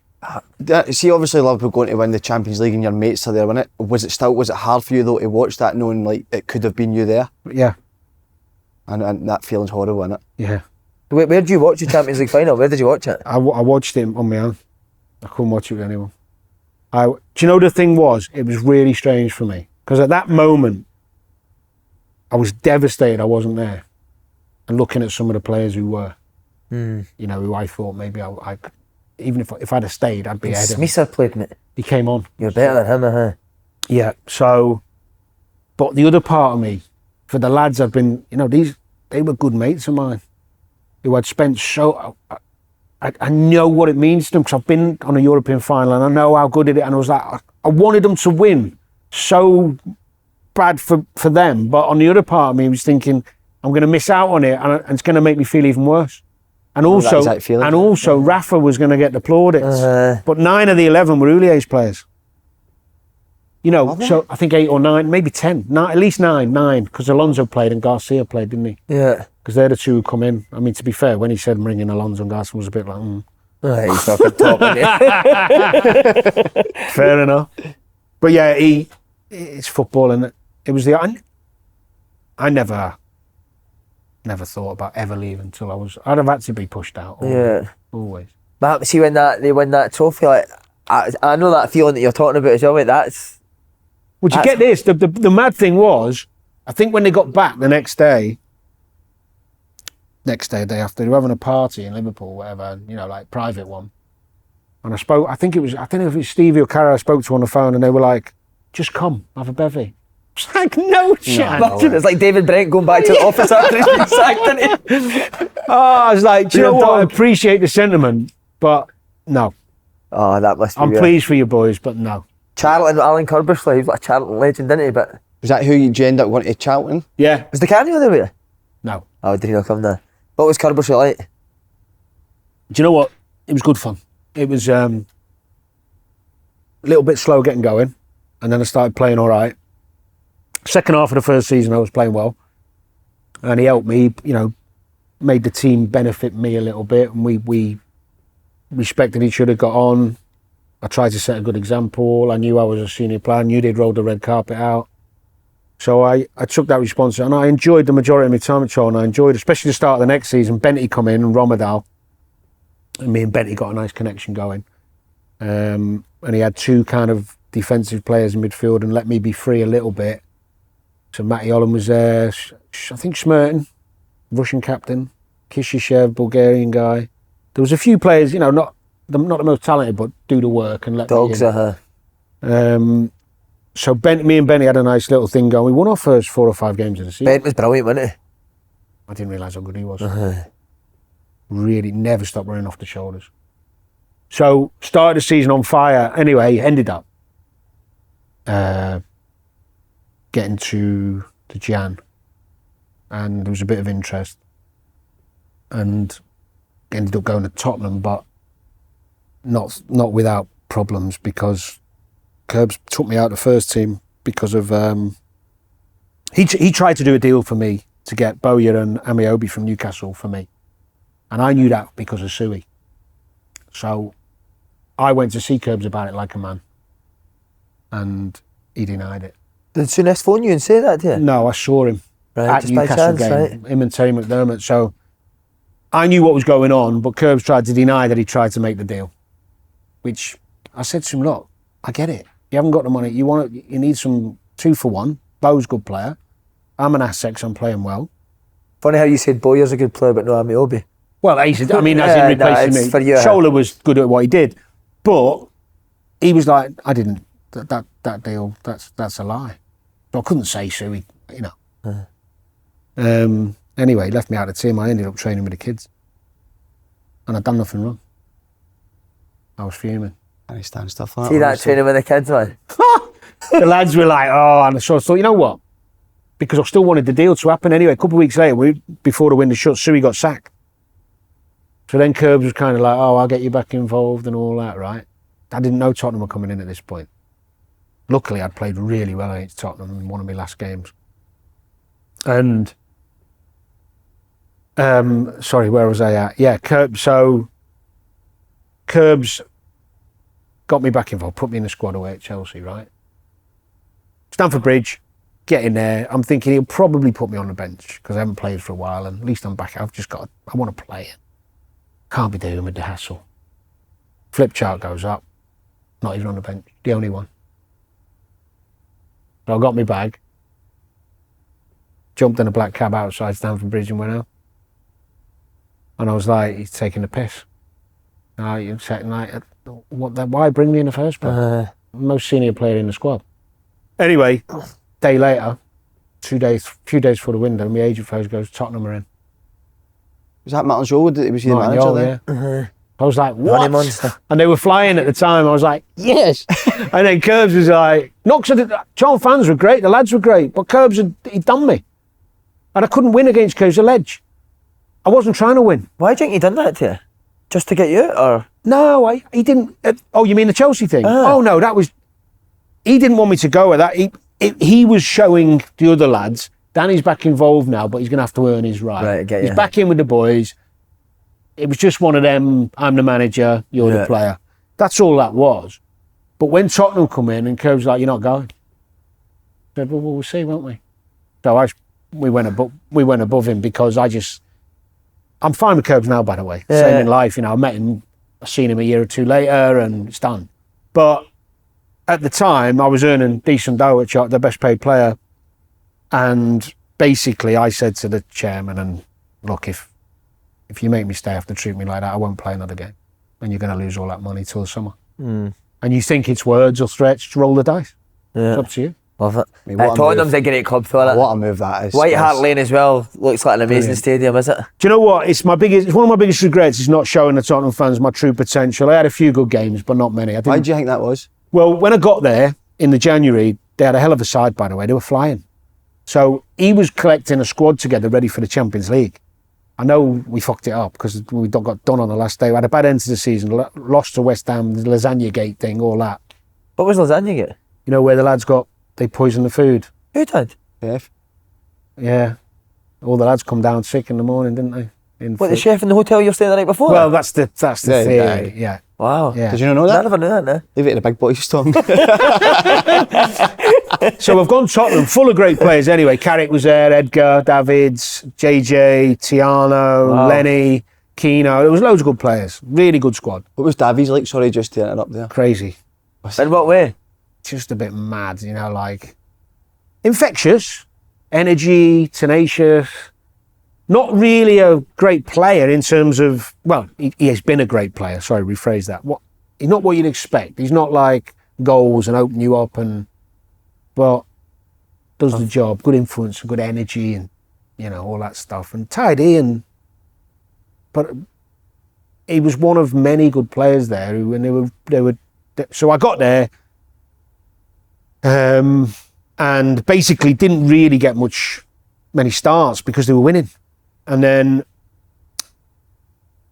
See, obviously Liverpool going to win the Champions League and your mates are there, wasn't it? Was it hard for you though to watch that, knowing like it could have been you there? Yeah. And that feeling's horrible, isn't it? Yeah. Where did you watch the Champions League final? Where did you watch it? I watched it on my own. I couldn't watch it with anyone. Do you know the thing was? It was really strange for me. Because at that moment, I was devastated I wasn't there. And looking at some of the players who were, you know, who I thought maybe I even if I'd have stayed, I'd be ahead of him. Smither played, mate. He came on. You're better than him, huh? Yeah, so, but the other part of me, for the lads I've been, you know, they were good mates of mine, who I'd spent I know what it means to them because I've been on a European final and I know how good it is, and I was like, I wanted them to win so bad for them, but on the other part of me was thinking, I'm going to miss out on it and it's going to make me feel even worse. And also, Rafa was going to get the plaudits, but 9 of the 11 were Houlier's players. You know, so I think 8 or 9, maybe 10, at least 9, because Alonso played and Garcia played, didn't he? Yeah. Because they're the 2 who come in. I mean, to be fair, when he said bringing Alonso and Garcia was a bit like, He's fucking top, isn't he? Fair enough. But yeah, it's football, and it was I never thought about ever leaving until I'd have had to be pushed out. Always. But see when they win that trophy, like I know that feeling that you're talking about as well, mate. Would you get this? The mad thing was, I think when they got back the next day, day after, they were having a party in Liverpool, whatever, you know, like private one. And I don't know if it was Stevie or Cara I spoke to on the phone, and they were like, just come, have a bevy. It's like, no chance. No. It's like David Brent going back to the office after he's been sacked, isn't he? I was like, do you know what? I appreciate the sentiment, but no. Oh, that must be I'm pleased for you boys, but no. Charlton, Alan Curbishley, he's like a Charlton legend, didn't he? But was that who you end up going to Charlton? Yeah. Was the Canio there with you? No. Oh, did he not come there? What was Curbishley like? Do you know what? It was good fun. It was a little bit slow getting going, and then I started playing all right. Second half of the first season, I was playing well, and he helped me. You know, made the team benefit me a little bit, and we respected each other, got on. I tried to set a good example. I knew I was a senior player. I knew they'd rolled the red carpet out. So I took that responsibility, and I enjoyed the majority of my time at Charlton. I enjoyed, especially the start of the next season, Benty come in and Romadal, and me and Benty got a nice connection going. and he had two kind of defensive players in midfield and let me be free a little bit. So Matty Holland was there, I think Smerton, Russian captain, Kishishev, Bulgarian guy. There was a few players, you know, not the most talented, but do the work and let Dogs me in. are her. So me and Benny had a nice little thing going. We won our first 4 or 5 games in the season. Ben was brilliant, wasn't he? I didn't realise how good he was. Really never stopped running off the shoulders. So started the season on fire. Anyway, ended up getting to the Jan, and there was a bit of interest, and ended up going to Tottenham, but not without problems, because Curbs took me out of the first team because of he tried to do a deal for me to get Bowyer and Amiobi from Newcastle for me, and I knew that because of Suey. So I went to see Curbs about it like a man, and he denied it. Did Souness phone you and say that to you? No, I saw him Right, at just by Newcastle chance, game, right? him and Terry McDermott. So I knew what was going on, but Curbs tried to deny that he tried to make the deal, which I said to him, look, I get it. You haven't got the money. You need some 2 for 1. Bo's a good player. I'm an asset 'cause I'm playing well. Funny how you said Boyer's a good player, but no Amiobi. Well, as in replacing me. for you. Scholes was good at what he did, but he was like, I didn't. That deal. That's a lie. So I couldn't say so. You know. Anyway, he left me out of the team. I ended up training with the kids, and I'd done nothing wrong. I was fuming. I understand stuff like See that honestly. training with the kids, man? The lads were like, oh, and so I thought, you know what? Because I still wanted the deal to happen anyway. A couple of weeks later, before the window shut, Suey got sacked. So then Curbs was kind of like, oh, I'll get you back involved and all that, right? I didn't know Tottenham were coming in at this point. Luckily, I'd played really well against Tottenham in one of my last games. And, sorry, where was I at? Yeah, Curbs got me back involved, put me in the squad away at Chelsea, right? Stamford Bridge, get in there. I'm thinking he'll probably put me on the bench because I haven't played for a while, and at least I'm back. I want to play it. Can't be doing with the hassle. Flip chart goes up, not even on the bench, the only one. So I got my bag, jumped in a black cab outside Stamford Bridge and went out. And I was like, he's taking the piss. You're saying like, why bring me in the first place? Most senior player in the squad. Anyway, day later, few days before the window, my agent phone goes, Tottenham are in. Was that Martin Joe? Was he the manager then? Yeah. I was like, what? Monster. And they were flying at the time. I was like, yes. And then Curbs was like, no, because Charlton fans were great, the lads were great, but Curbs he'd done me. And I couldn't win against Curbs, a ledge. I wasn't trying to win. Why do you think he done that to you? Just to get you out, or? No, he didn't. Oh, you mean the Chelsea thing? Oh, no, he didn't want me to go with that. He was showing the other lads, Danny's back involved now, but he's going to have to earn his right. Right, I get you. He's back in with the boys. It was just one of them, I'm the manager, you're the player. That's all that was. But when Tottenham come in and Curbs like, you're not going. I said, well, we'll see, won't we? So we went above him because I'm fine with Curbs now, by the way. Yeah. Same in life, I met him, I seen him a year or two later and it's done. But at the time, I was earning decent dough at Charlton, the best paid player. And basically, I said to the chairman, and look, if you make me stay, have to treat me like that, I won't play another game. And you're going to lose all that money till the summer. And you think it's words or threats, just roll the dice. Yeah. It's up to you. Love it. I mean, what a Tottenham's move. a great club for it. What a move that is. White Hart Lane as well looks like an amazing stadium, is it? Do you know what? It's one of my biggest regrets is not showing the Tottenham fans my true potential. I had a few good games, but not many. Why do you think that was? Well, when I got there in the January, they had a hell of a side, by the way. They were flying. So he was collecting a squad together ready for the Champions League. I know we fucked it up because we got done on the last day. We had a bad end to the season, lost to West Ham, the lasagna gate thing, all that. What was lasagna gate? You know where the lads they poisoned the food. Who did? Chef. Yeah. All the lads come down sick in the morning, didn't they? What, the chef in the hotel you were staying the night before? Well, that's the theory, yeah. Wow. Yeah. Did you not know that? I never knew that, no. Leave it in a big boy's tongue. So we've gone Tottenham, full of great players anyway. Carrick was there, Edgar, Davids, JJ, Tiano, Lenny, Keane. There was loads of good players. Really good squad. What was Davies like? Sorry, just to interrupt there. Crazy. In what way? Just a bit mad, you know, like infectious, energy, tenacious. Not really a great player in terms of, well, he has been a great player. Sorry, rephrase that. He's not what you'd expect. He's not like goals and open you up, but does the job. Good influence and good energy and, you know, all that stuff. And tidy but he was one of many good players there and they were. So I got there, and basically didn't really get many starts because they were winning. And then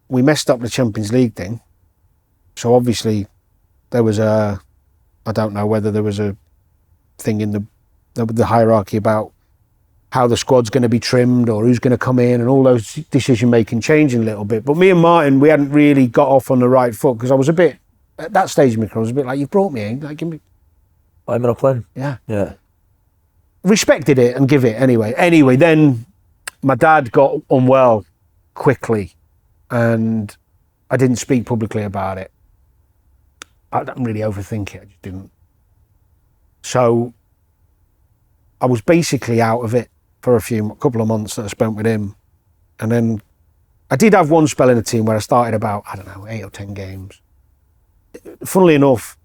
we messed up the Champions League thing. So obviously there was I don't know whether there was a thing in the hierarchy about how the squad's going to be trimmed or who's going to come in, and all those decision-making changing a little bit. But me and Martin, we hadn't really got off on the right foot because I was a bit, at that stage of my career, I was a bit like, you've brought me in, like, give me... I'm not playing. Yeah. Yeah. Respected it and give it anyway. Anyway, then my dad got unwell quickly and I didn't speak publicly about it. I didn't really overthink it, I just didn't. So I was basically out of it for a couple of months that I spent with him. And then I did have one spell in the team where I started about, 8 or 10 games. Funnily enough,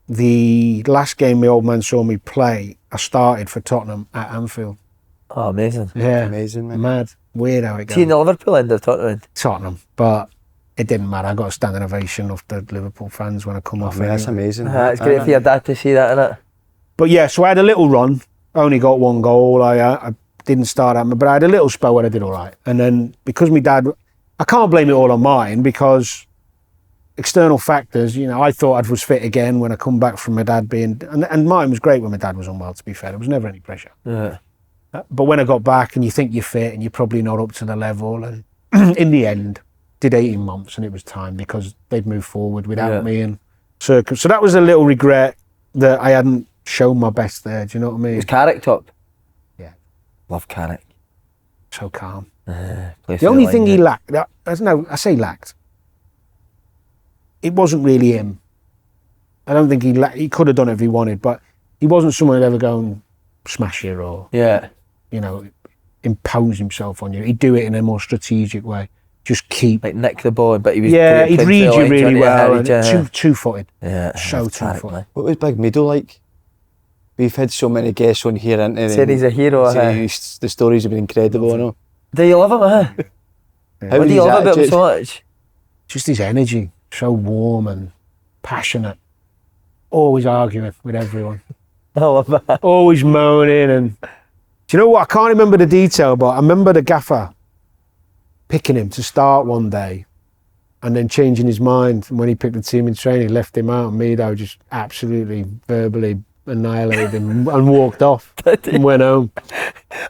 the last game my old man saw me play, I started for Tottenham at Anfield. Oh, amazing. Yeah. Amazing, man. Mad. Weird how it goes. See in the Liverpool end of Tottenham? Tottenham. But it didn't matter. I got a standing ovation of the Liverpool fans when I come off. Man, that's anyway. amazing. It's great for your dad to see that, innit? But yeah, so I had a little run. I only got one goal. I didn't start at me, but I had a little spell where I did all right. And then because my dad, I can't blame it all on mine because external factors, you know, I thought I was fit again when I come back from my dad being, and mine was great when my dad was unwell, to be fair. There was never any pressure. Yeah. But when I got back and you think you're fit and you're probably not up to the level, and in the end, did 18 months and it was time because they'd moved forward without me and so that was a little regret that I hadn't shown my best there. Do you know what I mean? Was Carrick top? Yeah. Love Carrick. So calm. The only thing he lacked, I say lacked, it wasn't really him. I don't think he could have done it if he wanted, but he wasn't someone who'd ever go and smash you or, you know, impose himself on you. He'd do it in a more strategic way. Just keep... Like nick the ball, but he was... Yeah, he'd read you really well. And Two-footed. Yeah. So two-footed. What was Big Mido like? We've had so many guests on here, and said he's a hero. The stories have been incredible, I know. Do you love him, What do you love about him so much? Just his energy. So warm and passionate. Always arguing with everyone. I love that. Always moaning. And do you know what? I can't remember the detail, but I remember the gaffer picking him to start one day and then changing his mind. And when he picked the team in training, left him out, and Mido just absolutely verbally annihilated him and walked off and went home.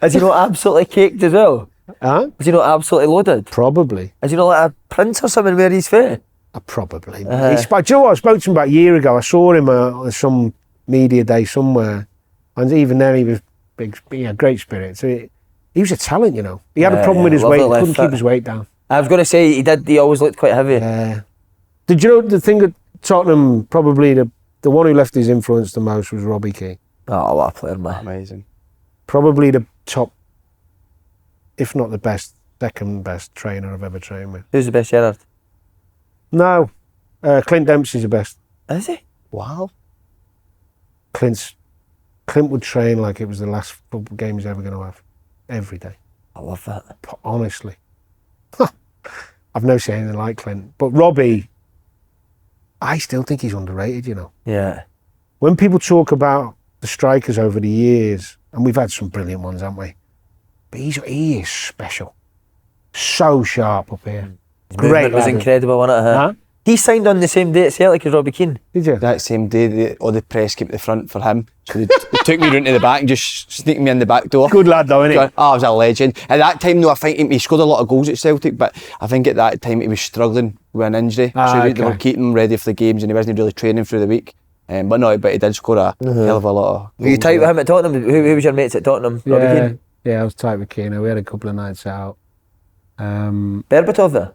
Has he not absolutely caked as well? Huh? Was he not absolutely loaded? Probably. Has he not let a prince or something wear his face? Probably. Do you know what? I spoke to him about a year ago. I saw him on some media day somewhere, and even then he was big, great spirit. So he was a talent, you know. He had a problem with his weight. He couldn't keep his weight down. I was going to say he did. He always looked quite heavy. Yeah. Did you know the thing at Tottenham? Probably the one who left his influence the most was Robbie Keane. Oh, what a player, man! Amazing. Probably the top, if not the best, second best trainer I've ever trained with. Who's the best, Gerrard? No, Clint Dempsey's the best. Is he? Wow. Clint would train like it was the last football game he's ever going to have. Every day. I love that. Honestly. I've never seen anything like Clint. But Robbie, I still think he's underrated, you know. Yeah. When people talk about the strikers over the years, and we've had some brilliant ones, haven't we? But he is special. So sharp up here. Great. It was incredible, wasn't it? Huh? He signed on the same day at Celtic as Robbie Keane. Did you? That same day, all the press came to the front for him. So they took me round to the back and just sneaked me in the back door. Good lad though, innit? Oh, I was a legend. At that time though, I think he scored a lot of goals at Celtic, but I think at that time he was struggling with an injury. So they were keeping him ready for the games and he wasn't really training through the week. But he did score a hell of a lot of goals. Were you tight with him at Tottenham? Who was your mates at Tottenham? Robbie Keane? Yeah, I was tight with Keane. We had a couple of nights out. Berbatov there?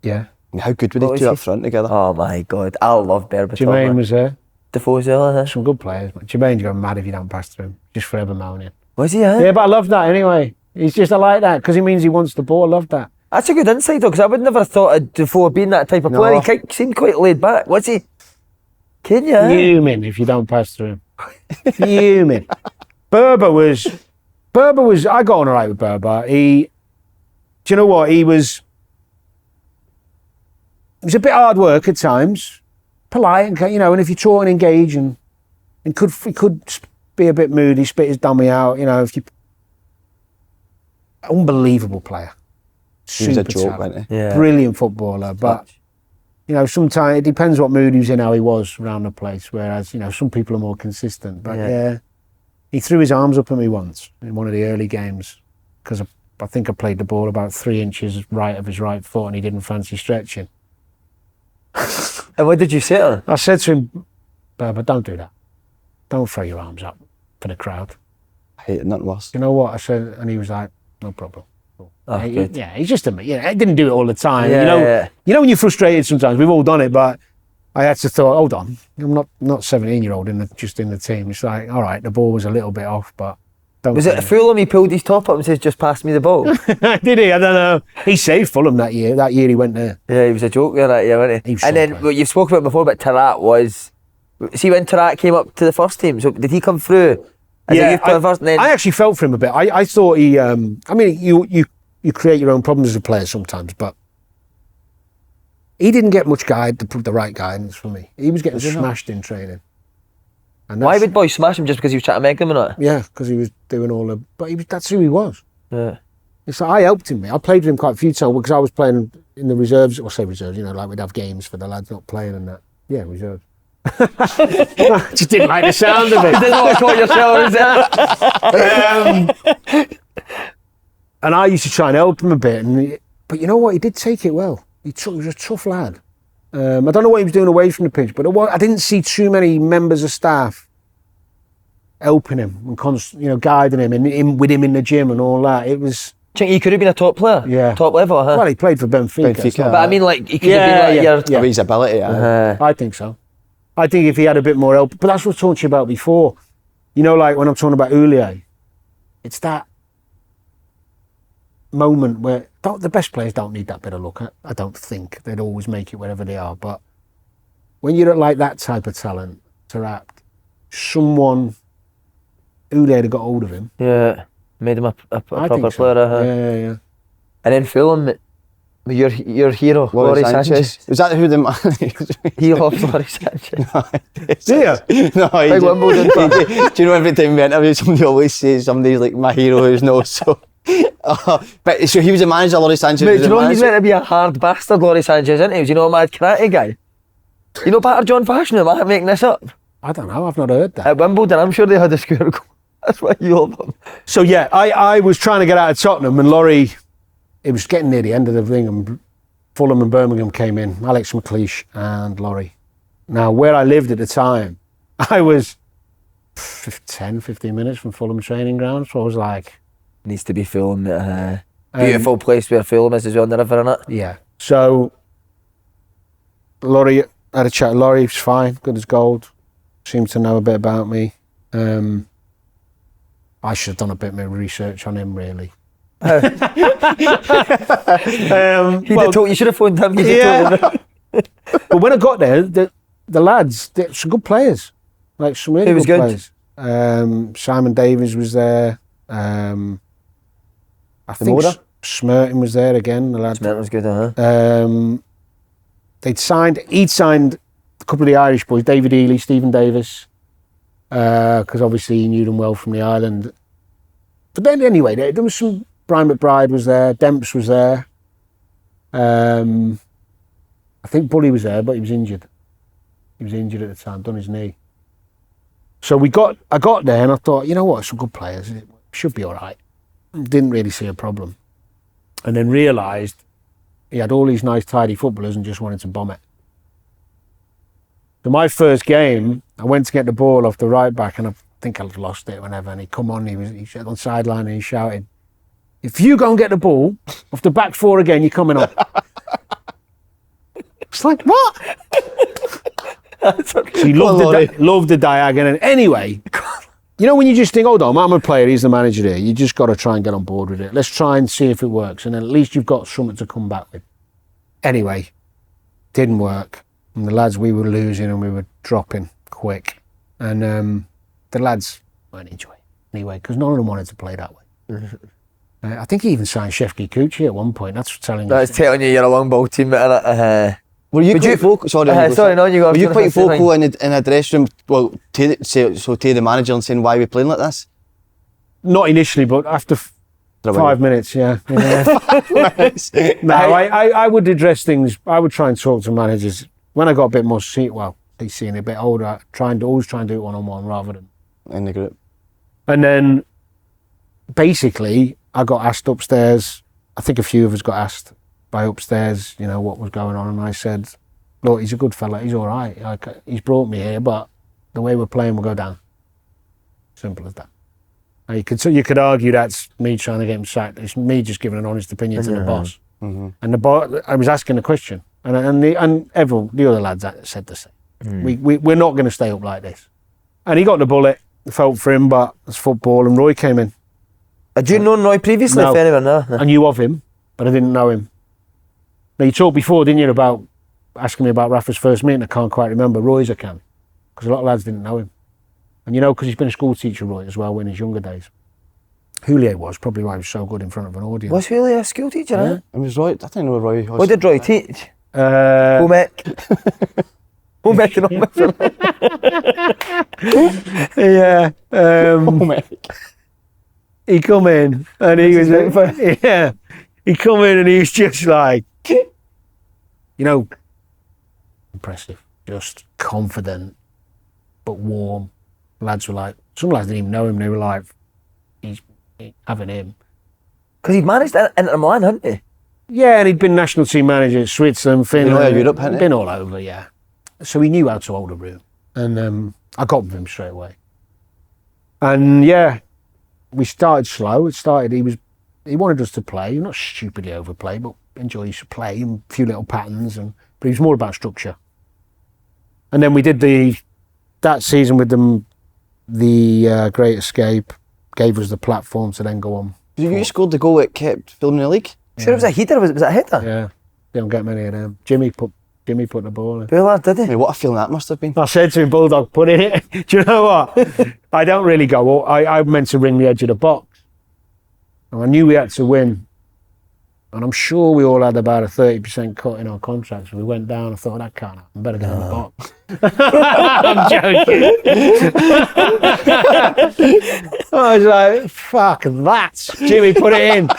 Yeah. How good were What they was two he? up front together? Oh my God, I love Berbatov. Jermaine man. was there. Defoe's there, huh? Some good players. Man. Jermaine's going mad if you don't pass through him. Just forever moaning. Was he, huh? Yeah, but I love that anyway. He's just, I like that because he means he wants the ball. I love that. That's a good insight though, because I would never have thought of Defoe being that type of No. player. He seemed quite laid back. Was he? Can you? Fuming if you don't pass through him. Fuming. Berber was, I got on all right with Berber. Do you know what? He was a bit hard work at times, polite, and and if you try and engage and he could be a bit moody, spit his dummy out, unbelievable player. He was a Super joke, talent. wasn't he? Yeah. Brilliant footballer, but sometimes it depends what mood he was in, how he was around the place. Whereas some people are more consistent. But yeah, he threw his arms up at me once in one of the early games because I think I played the ball about 3 inches right of his right foot, and he didn't fancy stretching. And what did you say to him? I said to him, "But don't do that. Don't throw your arms up for the crowd." I hate it, nothing worse. You know what I said, and he was like, "No problem." Oh, good. Yeah, he's just I didn't do it all the time. Yeah. You know when you're frustrated sometimes. We've all done it, but I had to thought, hold on, I'm not 17-year-old just in the team. It's like, all right, the ball was a little bit off, but don't. Was it a Fulham? He pulled his top up and says, "Just pass me the ball." Did he? I don't know. He saved Fulham that year. That year he went there. Yeah, he was a joke there that year, wasn't he? He was And so then good. what you've spoken about before about Tarat was, see when Tarat came up to the first team. So did he come through as a youth player first? And then I actually felt for him a bit. I thought he. I mean, you create your own problems as a player sometimes, but he didn't get much the right guidance from me. He was getting smashed in training. And why would boys smash him just because he was trying to make them or not? Yeah, because he was doing all the. But that's who he was. Yeah. It's like I helped him. I played with him quite a few times because I was playing in the reserves. Or say reserves, like we'd have games for the lads not playing and that. Yeah, reserves. Just didn't like the sound of it. Didn't want to call yourself, And I used to try and help him a bit, but you know what? He did take it well. He was a tough lad. I don't know what he was doing away from the pitch, but I didn't see too many members of staff helping him and guiding him and with him in the gym and all that. It was. Think he could have been a top player? Yeah. Top level, huh? Well, he played for Benfica. But I mean, like, he could have been like Yeah. Of his ability, I think so. I think if he had a bit more help, but that's what I was talking to you about before. Like when I'm talking about Houllier, it's that moment where the best players don't need that bit of luck. I don't think they'd always make it wherever they are. But when you're like that type of talent to act, someone Houllier had got hold of him. Yeah, made him a I proper think so. player. Yeah. And then Fulham, your hero, Laurie Sanchez. Was that who the He loves Laurie Sanchez. Yeah. No, Big Wimbledon fan. do you know every time we interview somebody always says somebody's like my hero who's no so. But so he was a manager, Laurie Sanchez. Mate, was do you a know he's manager. meant to be a hard bastard, Laurie Sanchez, isn't he? Was, a mad karate guy? You know Batter John Fashion, am I making this up? I don't know. I've not heard that. At Wimbledon, I'm sure they had a square goal. That's why you love them. So yeah, I was trying to get out of Tottenham, and Laurie, it was getting near the end of the thing, and Fulham and Birmingham came in, Alex McLeish and Laurie. Now, where I lived at the time, I was 10, 15 minutes from Fulham training ground, so I was like... Needs to be Fulham. Beautiful place where Fulham is as well on the river, innit? Yeah. So, Laurie, I had a chat with Laurie, he was fine, good as gold, seemed to know a bit about me. I should have done a bit more research on him, really. You should have phoned him. But when I got there, the lads, they're some good players. Like some really good players. Simon Davies was there. I think Smerton was there again. The lad. Smerton was good, He'd signed a couple of the Irish boys, David Ely, Stephen Davis, because obviously he knew them well from the island. But then anyway, there was some. Brian McBride was there, Demps was there. I think Bully was there, but he was injured. He was injured at the time, done his knee. So I got there and I thought, you know what, some good players, it should be all right. Didn't really see a problem. And then realised he had all these nice, tidy footballers and just wanted to bomb it. So my first game, I went to get the ball off the right back and I think I'd lost it whenever, and he come on, he sat on the sideline and he shouted, if you go and get the ball off the back four again, you're coming on. It's like, what? She loved the diagonal. Anyway, you know when you just think, hold on, I'm a player, he's the manager here. You just got to try and get on board with it. Let's try and see if it works. And then at least you've got something to come back with. Anyway, didn't work. And the lads, we were losing and we were dropping quick. And the lads weren't enjoying it anyway, because none of them wanted to play that way. I think he even signed Shefki Kuchi at one point. That's telling you. That's telling you you're a long ball team, innit? Were you quite vocal? Sorry, no, you go. Were you quite vocal in a dressing room? Well, to the manager and saying why we're playing like this? Not initially, but after 5 minutes, yeah. No, I would address things. I would try and talk to managers when I got a bit more seeing a bit older. Always try and do it one-on-one rather than in the group. And then basically, I got asked upstairs. I think a few of us got asked by upstairs, you know, what was going on, and I said, look, he's a good fella, he's all right. Like, he's brought me here, but the way we're playing will go down. Simple as that. And you could argue that's me trying to get him sacked. It's me just giving an honest opinion to the boss. Mm-hmm. And the boss, I was asking a question, and the other lads said the same. We're not going to stay up like this. And he got the bullet. Felt for him, but it's football, and Roy came in. Had you known Roy previously? No. If anyone, no. I knew of him, but I didn't know him. Now, you talked before, didn't you, about asking me about Rafa's first meeting? I can't quite remember. Roy's I can, because a lot of lads didn't know him. And you know, because he's been a school teacher, Roy, as well, in his younger days. Houllier was, probably why he was so good in front of an audience. Was Houllier a school teacher, yeah. It was Roy, I didn't know Roy was. What did Roy teach? Home ec and all. Yeah. He come in and he was he come in and he was just like, you know, impressive, just confident but warm. Lads were like, some lads didn't even know him. They were like, he's having him because he'd managed Inter Milan, hadn't he? Yeah, and he'd been national team manager at Switzerland, Finland, Europe, hadn't he? Been all over, yeah. So he knew how to hold a room, and I got with him straight away. And yeah, we started slow. He wanted us to play, not stupidly overplay, but enjoy to play and a few little patterns. But he was more about structure. And then we did that season with them, the Great Escape, gave us the platform to then go on. You scored the goal that kept Fulham in the league? Sure, it was a header. Was it a header? Yeah, they don't get many of them. Jimmy put the ball in. Bullard, did he? I mean, what a feeling that must have been. I said to him, Bulldog, put it in. Do you know what? I don't really go. I meant to ring the edge of the box. And I knew we had to win. And I'm sure we all had about a 30% cut in our contracts. When we went down, I thought, that can't happen. I better get in the box. I'm joking. I was like, fuck that. Jimmy, put it in.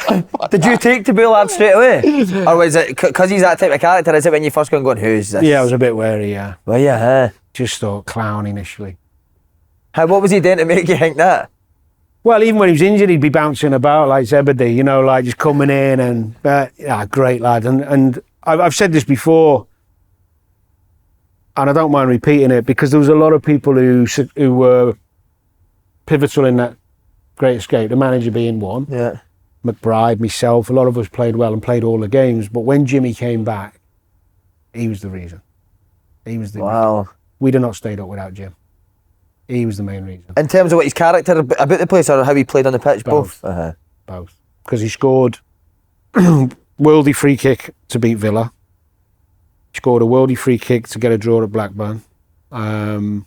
Did you take to Bullard straight away? Or was it, because he's that type of character, is it when you first go and going, who's this? Yeah, I was a bit wary, yeah. Well, yeah, Just thought clown initially. What was he doing to make you think that? Well, even when he was injured, he'd be bouncing about like Zebedee, you know, like just coming in and, great lad. And I've said this before, and I don't mind repeating it, because there was a lot of people who were pivotal in that Great Escape, the manager being one. Yeah. McBride, myself, a lot of us played well and played all the games. But when Jimmy came back, he was the reason. He was the reason. We'd have not stayed up without Jim. He was the main reason. In terms of what his character about the place or how he played on the pitch? Both. Both. Because he scored worldy free kick to beat Villa. He scored a worldy free kick to get a draw at Blackburn. Not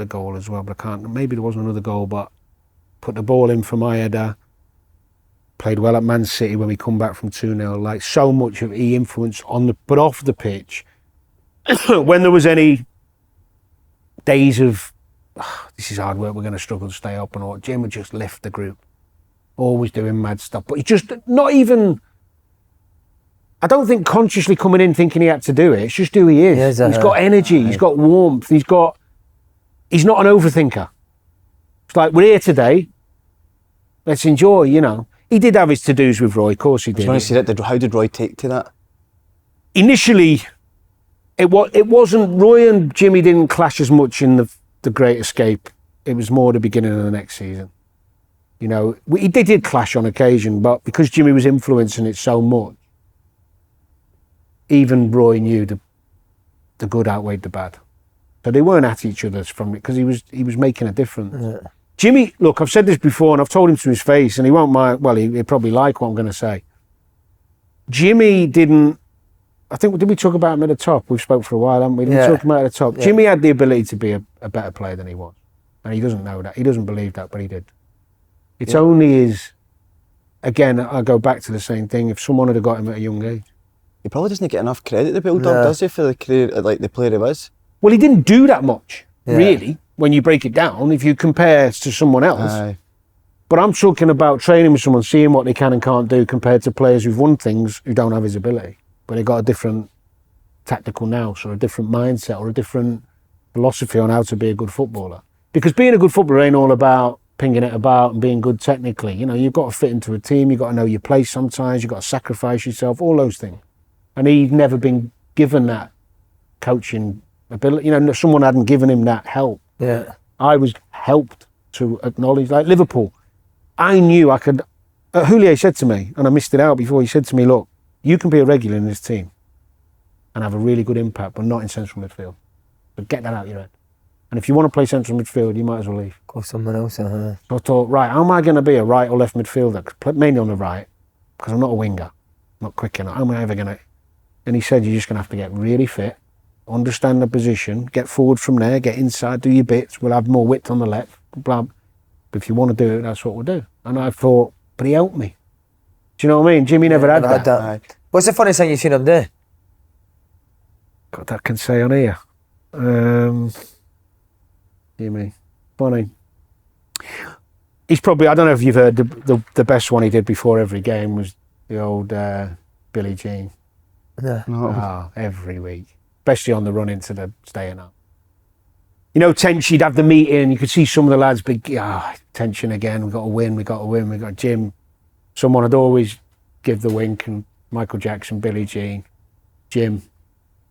a goal as well, but I can't. Maybe there wasn't another goal, but put the ball in for my header. Played well at Man City when we come back from 2-0. Like, so much of he influenced but off the pitch. When there was any days of, this is hard work, we're going to struggle to stay up and all, Jim would just lift the group. Always doing mad stuff. But he just, not even, I don't think consciously coming in thinking he had to do it. It's just who he is. He's got energy, he's got warmth, he's not an overthinker. It's like, we're here today, let's enjoy, you know. He did have his to-dos with Roy, of course he did. I was going to say that, how did Roy take to that? Initially, it wasn't, Roy and Jimmy didn't clash as much in the Great Escape. It was more the beginning of the next season. You know, they did clash on occasion, but because Jimmy was influencing it so much, even Roy knew the good outweighed the bad. So they weren't at each other from it because he was making a difference. Yeah. Jimmy, look, I've said this before and I've told him to his face and he won't mind, well, he'll probably like what I'm going to say. Jimmy didn't, I think, did we talk about him at the top? We've spoke for a while, haven't we? Did we talk about him at the top? Yeah. Jimmy had the ability to be a better player than he was. And he doesn't know that. He doesn't believe that, but he did. It's only his, again, I go back to the same thing, if someone had got him at a young age. He probably doesn't get enough credit, the Bulldog, does he, for the career, like the player he was? Well, he didn't do that much, really, when you break it down, if you compare to someone else. Aye. But I'm talking about training with someone, seeing what they can and can't do compared to players who've won things who don't have his ability, but they got a different tactical nous or a different mindset or a different philosophy on how to be a good footballer. Because being a good footballer ain't all about pinging it about and being good technically. You know, you've got to fit into a team, you've got to know your place sometimes, you've got to sacrifice yourself, all those things. And he'd never been given that coaching ability. You know, someone hadn't given him that help. Yeah. I was helped to acknowledge, like Liverpool. I knew I could. Houllier said to me, and I missed it out before, he said to me, look, you can be a regular in this team and have a really good impact, but not in central midfield. So get that out of your head. And if you want to play central midfield, you might as well leave. Go someone else. So I thought, right, how am I going to be a right or left midfielder? Mainly on the right, because I'm not a winger, not quick enough. How am I ever going to? And he said, you're just going to have to get really fit, understand the position, get forward from there, get inside, do your bits. We'll have more width on the left, blah. But if you want to do it, that's what we'll do. And I thought, but he helped me. Do you know what I mean? Jimmy never had that. What's the funniest thing you've seen him do? God, that can say on here. Jimmy, funny. He's probably, I don't know if you've heard, the best one he did before every game was the old Billie Jean. Yeah. Oh, every week. Especially on the run into the staying up. You know, tension, you'd have the meeting, you could see some of the lads big, tension again, we got to win, we got Jim. Someone would always give the wink, and Michael Jackson, Billie Jean, Jim,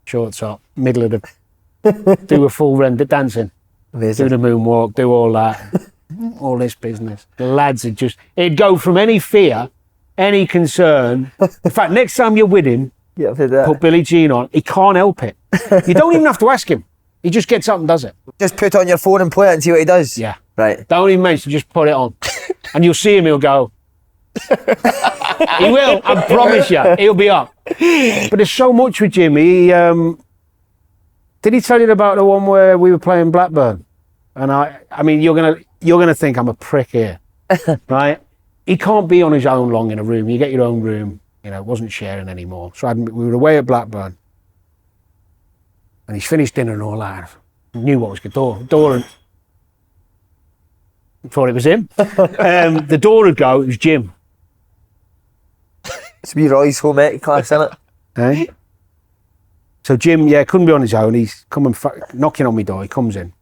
shorts up, middle of the, do a full render dancing, Amazing. do the moonwalk, do all that, all this business. The lads would just, it'd go from any fear, any concern. In fact, next time you're with him, put Billie Jean on, he can't help it. You don't even have to ask him. He just gets up and does it. Just put it on your phone and play it and see what he does. Yeah. Right. Don't even mention, just put it on. And you'll see him, he'll go. He will, I promise you, he'll be up. But there's so much with Jimmy. Did he tell you about the one where we were playing Blackburn? And I mean, you're gonna think I'm a prick here, right? He can't be on his own long in a room. You get your own room. You know, it wasn't sharing anymore. So we were away at Blackburn. And he's finished dinner and all that. Knew what was going door and thought it was him. The door would go, it was Jim. It's me Roy's home ec class, isn't it? Eh? So Jim, couldn't be on his own. He's coming, knocking on my door. He comes in.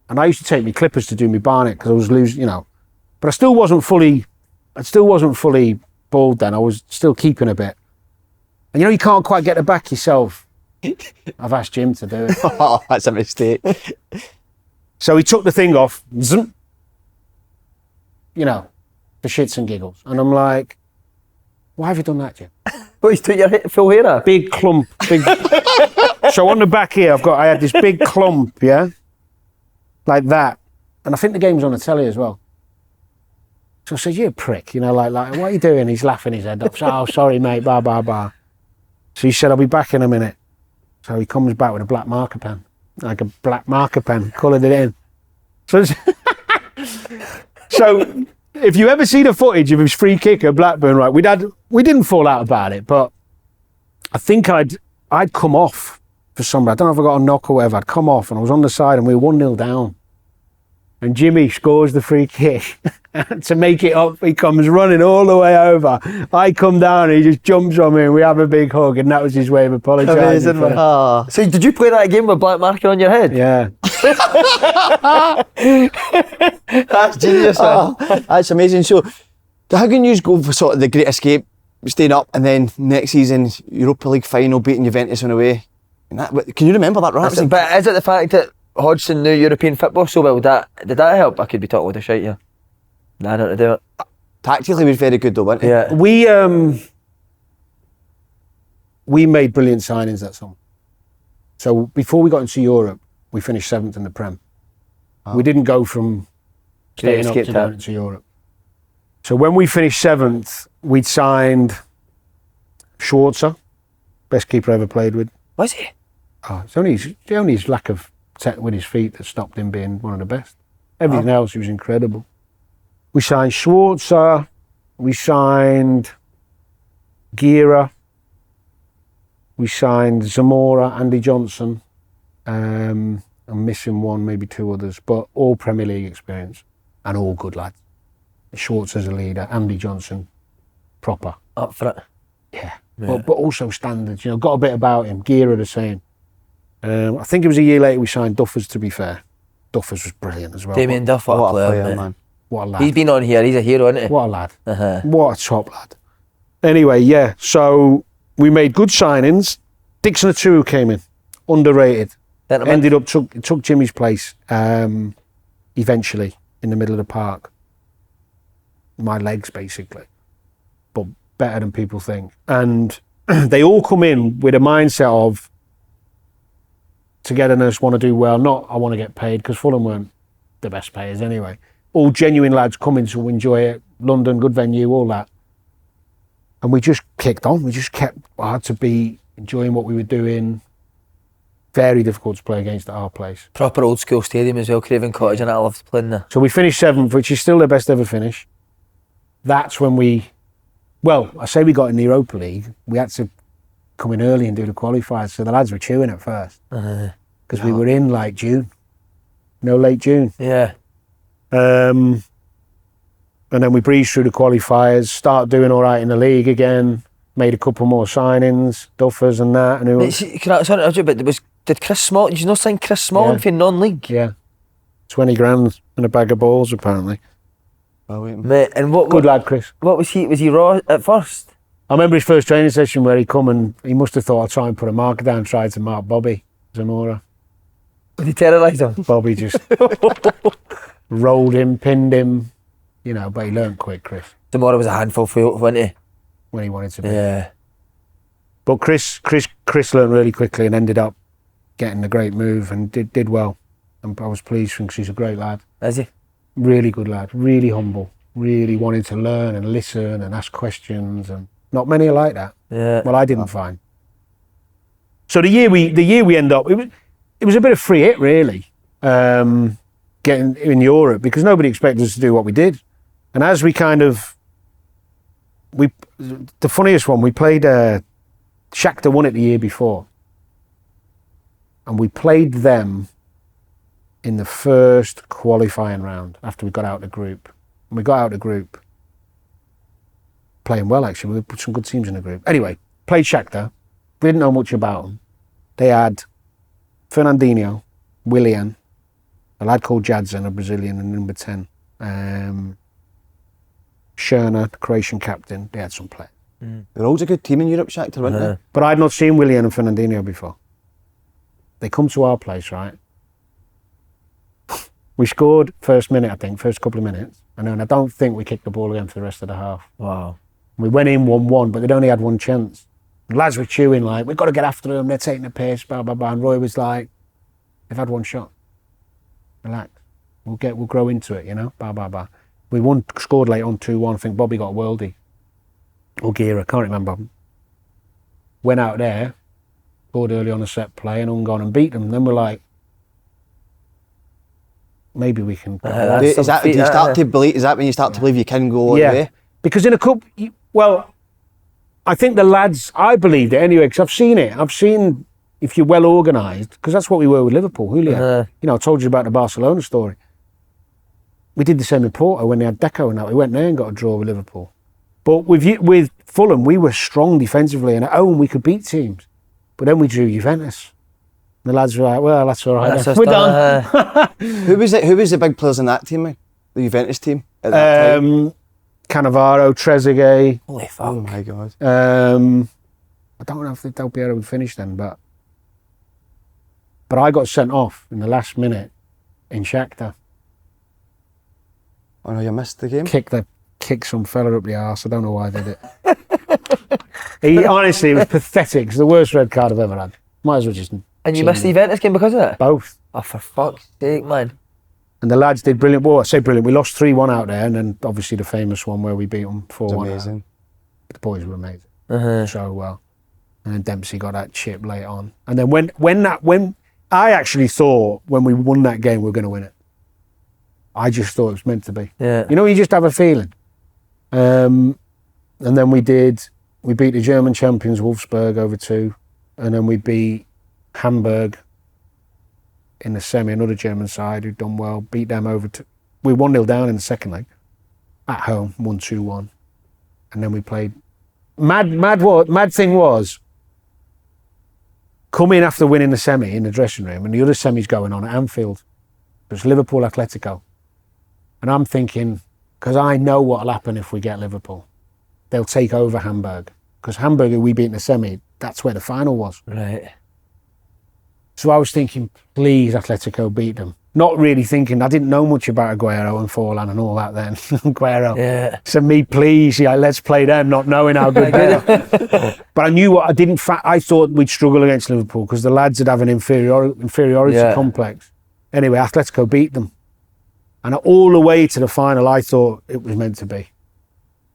And I used to take my clippers to do my barnet because I was losing, you know. But I still wasn't fully bald then. I was still keeping a bit. And you know, you can't quite get it back yourself. I've asked Jim to do it. Oh, that's a mistake. So he took the thing off, zoom, you know, for shits and giggles. And I'm like, why have you done that, Jim? What, you took your full hair off? Big clump. So on the back here, I had this big clump, yeah? Like that. And I think the game was on the telly as well. So I said, you prick, you know, like, what are you doing? He's laughing his head up. So, oh, sorry, mate, blah, blah, blah. So he said, I'll be back in a minute. So he comes back with a black marker pen, like a black marker pen, coloured it in. So if you ever see the footage of his free kick at Blackburn, right, we didn't fall out about it, but I think I'd come off for somebody. I don't know if I got a knock or whatever. I'd come off and I was on the side and we were 1-0 down. And Jimmy scores the free kick. To make it up, he comes running all the way over. I come down and he just jumps on me and we have a big hug, and that was his way of apologising. Amazing, man. Oh. So did you play that game with black marker on your head? Yeah. That's genius, man. Oh, that's amazing. So how can you go for sort of the great escape, staying up, and then next season, Europa League Final, beating Juventus on away? Can you remember that, right? But is it the fact that Hodgson knew European football so well, did that help? I could be talking with a shite here. I don't know to do it. Tactically, he was very good though, wasn't he? Yeah. We made brilliant signings that summer. So before we got into Europe, we finished 7th in the Prem. We didn't go from staying up to going into Europe. So when we finished 7th, we'd signed Schwarzer, best keeper I ever played with. Was he? Oh, it's only his lack of tech with his feet that stopped him being one of the best. Everything else, he was incredible. We signed Schwarzer, we signed Gira, we signed Zamora, Andy Johnson. I'm missing one, maybe two others, but all Premier League experience and all good lads. Schwartz as a leader, Andy Johnson, proper. Up for it. Yeah. But also standards, got a bit about him. Gira the same. I think it was a year later we signed Duffers, to be fair. Duffers was brilliant as well. Damien Duff, what a player, man. What a lad. He's been on here, he's a hero, isn't he? What a lad. What a top lad. Anyway, yeah, so we made good signings. Dixon Aturu came in, underrated. Ended up, took Jimmy's place eventually in the middle of the park. My legs, basically. But better than people think. And they all come in with a mindset of togetherness, want to do well, not I want to get paid, because Fulham weren't the best payers anyway. All genuine lads coming to enjoy it. London, good venue, all that. And we just kicked on. We just kept hard to beat, enjoying what we were doing. Very difficult to play against at our place. Proper old school stadium as well, Craven Cottage, and I loved playing there. So we finished 7th, which is still the best ever finish. That's when I say we got in the Europa League. We had to come in early and do the qualifiers, so the lads were chewing at first. Because we were in like June. Late June. Yeah. And then we breezed through the qualifiers, started doing all right in the league again, made a couple more signings, Duffers and that. Did Chris Small, did you not sign Chris Small for non-league? Yeah. 20 grand and a bag of balls, apparently. Mate, and good lad, Chris. What was he? Was he raw at first? I remember his first training session where he come and he must have thought I'd try and put a marker down, tried to mark Bobby Zamora. Did he terrorise him? Bobby just rolled him, pinned him, but he learned quick, Chris. Zamora was a handful for you, wasn't he? When he wanted to be. Yeah. But Chris learned really quickly and ended up getting a great move and did well. And I was pleased because he's a great lad. Is he? Really good lad, really humble, really wanting to learn and listen and ask questions, and not many are like that. Yeah. Well, I didn't find. So the year we end up, it was a bit of free hit really, getting in Europe, because nobody expected us to do what we did. And as we the funniest one, we played Shakhtar won it the year before, and we played them in the first qualifying round after we got out of the group. And we got out of the group playing well, actually. We put some good teams in the group. Anyway, played Shakhtar. We didn't know much about them. They had Fernandinho, Willian, a lad called Jadson, a Brazilian, and number 10. Scherner, the Croatian captain. They had some play. They're always a good team in Europe, Shakhtar, weren't they? But I'd not seen Willian and Fernandinho before. They come to our place, right? We scored first couple of minutes, and then I don't think we kicked the ball again for the rest of the half. Wow. We went in 1-1, but they'd only had one chance. The lads were chewing like, we've got to get after them, they're taking the piss, blah, blah, blah. And Roy was like, they've had one shot. Relax. We'll grow into it, blah, blah, blah. We scored late on 2-1. I think Bobby got a worldie. Or Gira, can't remember. Went out there, scored early on a set play, and gone and beat them. And then we're like, maybe we can. Is that when you start to believe you can go all the way? Because in a cup, I think the lads, I believed it anyway, because I've seen it. I've seen if you're well organised, because that's what we were with Liverpool, Houllier. I told you about the Barcelona story. We did the same in Porto when they had Deco and that. We went there and got a draw with Liverpool. But with Fulham, we were strong defensively, and at home we could beat teams. But then we drew Juventus. The lads were like, well, that's all right. We're done. Who was the big players in that team, mate? The Juventus team at that time? Cannavaro, Trezeguet. Holy fuck. Oh my God. I don't know if Del Piero would finish then, but I got sent off in the last minute in Shakhtar. Oh no, you missed the game? Kicked some fella up the arse. I don't know why I did it. Honestly, it was pathetic. It's the worst red card I've ever had. Might as well just... And you missed the Juventus game because of it? Both. Oh, for fuck's sake, man. And the lads did brilliant. Well, I say brilliant. We lost 3-1 out there, and then obviously the famous one where we beat them 4-1. Amazing. The boys were amazing. Uh-huh. So well. And then Dempsey got that chip late on. And then when I actually thought when we won that game we were going to win it. I just thought it was meant to be. Yeah. You know, you just have a feeling. And then we beat the German champions Wolfsburg over 2, and then we beat Hamburg in the semi, another German side who'd done well, beat them over 2. We 1-0 down in the second leg at home, 1-2-1, and then we played. Mad thing was, come in after winning the semi in the dressing room, and the other semi's going on at Anfield. It's Liverpool Atletico, and I'm thinking, because I know what'll happen if we get Liverpool, they'll take over Hamburg, because Hamburg, who we beat in the semi, that's where the final was. Right. So I was thinking, please, Atletico beat them. Not really thinking, I didn't know much about Aguero and Forlan and all that then. Aguero. Yeah. So me, please, let's play them, not knowing how good they are. But I knew what I didn't. I thought we'd struggle against Liverpool because the lads would have an inferiority complex. Anyway, Atletico beat them, and all the way to the final, I thought it was meant to be.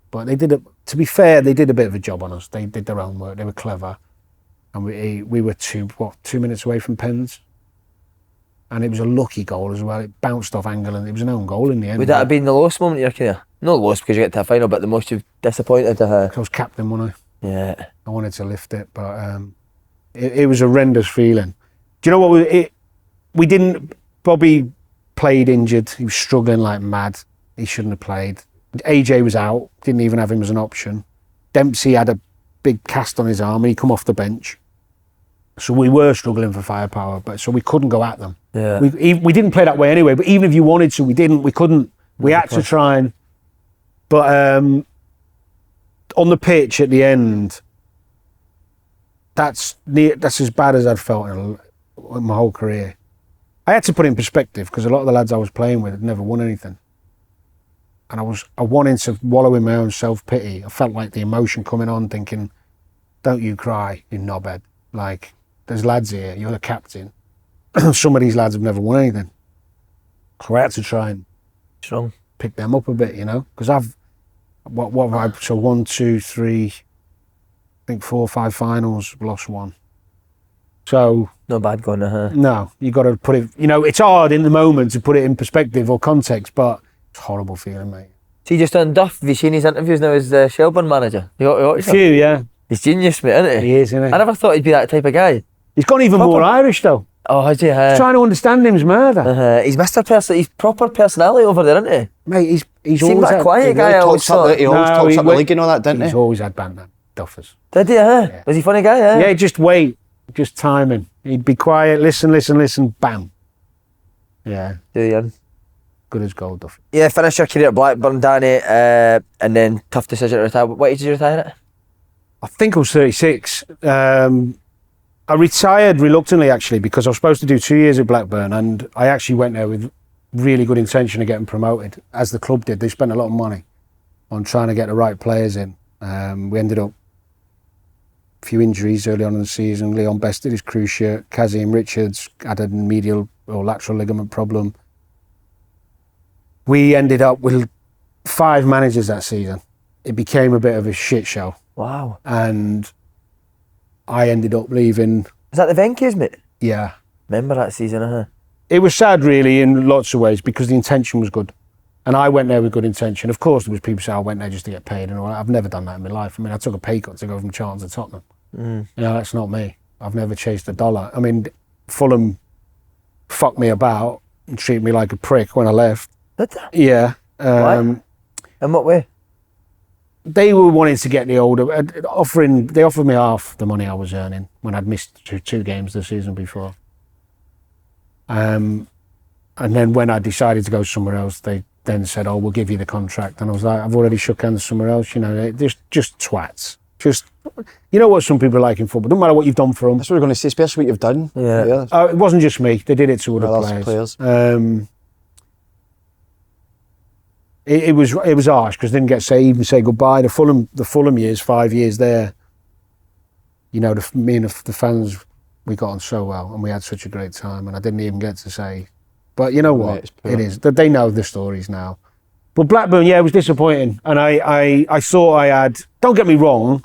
But they did it. To be fair, they did a bit of a job on us. They did their own work. They were clever. And we were 2 minutes away from pens. And it was a lucky goal as well. It bounced off angle and it was an own goal in the end. Would that have been the lowest moment of your career? Not the lowest because you get to a final, but the most you've disappointed to her? I was captain, wasn't I? Yeah. I wanted to lift it, but it was a horrendous feeling. Do you know what? We didn't... Bobby played injured. He was struggling like mad. He shouldn't have played. AJ was out. Didn't even have him as an option. Dempsey had a big cast on his arm and he come off the bench. So we were struggling for firepower, but so we couldn't go at them. Yeah. We didn't play that way anyway, but even if you wanted to, we didn't. We couldn't. We had to try and... But on the pitch at the end, that's as bad as I'd felt in my whole career. I had to put it in perspective because a lot of the lads I was playing with had never won anything. And I wanted to wallow in my own self-pity. I felt like the emotion coming on, thinking, don't you cry, you knobhead. Like, there's lads here, you're the captain. Some of these lads have never won anything. So I had to try and Strong. Pick them up a bit, you know? Because what have I... So 1, 2, 3, I think 4, 5 finals, lost 1. So... Not bad going to her. No, you got to put it... You know, it's hard in the moment to put it in perspective or context, but it's a horrible feeling, mate. See, just on Duff, have you seen his interviews now as the Shelburne manager? A few, yeah. He's genius, mate, isn't he? He is, isn't he? I never thought he'd be that type of guy. He's gone even more Irish, though. Oh, has he? He's trying to understand him's murder. He's he's proper personality over there, isn't he? Mate, he's seemed always like a quiet guy. He always talks up the league and all that, didn't he? He's always had banter, Duffers. Did he, Yeah. Was he a funny guy, Yeah, just wait. Just timing. He'd be quiet, listen, bam. Yeah. Good as gold, Duff. Yeah, finished your career at Blackburn, Danny, and then tough decision to retire. What age did you retire at? I think I was 36. I retired reluctantly, actually, because I was supposed to do 2 years at Blackburn, and I actually went there with really good intention of getting promoted, as the club did. They spent a lot of money on trying to get the right players in. We ended up a few injuries early on in the season. Leon Best did his Crewe shirt. Kazim Richards had a medial or lateral ligament problem. We ended up with 5 managers that season. It became a bit of a shit show. Wow. And I ended up leaving. Was that the Venkies, mate? Yeah. Remember that season, It was sad, really, in lots of ways, because the intention was good. And I went there with good intention. Of course, there was people saying I went there just to get paid and all that. I've never done that in my life. I mean, I took a pay cut to go from Charlton to Tottenham. You know, that's not me. I've never chased a dollar. I mean, Fulham fucked me about and treated me like a prick when I left. Did they? Yeah. What? In what way? They were wanting to get the older... They offered me half the money I was earning when I'd missed two games the season before. And then when I decided to go somewhere else, they then said, "Oh, we'll give you the contract." And I was like, "I've already shook hands somewhere else." You know, they're just twats. Just, you know what some people are like in football. Doesn't matter what you've done for them. That's what we're going to say, especially what you've done. Yeah. It wasn't just me. They did it to other players. it was harsh because I didn't get to even say goodbye. The Fulham years, 5 years there, you know, me and the fans, we got on so well and we had such a great time, and I didn't even get to say. But you know what? It is. They know the stories now. But Blackburn, yeah, it was disappointing. And I thought I had, don't get me wrong,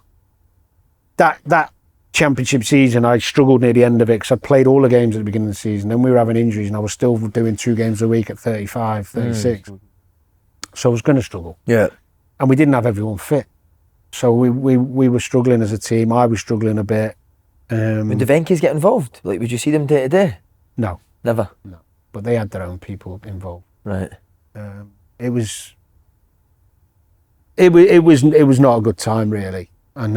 that championship season, I struggled near the end of it because I played all the games at the beginning of the season. Then we were having injuries and I was still doing 2 games a week at 35, 36. So I was going to struggle. Yeah. And we didn't have everyone fit. So we were struggling as a team. I was struggling a bit. Would the Venkies get involved? Like, would you see them day to day? No. Never? No. But they had their own people involved. Right. It was not a good time, really. And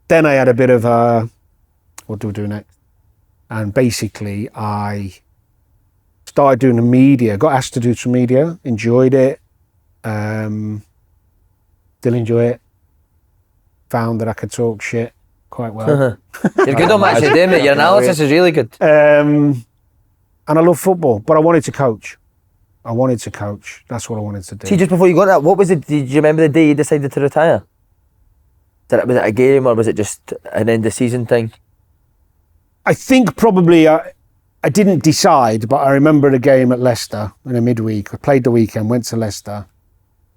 then I had a bit of a, what do we do next? And basically I started doing the media, got asked to do some media, enjoyed it, still enjoy it, found that I could talk shit quite well. You're good on match of the day, mate. Your analysis is really good. And I love football, but I wanted to coach. That's what I wanted to do. See, just before you got that, what was it? Did you remember the day you decided to retire? Was it a game or was it just an end of season thing? I think probably I didn't decide, but I remember the game at Leicester in a midweek. I played the weekend, went to Leicester.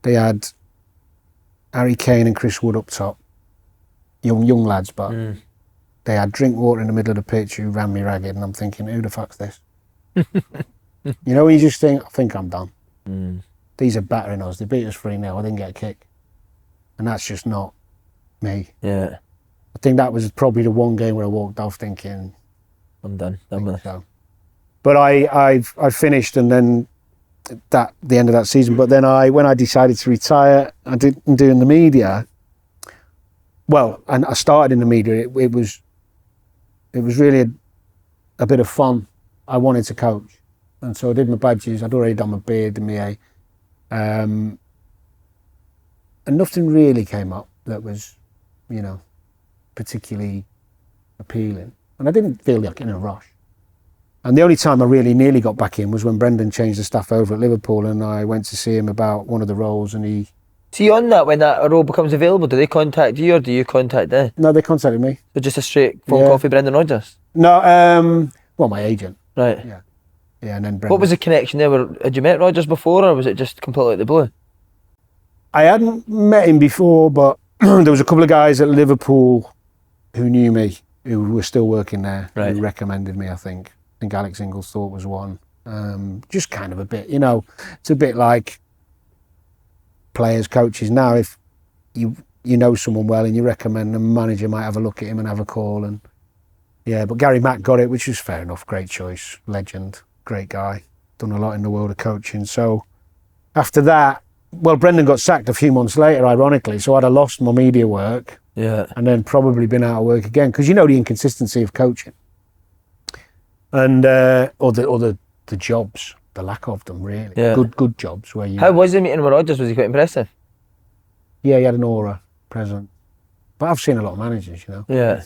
They had Harry Kane and Chris Wood up top, young lads, but they had Drinkwater in the middle of the pitch who ran me ragged, and I'm thinking, who the fuck's this? You know, you just think, I think I'm done. These are battering us. They beat us 3-0. I didn't get a kick. And that's just not me. Yeah. I think that was probably the one game where I walked off thinking, I'm done. Done with it. So. But I finished, and then the end of that season. But then when I decided to retire, I didn't do in the media. Well, and I started in the media. It was really a bit of fun. I wanted to coach, and so I did my badges. I'd already done my beard and my A, and nothing really came up that was, you know, particularly appealing. And I didn't feel like in a rush. And the only time I really nearly got back in was when Brendan changed the staff over at Liverpool, and I went to see him about one of the roles, and he... See, on that, when that role becomes available, do they contact you or do you contact them? No, they contacted me. So just a straight phone call for Brendan Rodgers? No, well, my agent. Right. Yeah. Yeah, and then Brendan. What was the connection there? Had you met Rodgers before, or was it just completely out of the blue? I hadn't met him before, but there was a couple of guys at Liverpool who knew me, who were still working there, who recommended me, I think. I think Alex Inglethorpe was one. Just kind of a bit, you know, it's a bit like players, coaches now. If you know someone well and you recommend them, the manager might have a look at him and have a call. And yeah, but Gary Mack got it, which was fair enough. Great choice, legend, great guy, done a lot in the world of coaching. So after that, well, Brendan got sacked a few months later, ironically, so I'd have lost my media work, and then probably been out of work again, because you know the inconsistency of coaching, and or the jobs, the lack of them, really. Good jobs where you. How was the meeting with Rodgers? Was he quite impressive? Yeah, he had an aura present, but I've seen a lot of managers, you know. Yeah.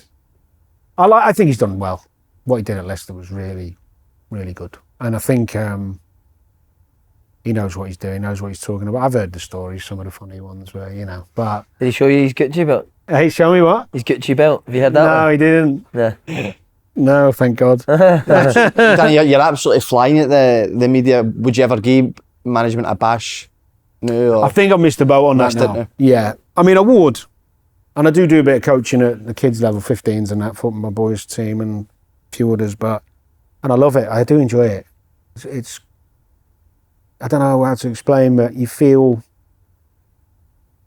I think he's done well. What he did at Leicester was really, really good, and I think. He knows what he's doing, knows what he's talking about. I've heard the stories, some of the funny ones where, you know, but... Did he show you his Gucci belt? Hey, show me what? His Gucci belt. Have you heard that one? No, he didn't. Yeah. No, thank God. Danny, you're absolutely flying at the media. Would you ever give management a bash? No. I think I've missed the boat on that now. Yeah. I mean, I would. And I do a bit of coaching at the kids level, 15s and that, for my boys' team and a few others, and I love it. I do enjoy it. It's I don't know how to explain, but you feel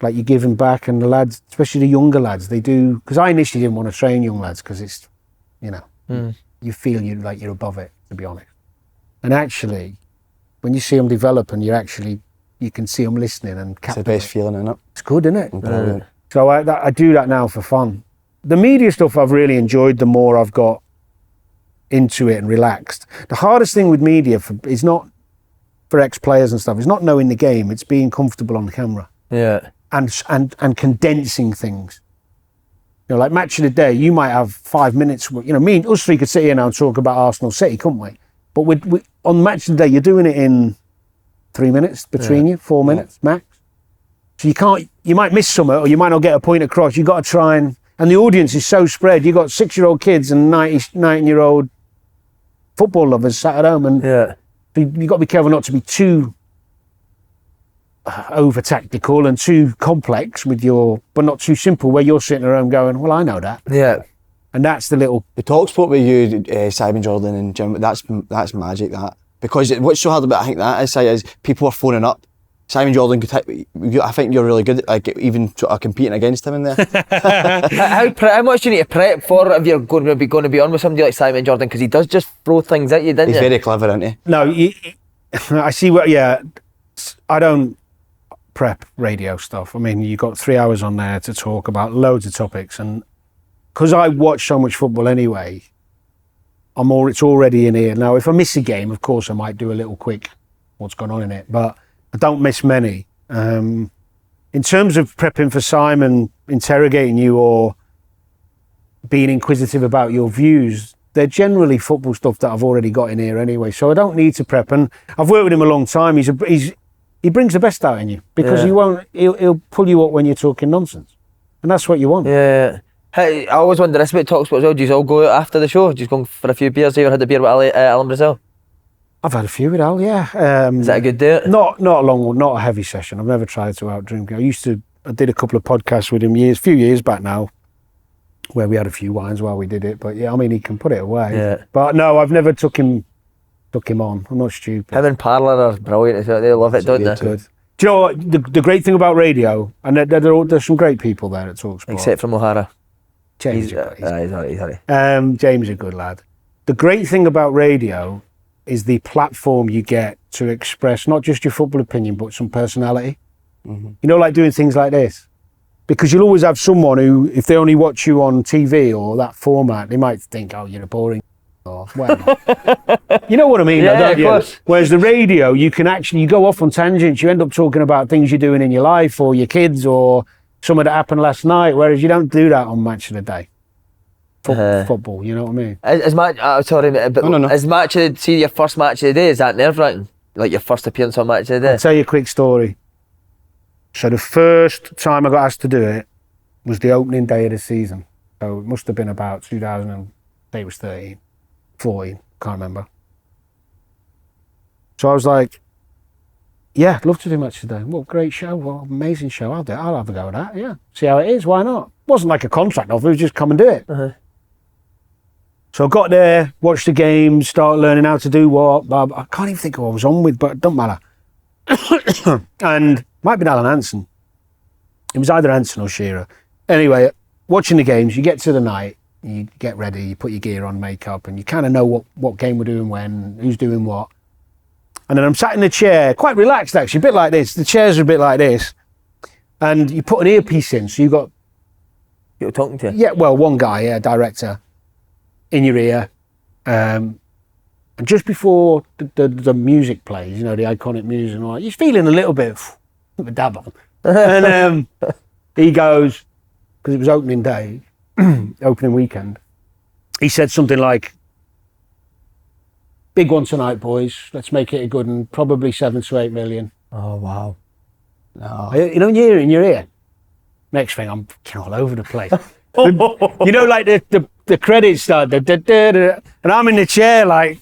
like you're giving back, and the lads, especially the younger lads, they do, because I initially didn't want to train young lads because it's, you know, you feel like you're above it, to be honest. And actually, when you see them develop and you can see them listening and it's the best feeling, isn't it? It's good, isn't it? Brilliant. So I do that now for fun. The media stuff I've really enjoyed the more I've got into it and relaxed. The hardest thing with media is not for ex-players and stuff, it's not knowing the game, it's being comfortable on the camera. Yeah. And condensing things. You know, like match of the day, you might have 5 minutes, you know, us three could sit here now and talk about Arsenal City, couldn't we? But on match of the day, you're doing it in 3 minutes between you, 4 minutes max. So you might miss something, or you might not get a point across. You've got to try and the audience is so spread. You've got 6-year-old kids and 19-year-old football lovers sat at home, and you've got to be careful not to be too over tactical and too complex but not too simple, where you're sitting at home going, well, I know that. Yeah. And that's the talk sport with you, Simon Jordan and Jim, that's magic, that. Because what's so hard about, I think, that is people are phoning up. Simon Jordan I think you're really good at, like, even competing against him in there. How much do you need to prep for if you're going to be on with somebody like Simon Jordan? Because he does just throw things at you, doesn't he? He's very clever, isn't he? No, I see I don't prep radio stuff. I mean, you've got 3 hours on there to talk about loads of topics, and because I watch so much football anyway, it's already in here. Now, if I miss a game, of course, I might do a little quick what's going on in it, but I don't miss many. In terms of prepping for Simon, interrogating you or being inquisitive about your views, they're generally football stuff that I've already got in here anyway, so I don't need to prep. And I've worked with him a long time. He brings the best out in you, because he'll pull you up when you're talking nonsense, and that's what you want. Yeah. Hey, I always wonder this about Talksport as well. Do you all go out after the show? Do you go for a few beers? Have you ever had a beer with Alan Brazil? I've had a few with Al, yeah. Is that a good date? Not a long one, not a heavy session. I've never tried to out drink. I did a couple of podcasts with him a few years back now, where we had a few wines while we did it. But yeah, I mean, he can put it away. Yeah. But no, I've never took him on. I'm not stupid. Him and Parlour are brilliant. They love it, don't they? Good. Do you know what? The great thing about radio, and there's some great people there at Talksport. Except from O'Hara. James, he's alright. James is a good lad. The great thing about radio is the platform you get to express not just your football opinion, but some personality. Mm-hmm. You know, like doing things like this. Because you'll always have someone who, if they only watch you on TV or that format, they might think, oh, you're a boring or whatever. You know what I mean? Yeah, don't of you? course. Whereas the radio, you go off on tangents. You end up talking about things you're doing in your life or your kids or something that happened last night, whereas you don't do that on Match of the Day. Football, you know what I mean? See your first match of the day, is that nerve-wracking? Like your first appearance on Match of the Day? I'll tell you a quick story. So the first time I got asked to do it was the opening day of the season. So it must have been about 2000, I think it was 13, 14, can't remember. So I was like, yeah, I'd love to do Match of the Day. What great show, what amazing show. I'll have a go at that, yeah. See how it is, why not? It wasn't like a contract offer, it was just come and do it. Uh-huh. So I got there, watched the game, started learning how to do what. I can't even think of what I was on with, but it doesn't matter. And might have been Alan Hansen. It was either Hansen or Shearer. Anyway, watching the games, you get to the night, you get ready, you put your gear on, makeup, and you kind of know what game we're doing when, who's doing what. And then I'm sat in the chair, quite relaxed actually, a bit like this. The chairs are a bit like this. And you put an earpiece in, so you've got... You're talking to? Yeah, well, one guy, director, in your ear. And just before the music plays, you know, the iconic music and all that, you're feeling a little bit of a dab on. And he goes, because it was opening day, opening weekend, he said something like, big one tonight, boys. Let's make it a good one. Probably 7 to 8 million. Oh, wow. No. You know, in your ear. Next thing, I'm all over the place. You know, like the credits start, and I'm in the chair like,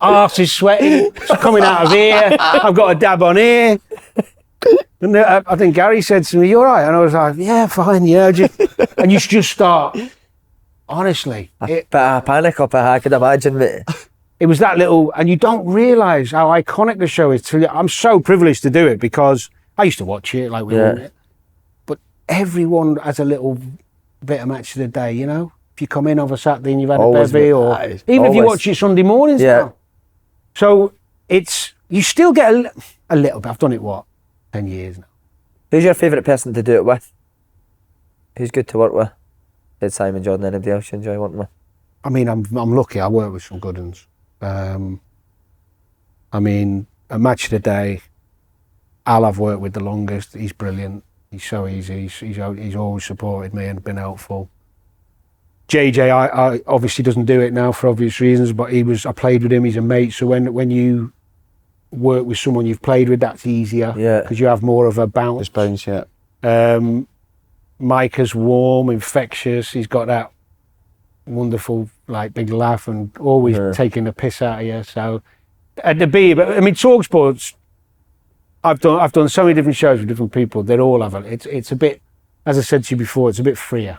arse is sweating, it's coming out of here, I've got a dab on here. And I think Gary said to me, you all right? And I was like, yeah, fine, yeah. And you just start, honestly. A panic up, I could imagine. It was that little, and you don't realise how iconic the show is. I'm so privileged to do it because I used to watch it, like we all. But everyone has a little bit of Match of the Day, you know? If you come in over Saturday and you've had a bevy, or even if you watch it Sunday mornings now. So you still get a little bit. I've done it, 10 years now. Who's your favourite person to do it with? Who's good to work with? Did Simon Jordan, anybody else you enjoy working with? I mean, I'm lucky. I work with some good ones. I mean, a Match of the Day, Al I've worked with the longest. He's brilliant. He's so easy. He's always supported me and been helpful. JJ, I obviously doesn't do it now for obvious reasons, but I played with him. He's a mate. So when you work with someone you've played with, that's easier. Yeah. Because you have more of a bounce. Just bounce, yeah. Micah's warm, infectious. He's got that wonderful, like, big laugh and always taking the piss out of you. So, at the B, but I mean, TalkSport's, I've done so many different shows with different people. They all have it. It's a bit, as I said to you before, it's a bit freer.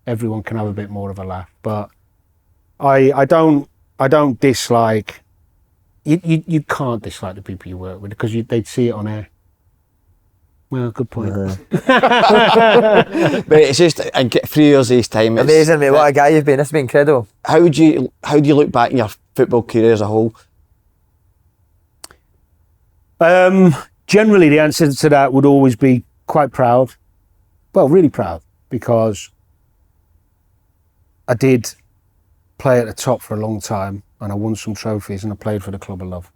Everyone can have a bit more of a laugh. But I don't dislike. You can't dislike the people you work with because they'd see it on air. Well, good point. But it's just 3 years this time. Amazing, mate. What a guy you've been. This has been incredible. How do you look back in your football career as a whole? Generally, the answer to that would always be quite proud. Well, really proud, because I did play at the top for a long time and I won some trophies and I played for the club I love.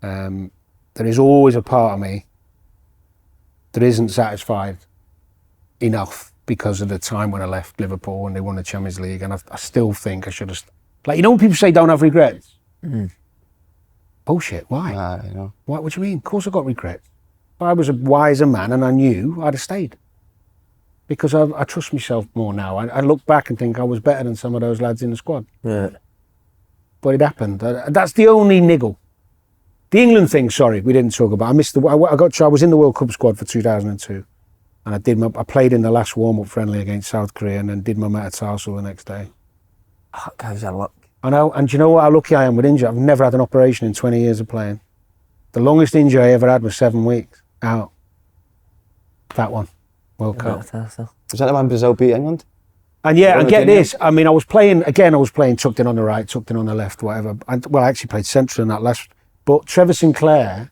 There is always a part of me that isn't satisfied enough because of the time when I left Liverpool when they won the Champions League, and I still think I should have... Like, you know when people say don't have regrets? Bullshit, why? You know. What do you mean? Of course I got regrets. If I was a wiser man and I knew, I'd have stayed. Because I trust myself more now. I look back and think I was better than some of those lads in the squad. Yeah. But it happened. That's the only niggle. The England thing, sorry, we didn't talk about. I was in the World Cup squad for 2002, and I played in the last warm-up friendly against South Korea, and then did my metatarsal the next day. Oh, how's that luck? I know, and do you know what? How lucky I am with injury. I've never had an operation in 20 years of playing. The longest injury I ever had was 7 weeks out. That one, World Cup. Was that the one Brazil beat England? And yeah, and get this. I mean, I was playing tucked in on the right, tucked in on the left, whatever. I actually played central in that last. But Trevor Sinclair,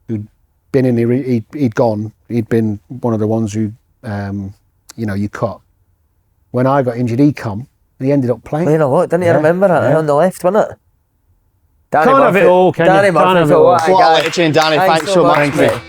who'd been in, he'd gone. He'd been one of the ones who, you cut. When I got injured, he come. And he ended up playing. You know what? Didn't you remember that on the left, wasn't it? Can't have it all, can you? Danny Murphy, Can't have it all. what a What a guy. legend, Danny. Thanks so much, mate.